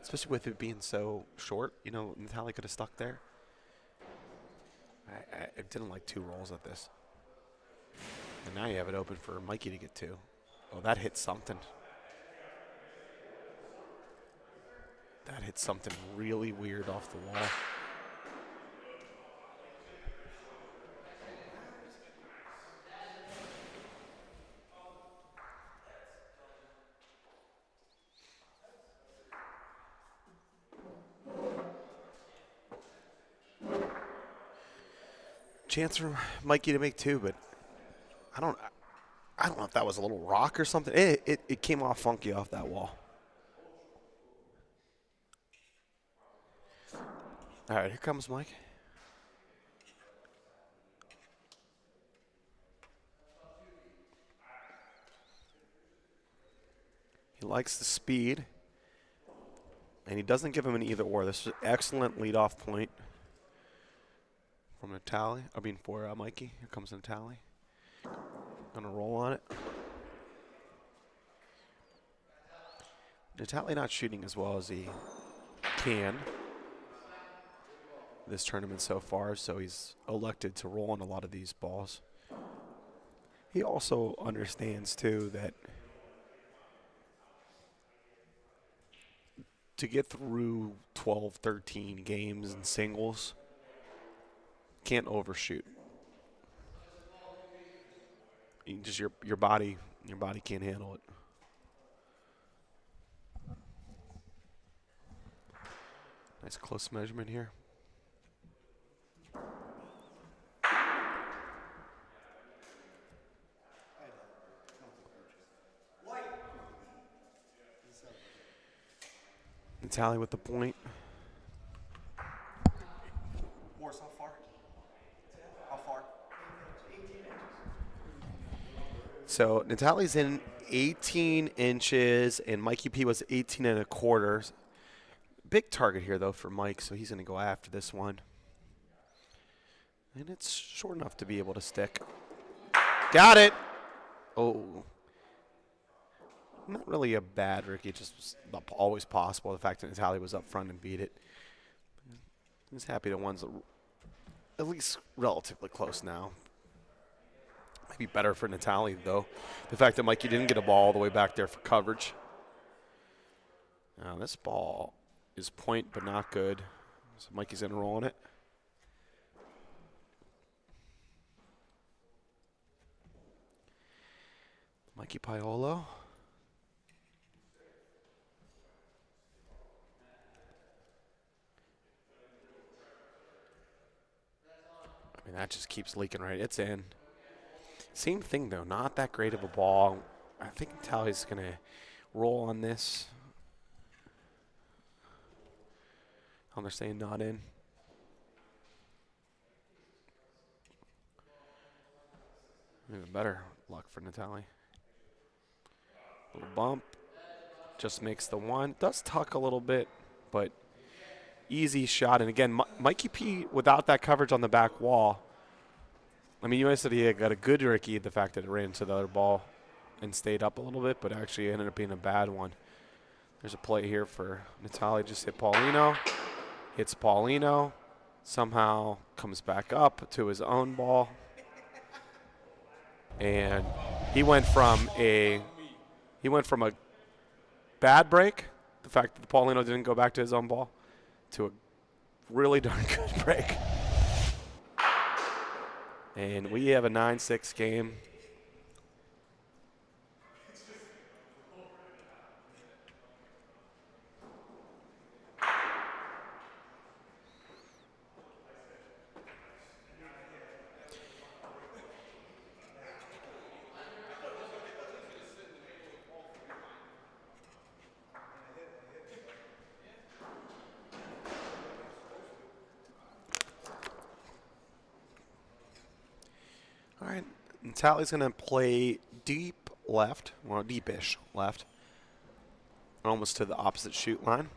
Especially with it being so short, Natalie could have stuck there. I didn't like 2 rolls at this. And now you have it open for Mikey to get 2. Oh, that hit something. That hit something really weird off the wall. Chance for Mikey to make 2, but I don't know if that was a little rock or something. It came off funky off that wall. All right, here comes Mike. He likes the speed, and he doesn't give him an either or. This is an excellent leadoff point from Natalie. For Mikey. Here comes Natalie. Gonna roll on it. Natalie not shooting as well as he can this tournament so far, so he's elected to roll on a lot of these balls. He also understands, too, that to get through 12, 13 games in singles, can't overshoot. Just your body can't handle it. Nice close measurement here. Natalie with the point. Morris, how far? How far? So Natalie's in 18 inches, and Mikey P was 18 and a quarter. Big target here, though, for Mike, so he's going to go after this one. And it's short enough to be able to stick. Got it! Oh. Not really a bad Ricky, just always possible. The fact that Natalie was up front and beat it. He's happy the one's at least relatively close now. Might be better for Natalie, though. The fact that Mikey didn't get a ball all the way back there for coverage. Now, this ball is point, but not good. So Mikey's going to roll on it. Mikey Piolo. That just keeps leaking right. It's in. Same thing, though. Not that great of a ball. I think Natalie's going to roll on this. They're saying not in. Even better luck for Natalie. Little bump. Just makes the one. Does tuck a little bit, but easy shot. And again, Mikey P, without that coverage on the back wall, you said he got a good Ricky, the fact that it ran into the other ball and stayed up a little bit, but actually it ended up being a bad one. There's a play here for Natali. Just hit Paulino. Hits Paulino. Somehow comes back up to his own ball. And he went from a bad break, the fact that Paulino didn't go back to his own ball, to a really darn good break. And we have a 9-6 game. All right, Natali's going to play deep left, well, deepish left, almost to the opposite shoot line.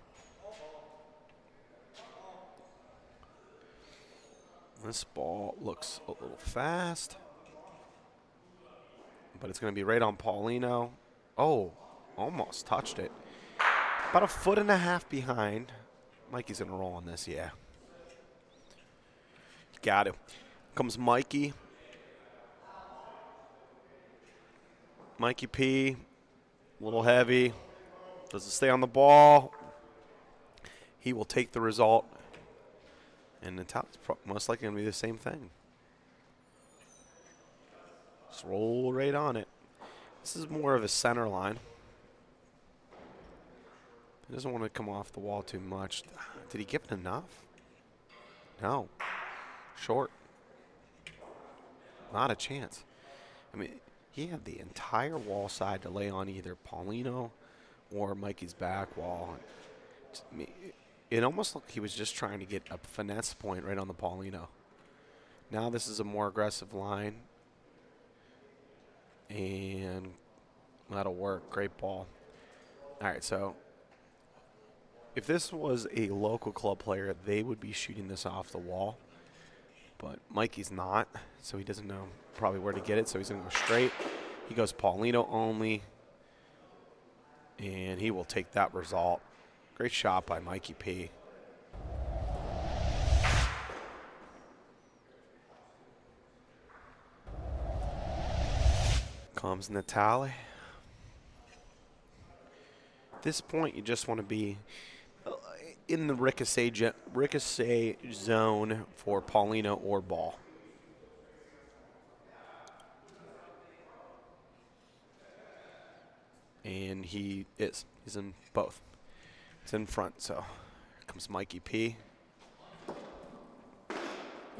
This ball looks a little fast, but it's going to be right on Paulino. Oh, almost touched it. About 1.5 feet behind. Mikey's going to roll on this, yeah. Got it. Comes Mikey. Mikey P, a little heavy. Doesn't stay on the ball. He will take the result. And Natali's most likely going to be the same thing. Just roll right on it. This is more of a center line. He doesn't want to come off the wall too much. Did he give it enough? No. Short. Not a chance. I mean, he had the entire wall side to lay on either Paulino or Mikey's back wall. It almost looked like he was just trying to get a finesse point right on the Paulino. Now this is a more aggressive line. And that'll work. Great ball. All right, so if this was a local club player, they would be shooting this off the wall. But Mikey's not, so he doesn't know probably where to get it, so he's going to go straight. He goes Paulino only, and he will take that result. Great shot by Mikey P. Comes Natali. At this point, you just want to be in the ricochet zone for Paulino or ball. And he is. He's in both. He's in front, so here comes Mikey P.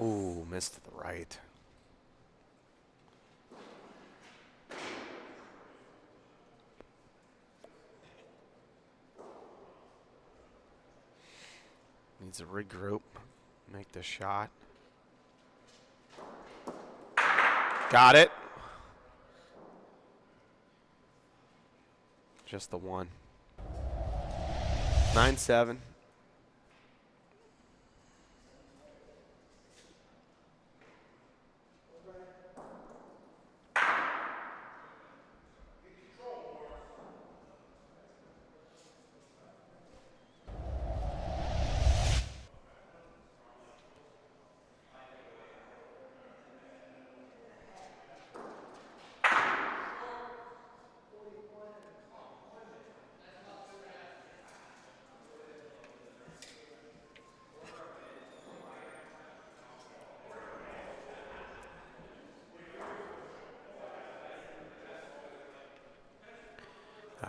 Ooh, missed to the right. Needs to regroup, make the shot. Got it. Just the one. 9-7.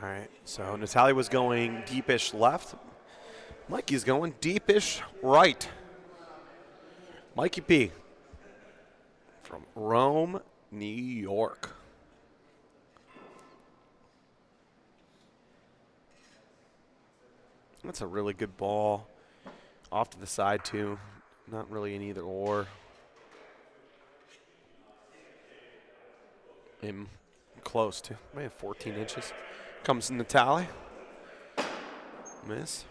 All right, so Natali was going deepish left. Mikey's going deepish right. Mikey P. from Rome, New York. That's a really good ball. Off to the side, too. Not really an either or. Close to, maybe 14 inches. Comes Natali. Miss.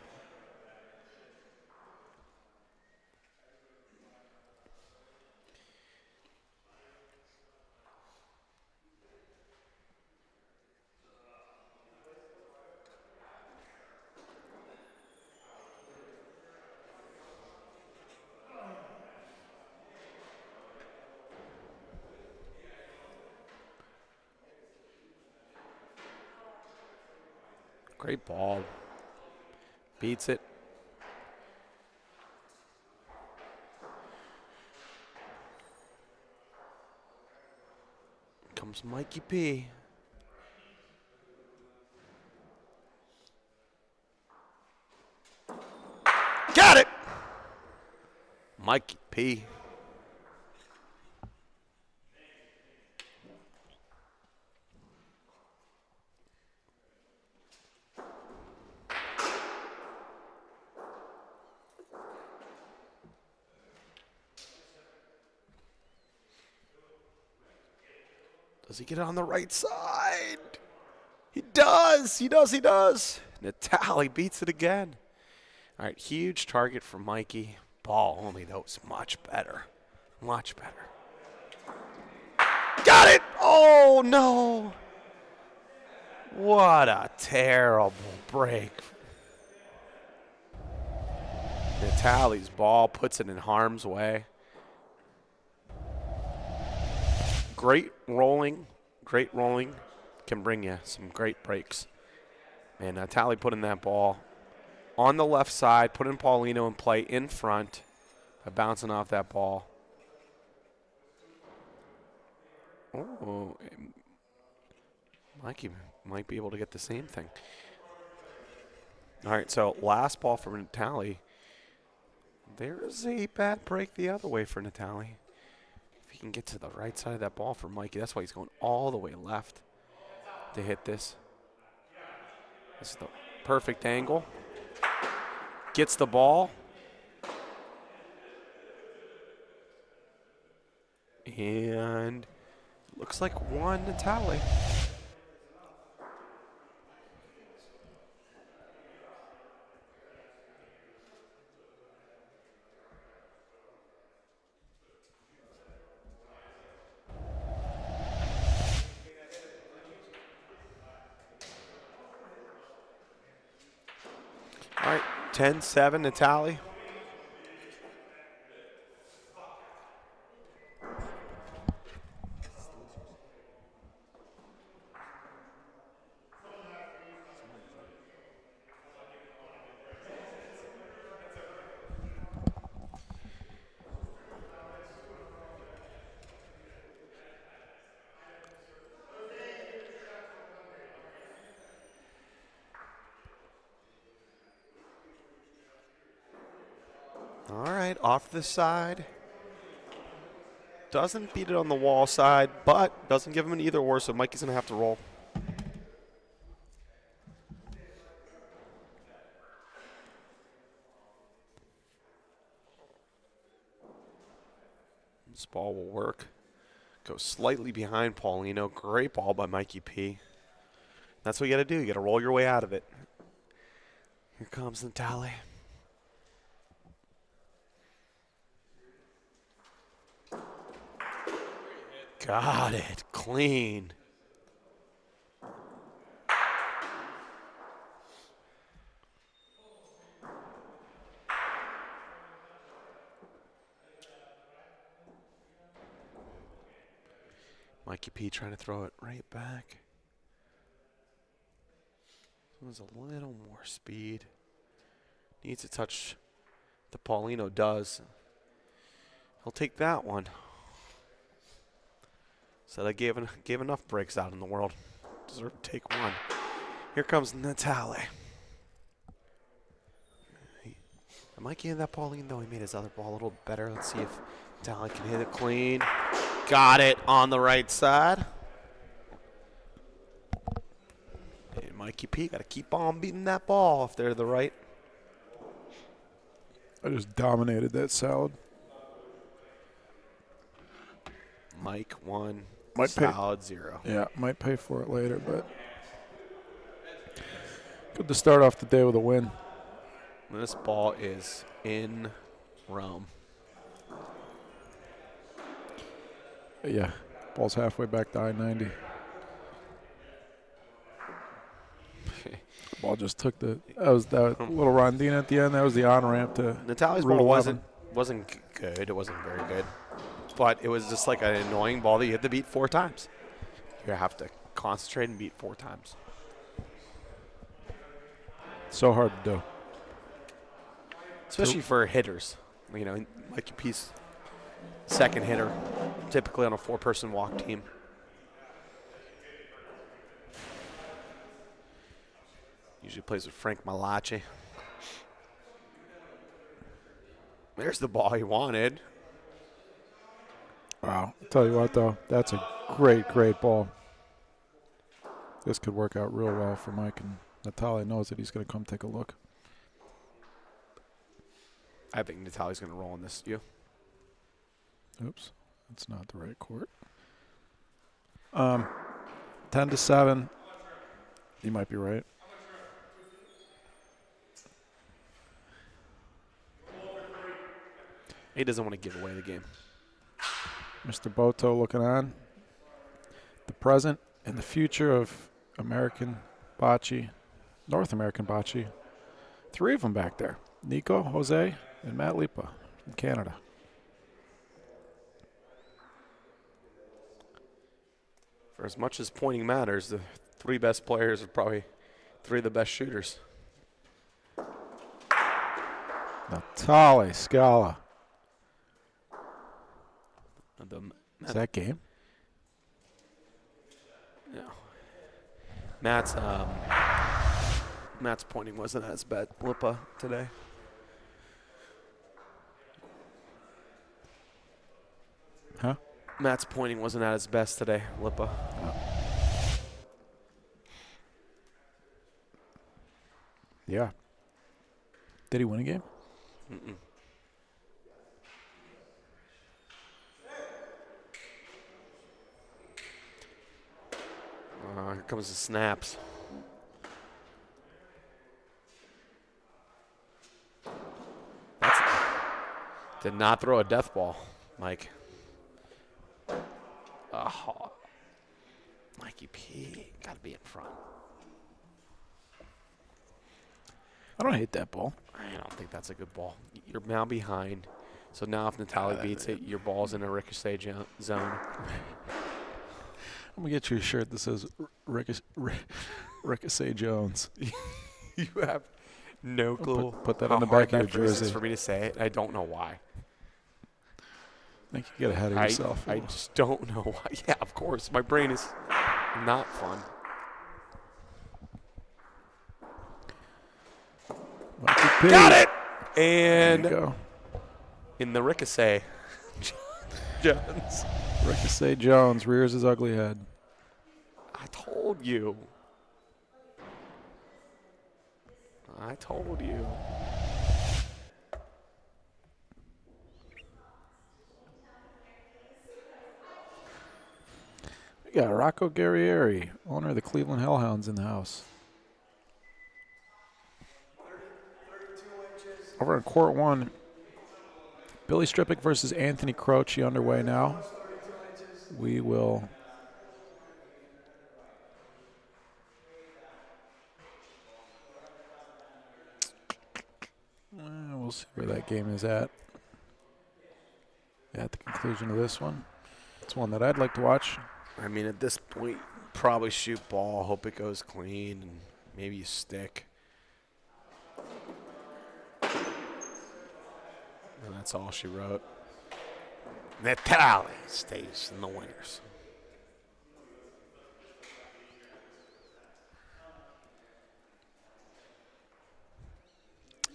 Great ball. Beats it. Comes Mikey P. Got it! Mikey P. Does he get it on the right side? He does. He does. He does. Natali beats it again. All right, huge target for Mikey. Ball only, though, is much better. Much better. Got it! Oh, no. What a terrible break. Natali's ball puts it in harm's way. Great rolling can bring you some great breaks. And Natali put in that ball on the left side, put in Paulino in play in front by bouncing off that ball. Oh, Mikey might be able to get the same thing. All right, so last ball for Natali. There's a bad break the other way for Natali. If he can get to the right side of that ball for Mikey, that's why he's going all the way left to hit this. This is the perfect angle. Gets the ball. And looks like one Natali. All right, 10-7 Natali. All right, off the side. Doesn't beat it on the wall side, but doesn't give him an either or, so Mikey's going to have to roll. This ball will work. Goes slightly behind Paulino. Great ball by Mikey P. That's what you got to do. You got to roll your way out of it. Here comes Natali. Got it. Clean. Mikey P trying to throw it right back. This one's a little more speed. Needs to touch the Paulino does. He'll take that one. So they gave enough breaks out in the world. Deserve to take one. Here comes Natali. Mikey in that Pauline, though, he made his other ball a little better. Let's see if Natali can hit it clean. Got it on the right side. And Mikey P got to keep on beating that ball if they're the right. I just dominated that salad. Mike won. Might pay. Salad 0. Yeah, might pay for it later, but good to start off the day with a win. This ball is in Rome. Yeah, ball's halfway back to I-90. Ball just took that was that little rondine at the end. That was the on-ramp to Natali's Route ball 11. wasn't good. It wasn't very good. But it was just like an annoying ball that you have to beat 4 times. You have to concentrate and beat 4 times. So hard to do. Especially for hitters. You know, like your piece, second hitter, typically on a 4-person walk team. Usually plays with Frank Malachi. There's the ball he wanted. Wow. I'll tell you what, though, that's a great, great ball. This could work out real well for Mike, and Natalia knows that he's going to come take a look. I think Natalia's going to roll on this. You? Oops. That's not the right court. 10-7. You might be right. He doesn't want to give away the game. Mr. Boto looking on. The present and the future of American bocce, North American bocce. 3 of them back there. Nico, Jose, and Matt Lipa from Canada. For as much as pointing matters, the 3 best players are probably 3 of the best shooters. Natale Scala. Is that game? Yeah. Matt's pointing wasn't as bad. Lipa today. Huh? Matt's pointing wasn't at his best today. Lipa. Yeah. Did he win a game? Mm-mm. Here comes the snaps. Did not throw a death ball, Mike. Oh. Mikey P. Got to be in front. I don't hate that ball. I don't think that's a good ball. You're now behind. So now if Natalie beats it, your ball's in a ricochet zone. I'm going to get you a shirt that says Ricochet Jones. You have no clue. Put that how on the hard back of that your phrase is jersey. for me to say it. I don't know why. I think you get ahead of yourself. I just don't know why. Yeah, of course. My brain is not fun. Got it! And there you go. In the ricochet, Jones. Ricochet Jones rears his ugly head. I told you. I told you. We got Rocco Guerrieri, owner of the Cleveland Hellhounds, in the house. Over in Court 1, Billy Strippick versus Anthony Croce underway now. We will we'll see where that game is at the conclusion of this one. It's one that I'd like to watch. I mean, at this point, probably shoot ball, hope it goes clean, and maybe you stick. And that's all she wrote. Natali stays in the winners.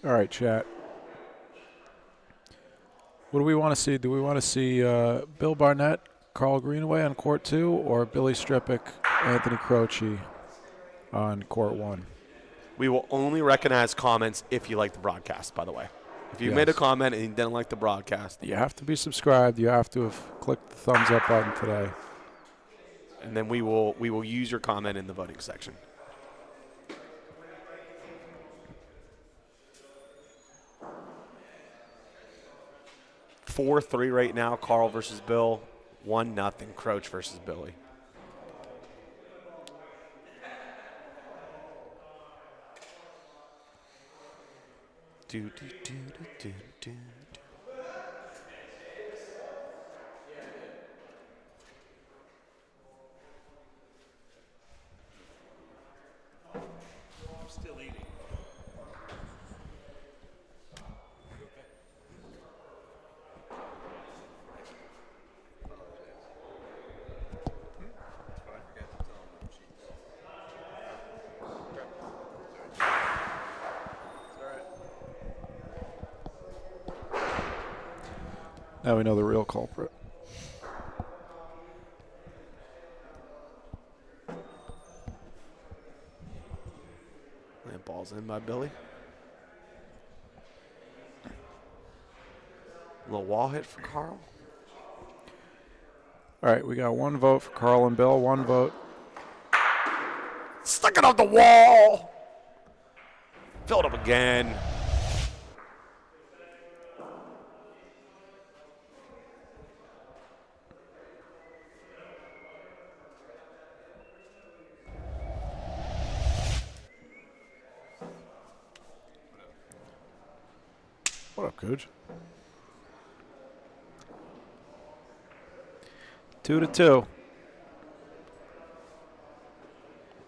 All right, chat. What do we want to see? Do we want to see Bill Barnett, Carl Greenaway on Court 2, or Billy Strippick, Anthony Croce on Court 1? We will only recognize comments if you like the broadcast, by the way. If you made a comment and you didn't like the broadcast. You have to be subscribed. You have to have clicked the thumbs up button today. And then we will use your comment in the voting section. (4-3) right now, Carl versus Bill. 1-0, Croce versus Billy. Do, do, do, do, do, do. I'm still eating. Now we know the real culprit. That ball's in by Billy. Little wall hit for Carl. All right, we got 1 vote for Carl and Bill, 1 vote. Stuck it on the wall. Filled up again. What up, Coach? 2-2.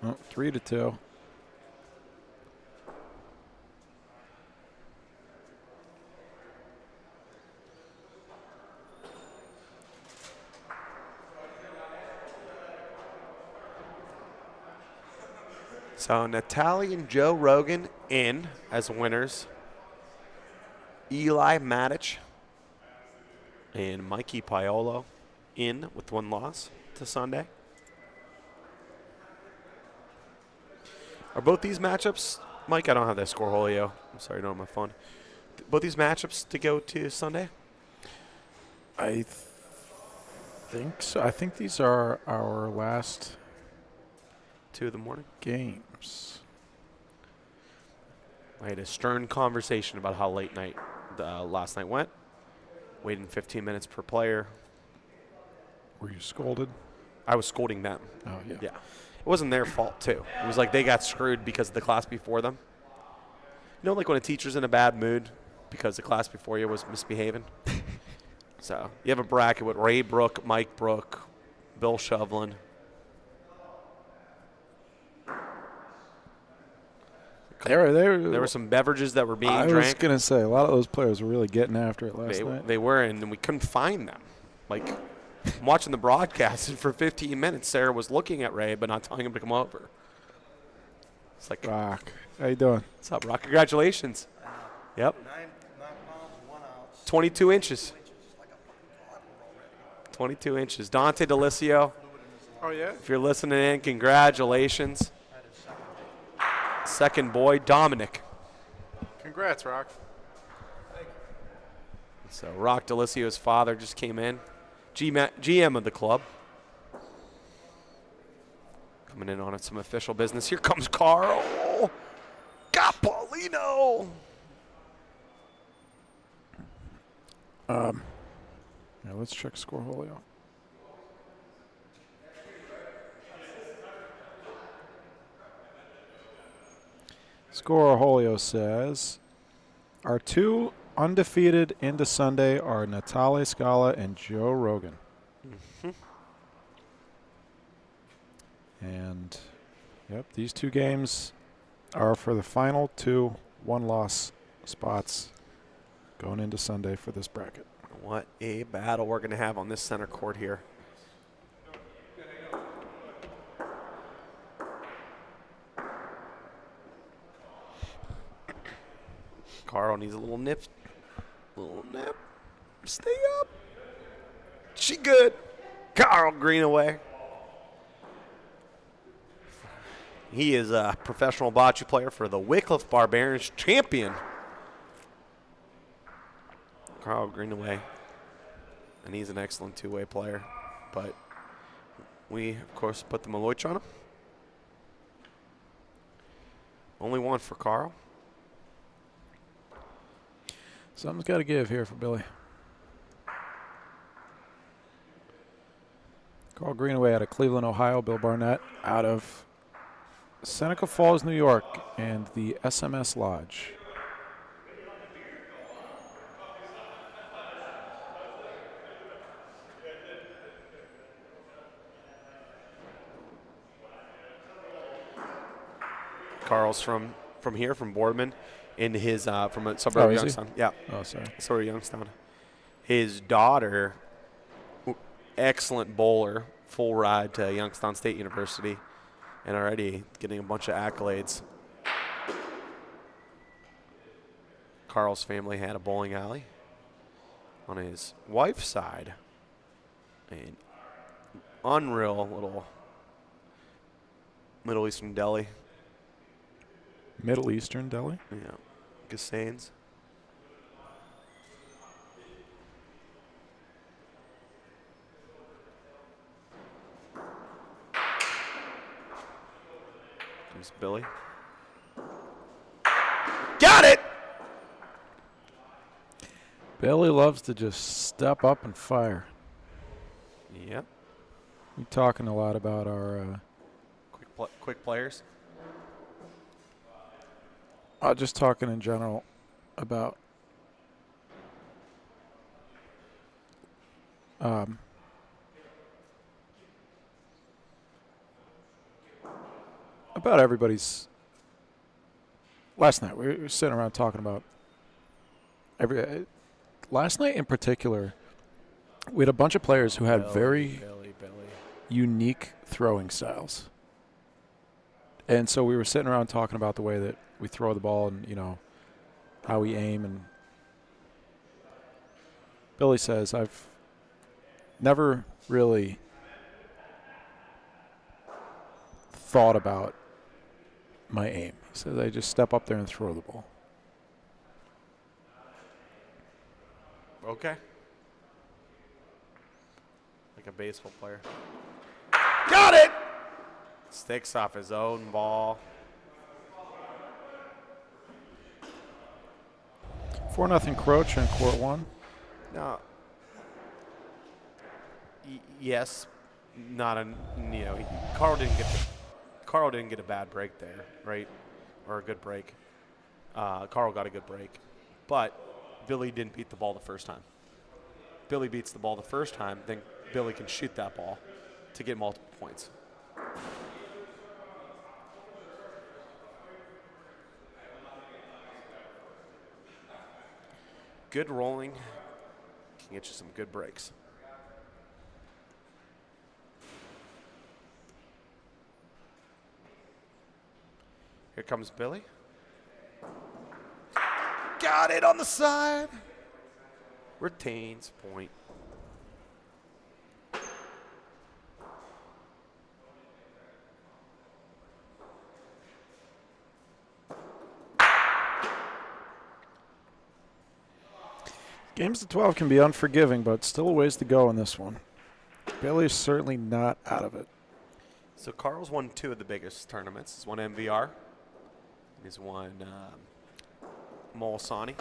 Oh, 3-2. So Natalie and Joe Rogan in as winners. Eli Matic and Mikey Piolo in with 1 loss to Sunday. Are both these matchups, Mike? I don't have that score, Julio. I'm sorry, I don't have my phone. Both these matchups to go to Sunday? I think so. I think these are our last 2 in the morning. games. I had a stern conversation about how late night last night went. Waiting 15 minutes per player. Were you scolded? I was scolding them. Oh, yeah. Yeah. It wasn't their fault, too. It was like they got screwed because of the class before them. You know, like when a teacher's in a bad mood because the class before you was misbehaving? So you have a bracket with Ray Brook, Mike Brook, Bill Shovlin. There were some beverages that were being I drank. was going to say, a lot of those players were really getting after it last night. They were, and we couldn't find them. Like, I'm watching the broadcast, and for 15 minutes, Sarah was looking at Ray but not telling him to come over. It's like, Rock. How you doing? what's up, Rock? Congratulations. Yep. 9 pounds, 1 ounce. 22 inches. 22 inches. Dante DeLisio, Oh, yeah? if you're listening in, congratulations. Second boy, Dominic. Congrats, Rock. So Rock DeLisio's father just came in. GM of the club. Coming in on some official business. Here comes Carl. Got Paulino. Yeah, let's check score, Julio. Score, Julio says, our 2 undefeated into Sunday are Natale Scala and Joe Rogan. Mm-hmm. And, yep, these 2 games are for the final 2 1-loss spots going into Sunday for this bracket. What a battle we're going to have on this center court here. Carl needs a little nip. Little nip. Stay up. She good. Carl Greenaway. He is a professional bocce player for the Wycliffe Barbarians, champion. Carl Greenaway. And he's an excellent 2-way player. But we, of course, put the Maloich on him. Only 1 for Carl. Something's got to give here for Billy. Carl Greenaway out of Cleveland, Ohio. Bill Barnett out of Seneca Falls, New York, and the SMS Lodge. Carl's from here, from Boardman, in his from a suburb of is he? Youngstown. Yeah, Oh, sorry. suburb of Youngstown. His daughter, excellent bowler, full ride to Youngstown State University, and already getting a bunch of accolades. Carl's family had a bowling alley. on his wife's side, an unreal little Middle Eastern deli. Middle Eastern deli. Yeah, Gassain's. Comes Billy. Got it! Billy loves to just step up and fire. Yep. We're talking a lot about our Quick players. just talking in general about everybody's. Last night we were sitting around talking about last night in particular, we had a bunch of players who had very unique throwing styles. And so we were sitting around talking about the way that we throw the ball and, how we aim. And Billy says, I've never really thought about my aim. He says, I just step up there and throw the ball. Okay. Like a baseball player. Got it! Sticks off his own ball. 4-0 Croach in court 1. No. Yes. Not a, Carl didn't get a bad break there, right? Or a good break. Carl got a good break. But Billy didn't beat the ball the first time. Billy beats the ball the first time, then Billy can shoot that ball to get multiple points. Good rolling can get you some good breaks. Here comes Billy. Got it on the side. Retains point. Games to 12 can be unforgiving, but still a ways to go in this one. Billy's certainly not out of it. So Carl's won 2 of the biggest tournaments. He's won MVR. He's won Molisani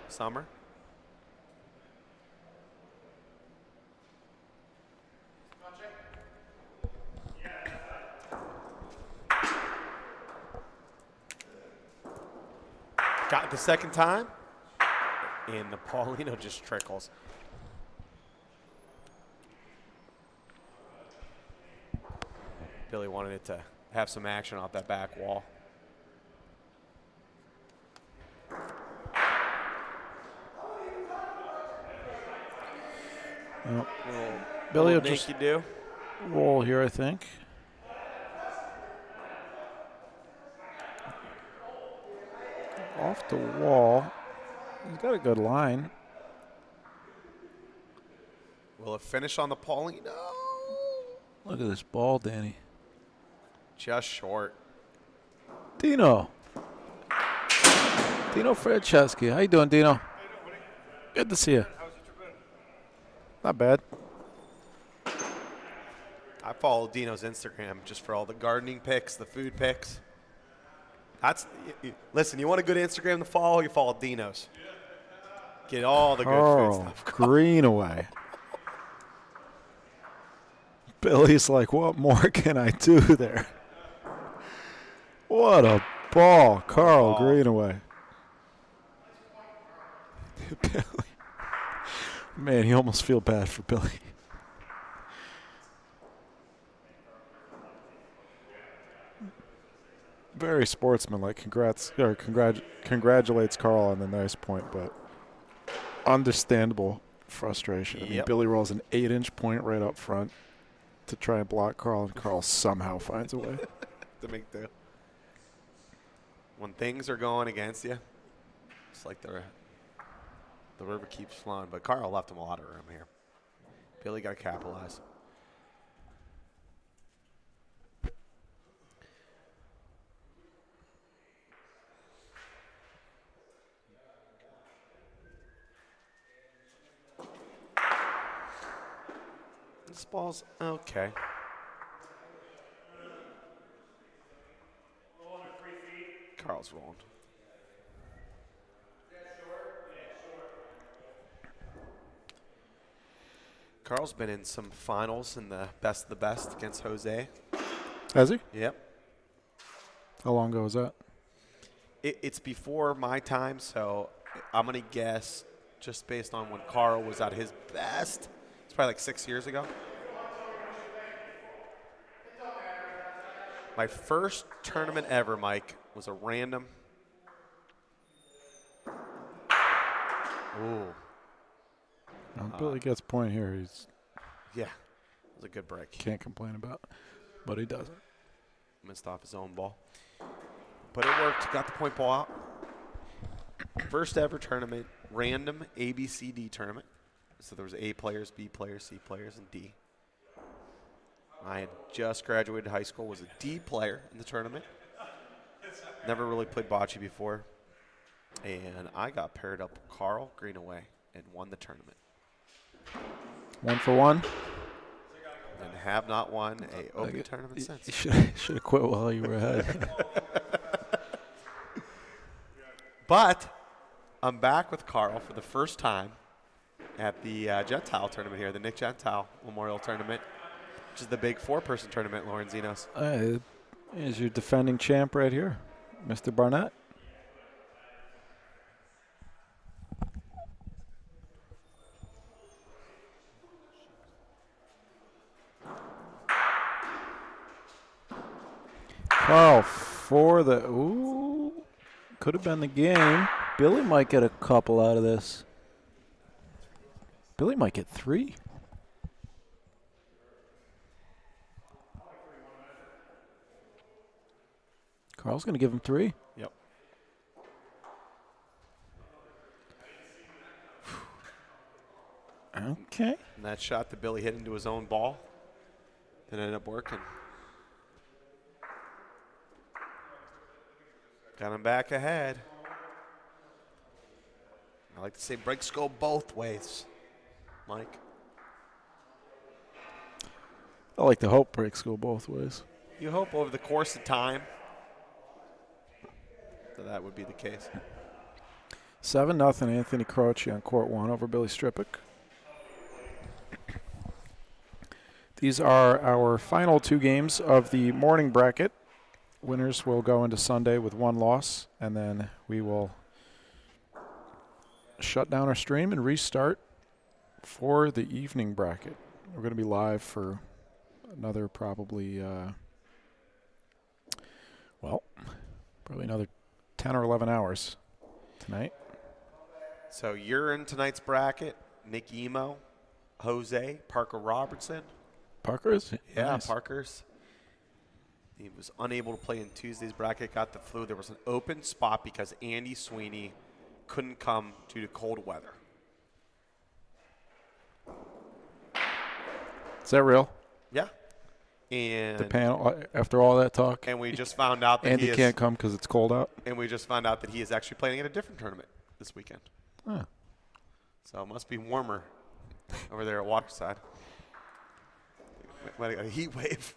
Summer. Got it the second time. And the Paulino just trickles. Billy wanted it to have some action off that back wall. Well, Billy will Think just you do. roll here, I think. Off the wall. He's got a good line. Will it finish on the Paulino? Look at this ball, Danny. Just short. Dino Franceschi. How you doing, Dino? Good to see you. Not bad. I follow Dino's Instagram just for all the gardening pics, the food pics. Listen, you want a good Instagram to follow, you follow Dino's. Get all the good food stuff. Greenaway. Billy's like, what more can I do there? What a ball, Carl Greenaway. Billy. Man, you almost feel bad for Billy. Very sportsmanlike. Congratulates Carl on the nice point, but understandable frustration. I mean, Billy rolls an 8-inch point right up front to try and block Carl, and Carl somehow finds a way. To make the when things are going against you, it's like they're The river keeps flowing, but Carl left him a lot of room here. Billy got to capitalize. This ball's okay. Carl's rolling. Carl's been in some finals in the best of the best against Jose. Has he? Yep. How long ago was that? It's before my time, so I'm going to guess just based on when Carl was at his best. It's probably like 6 years ago. My first tournament ever, Mike, was a random. Ooh. Billy gets a point here. He's Yeah. It was a good break. can't complain about, but he doesn't. Missed off his own ball. But it worked. Got the point ball out. First ever tournament, random ABCD tournament. So there was A players, B players, C players, and D. I had just graduated high school, was a D player in the tournament. Never really played bocce before. And I got paired up with Carl Greenaway and won the tournament. 1 for 1. And have not won a open tournament since. You should have quit while you were ahead. But I'm back with Carl for the first time at the Gentile tournament here, the Nick Gentile Memorial Tournament, which is the big 4-person tournament, Lorenzino's. Is your defending champ right here, Mr. Barnett. Carl for the, ooh, could have been the game. Billy might get a couple out of this. Billy might get 3. Carl's going to give him 3. Yep. Okay. And that shot that Billy hit into his own ball, that ended up working. Got him back ahead. I like to say breaks go both ways, Mike. I like to hope breaks go both ways. You hope over the course of time that would be the case. 7-0 Anthony Croce on court 1 over Billy Stripic. These are our final 2 games of the morning bracket. Winners will go into Sunday with 1 loss, and then we will shut down our stream and restart for the evening bracket. We're going to be live for another probably another 10 or 11 hours tonight. So you're in tonight's bracket. Nick Emo, Jose, Parker Robertson. Parker's? Yeah, Nice. Parker's. He was unable to play in Tuesday's bracket, got the flu. There was an open spot because Andy Sweeney couldn't come due to cold weather. Is that real? Yeah. And The panel, after all that talk, and we just found out that Andy can't come because it's cold out? And we just found out that he is actually playing at a different tournament this weekend. Huh. So it must be warmer over there at Waterside. Might have got a heat wave.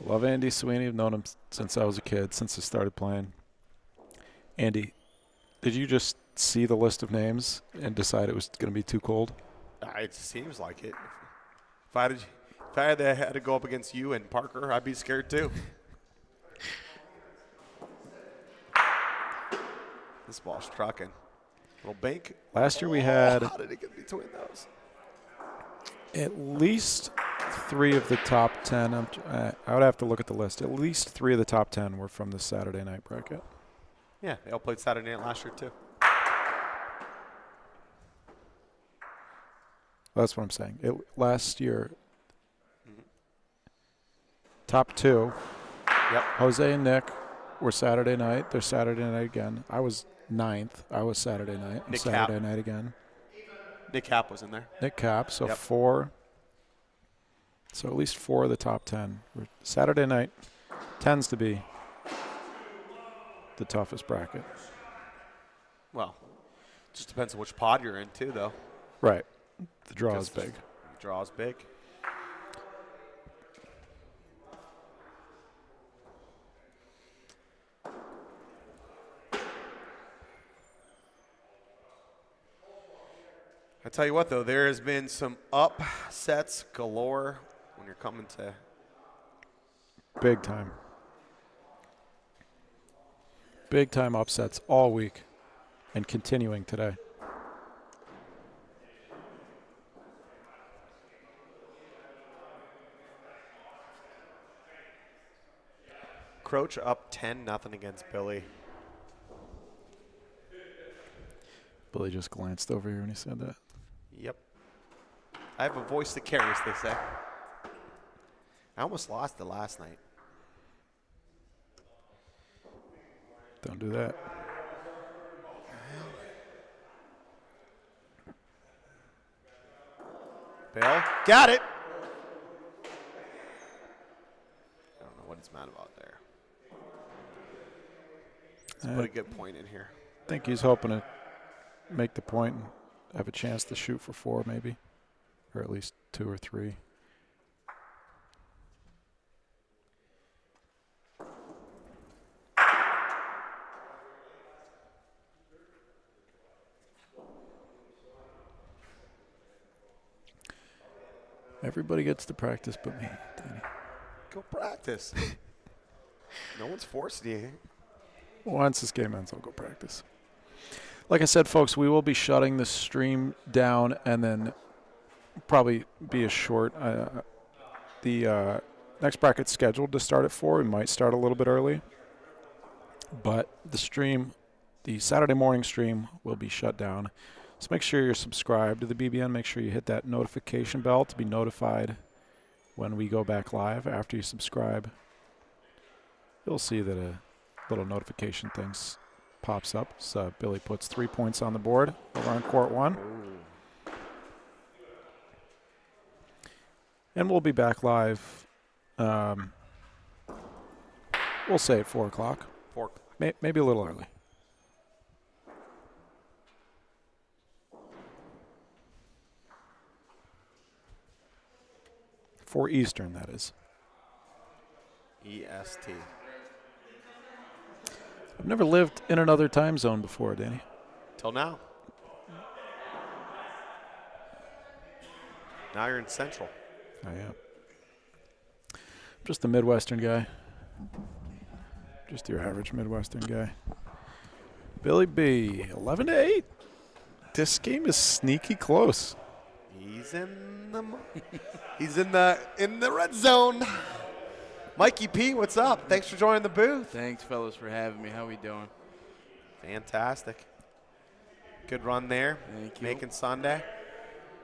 Love Andy Sweeney. I've known him since I was a kid, since I started playing. Andy, did you just see the list of names and decide it was going to be too cold? It seems like it. If I had to go up against you and Parker, I'd be scared too. This ball's trucking. Little bank. Last year we had How did it get between those? at least 3 of the top 10. I would have to look at the list. At least 3 of the top 10 were from the Saturday night bracket. Yeah, they all played Saturday night last year too. That's what I'm saying. Last year, top 2 Yep. Jose and Nick were Saturday night. They're Saturday night again. I was 9th. I was Saturday night. And Nick Saturday Cap. night again. Nick Cap was in there. Nick Cap. So Yep. 4. So at least 4 of the top 10. Saturday night tends to be the toughest bracket. Well, just depends on which pod you're in, too, though. Right. The draw is Because big. The draw is big. I tell you what, though, there has been some upsets galore when you're coming to. Big time. Big time upsets all week and continuing today. Croach up 10-0 against Billy. Billy just glanced over here when he said that. Yep. I have a voice that carries, they say. I almost lost it last night. Don't do that. Bill, got it. I don't know what he's mad about there. Let's put a good point in here. I think he's hoping to make the point and have a chance to shoot for 4 maybe, or at least 2 or 3. Everybody gets to practice but me, Danny. Go practice. No one's forcing you. Once this game ends, I'll go practice. Like I said, folks, we will be shutting the stream down and then probably be a short. The next bracket's scheduled to start at 4. We might start a little bit early. But the stream, the Saturday morning stream, will be shut down. So make sure you're subscribed to the BBN. Make sure you hit that notification bell to be notified when we go back live. After you subscribe, you'll see that a little notification thing pops up. So Billy puts 3 points on the board over on court 1. Ooh. And we'll be back live, we'll say at 4 o'clock. 4. Maybe a little early. 4 Eastern, that is. EST. I've never lived in another time zone before, Danny. Till now. Now you're in Central. I am. Just a Midwestern guy. Just your average Midwestern guy. Billy B, 11-8. This game is sneaky close. He's in the he's in the red zone. Mikey P, what's up? Thanks for joining the booth. Thanks, fellas, for having me. How we doing? Fantastic. Good run there. Thank you. Making Sunday.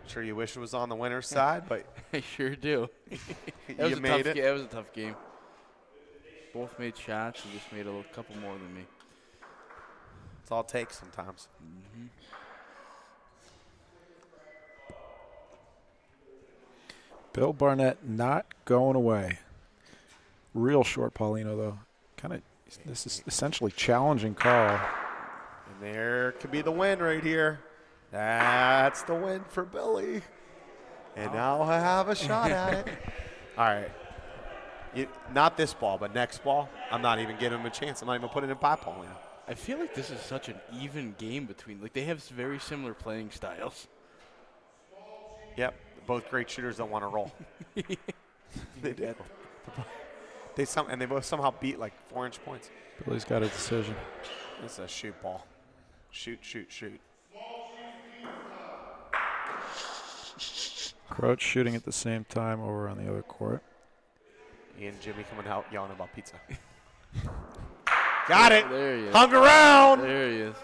Sure you wish it was on the winner's side, but I sure do. you made it. That was a tough game. Both made shots and just made a couple more than me. It's all it takes sometimes. Mm-hmm. Bill Barnett not going away. Real short Paulino, though. This is essentially challenging call. And there could be the win right here. That's the win for Billy. And now I have a shot at it. All right. Not this ball, but next ball, I'm not even giving him a chance. I'm not even putting it in pie Paulino. I feel like this is such an even game between. Like, they have very similar playing styles. Yep. Both great shooters don't want to roll. They did. And they both somehow beat like 4-inch points. Billy's got a decision. It's a shoot ball. Shoot, shoot, shoot. Croach shooting at the same time over on the other court. Ian and Jimmy coming out yelling about pizza. Got it. There he is. Hung around. There he is.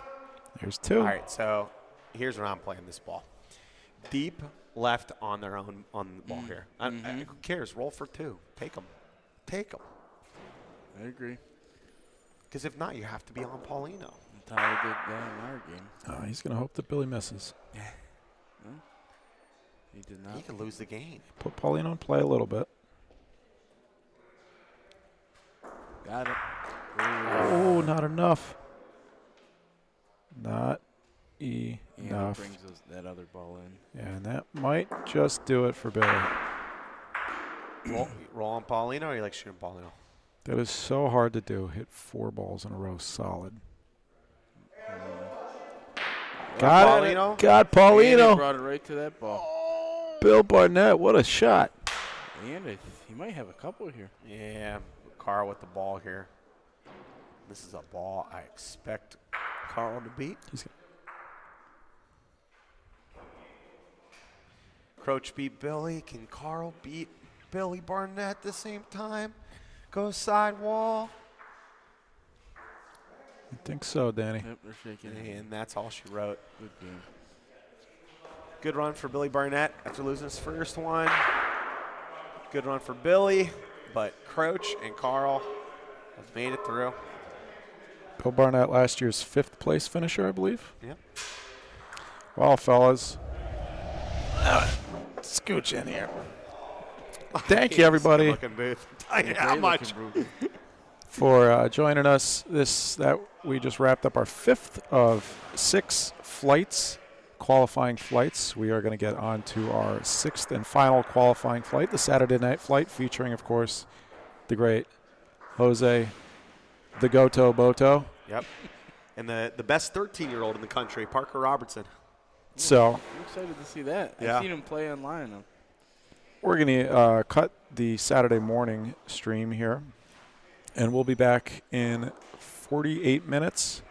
There's 2. All right, so here's where I'm playing this ball. Deep left on their own on the ball here. Who cares? Roll for 2. Take them. Take them. I agree. Because if not, you have to be on Paulino. Tyler did that in our game. He's going to hope that Billy misses. No, he did not. He could lose the game. Put Paulino in play a little bit. Got it. Oh, not enough. Not And enough. brings that other ball in. Yeah, and that might just do it for Billy. Roll on Paulino, or you like shooting Paulino? That is so hard to do. Hit 4 balls in a row solid. Got it. Paulino? Got And he Paulino. brought it right to that ball. Bill Barnett, what a shot. And he might have a couple here. Yeah, Carl with the ball here. This is a ball I expect Carl to beat. Croach beat Billy. Can Carl beat Billy Barnett at the same time? Go side wall. I think so, Danny. Yep, they're shaking. And that's all she wrote. Good game. Good run for Billy Barnett after losing his first one. Good run for Billy, but Croach and Carl have made it through. Bill Barnett, last year's 5th place finisher, I believe. Yep. Well, fellas, scooch in here. Thank you, everybody, Looking booth. Tell you Yeah, how great much. looking Brew. for joining us. We just wrapped up our 5th of 6 flights, qualifying flights. We are going to get on to our 6th and final qualifying flight, the Saturday night flight, featuring, of course, the great Jose, the Goto Boto. Yep. And the best 13-year-old in the country, Parker Robertson. So I'm excited to see that. Yeah. I've seen him play online. we're going to cut the Saturday morning stream here, and we'll be back in 48 minutes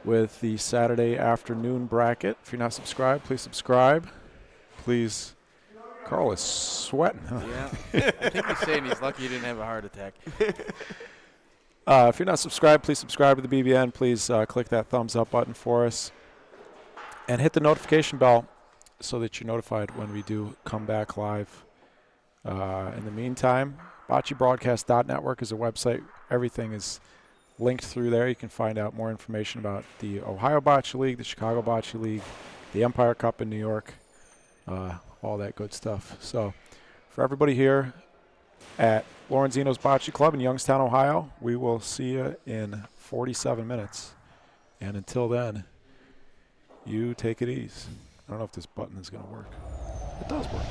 with the Saturday afternoon bracket. If you're not subscribed, please subscribe. Please. Carl is sweating, huh? Yeah. I think he's saying he's lucky he didn't have a heart attack. If you're not subscribed, please subscribe to the BBN. Please click that thumbs up button for us. And hit the notification bell so that you're notified when we do come back live. In the meantime, BocceBroadcast.network is a website. Everything is linked through there. You can find out more information about the Ohio Bocce League, the Chicago Bocce League, the Empire Cup in New York, all that good stuff. So for everybody here at Lorenzino's Bocce Club in Youngstown, Ohio, we will see you in 47 minutes. And until then, you take it easy. I don't know if this button is going to work. It does work.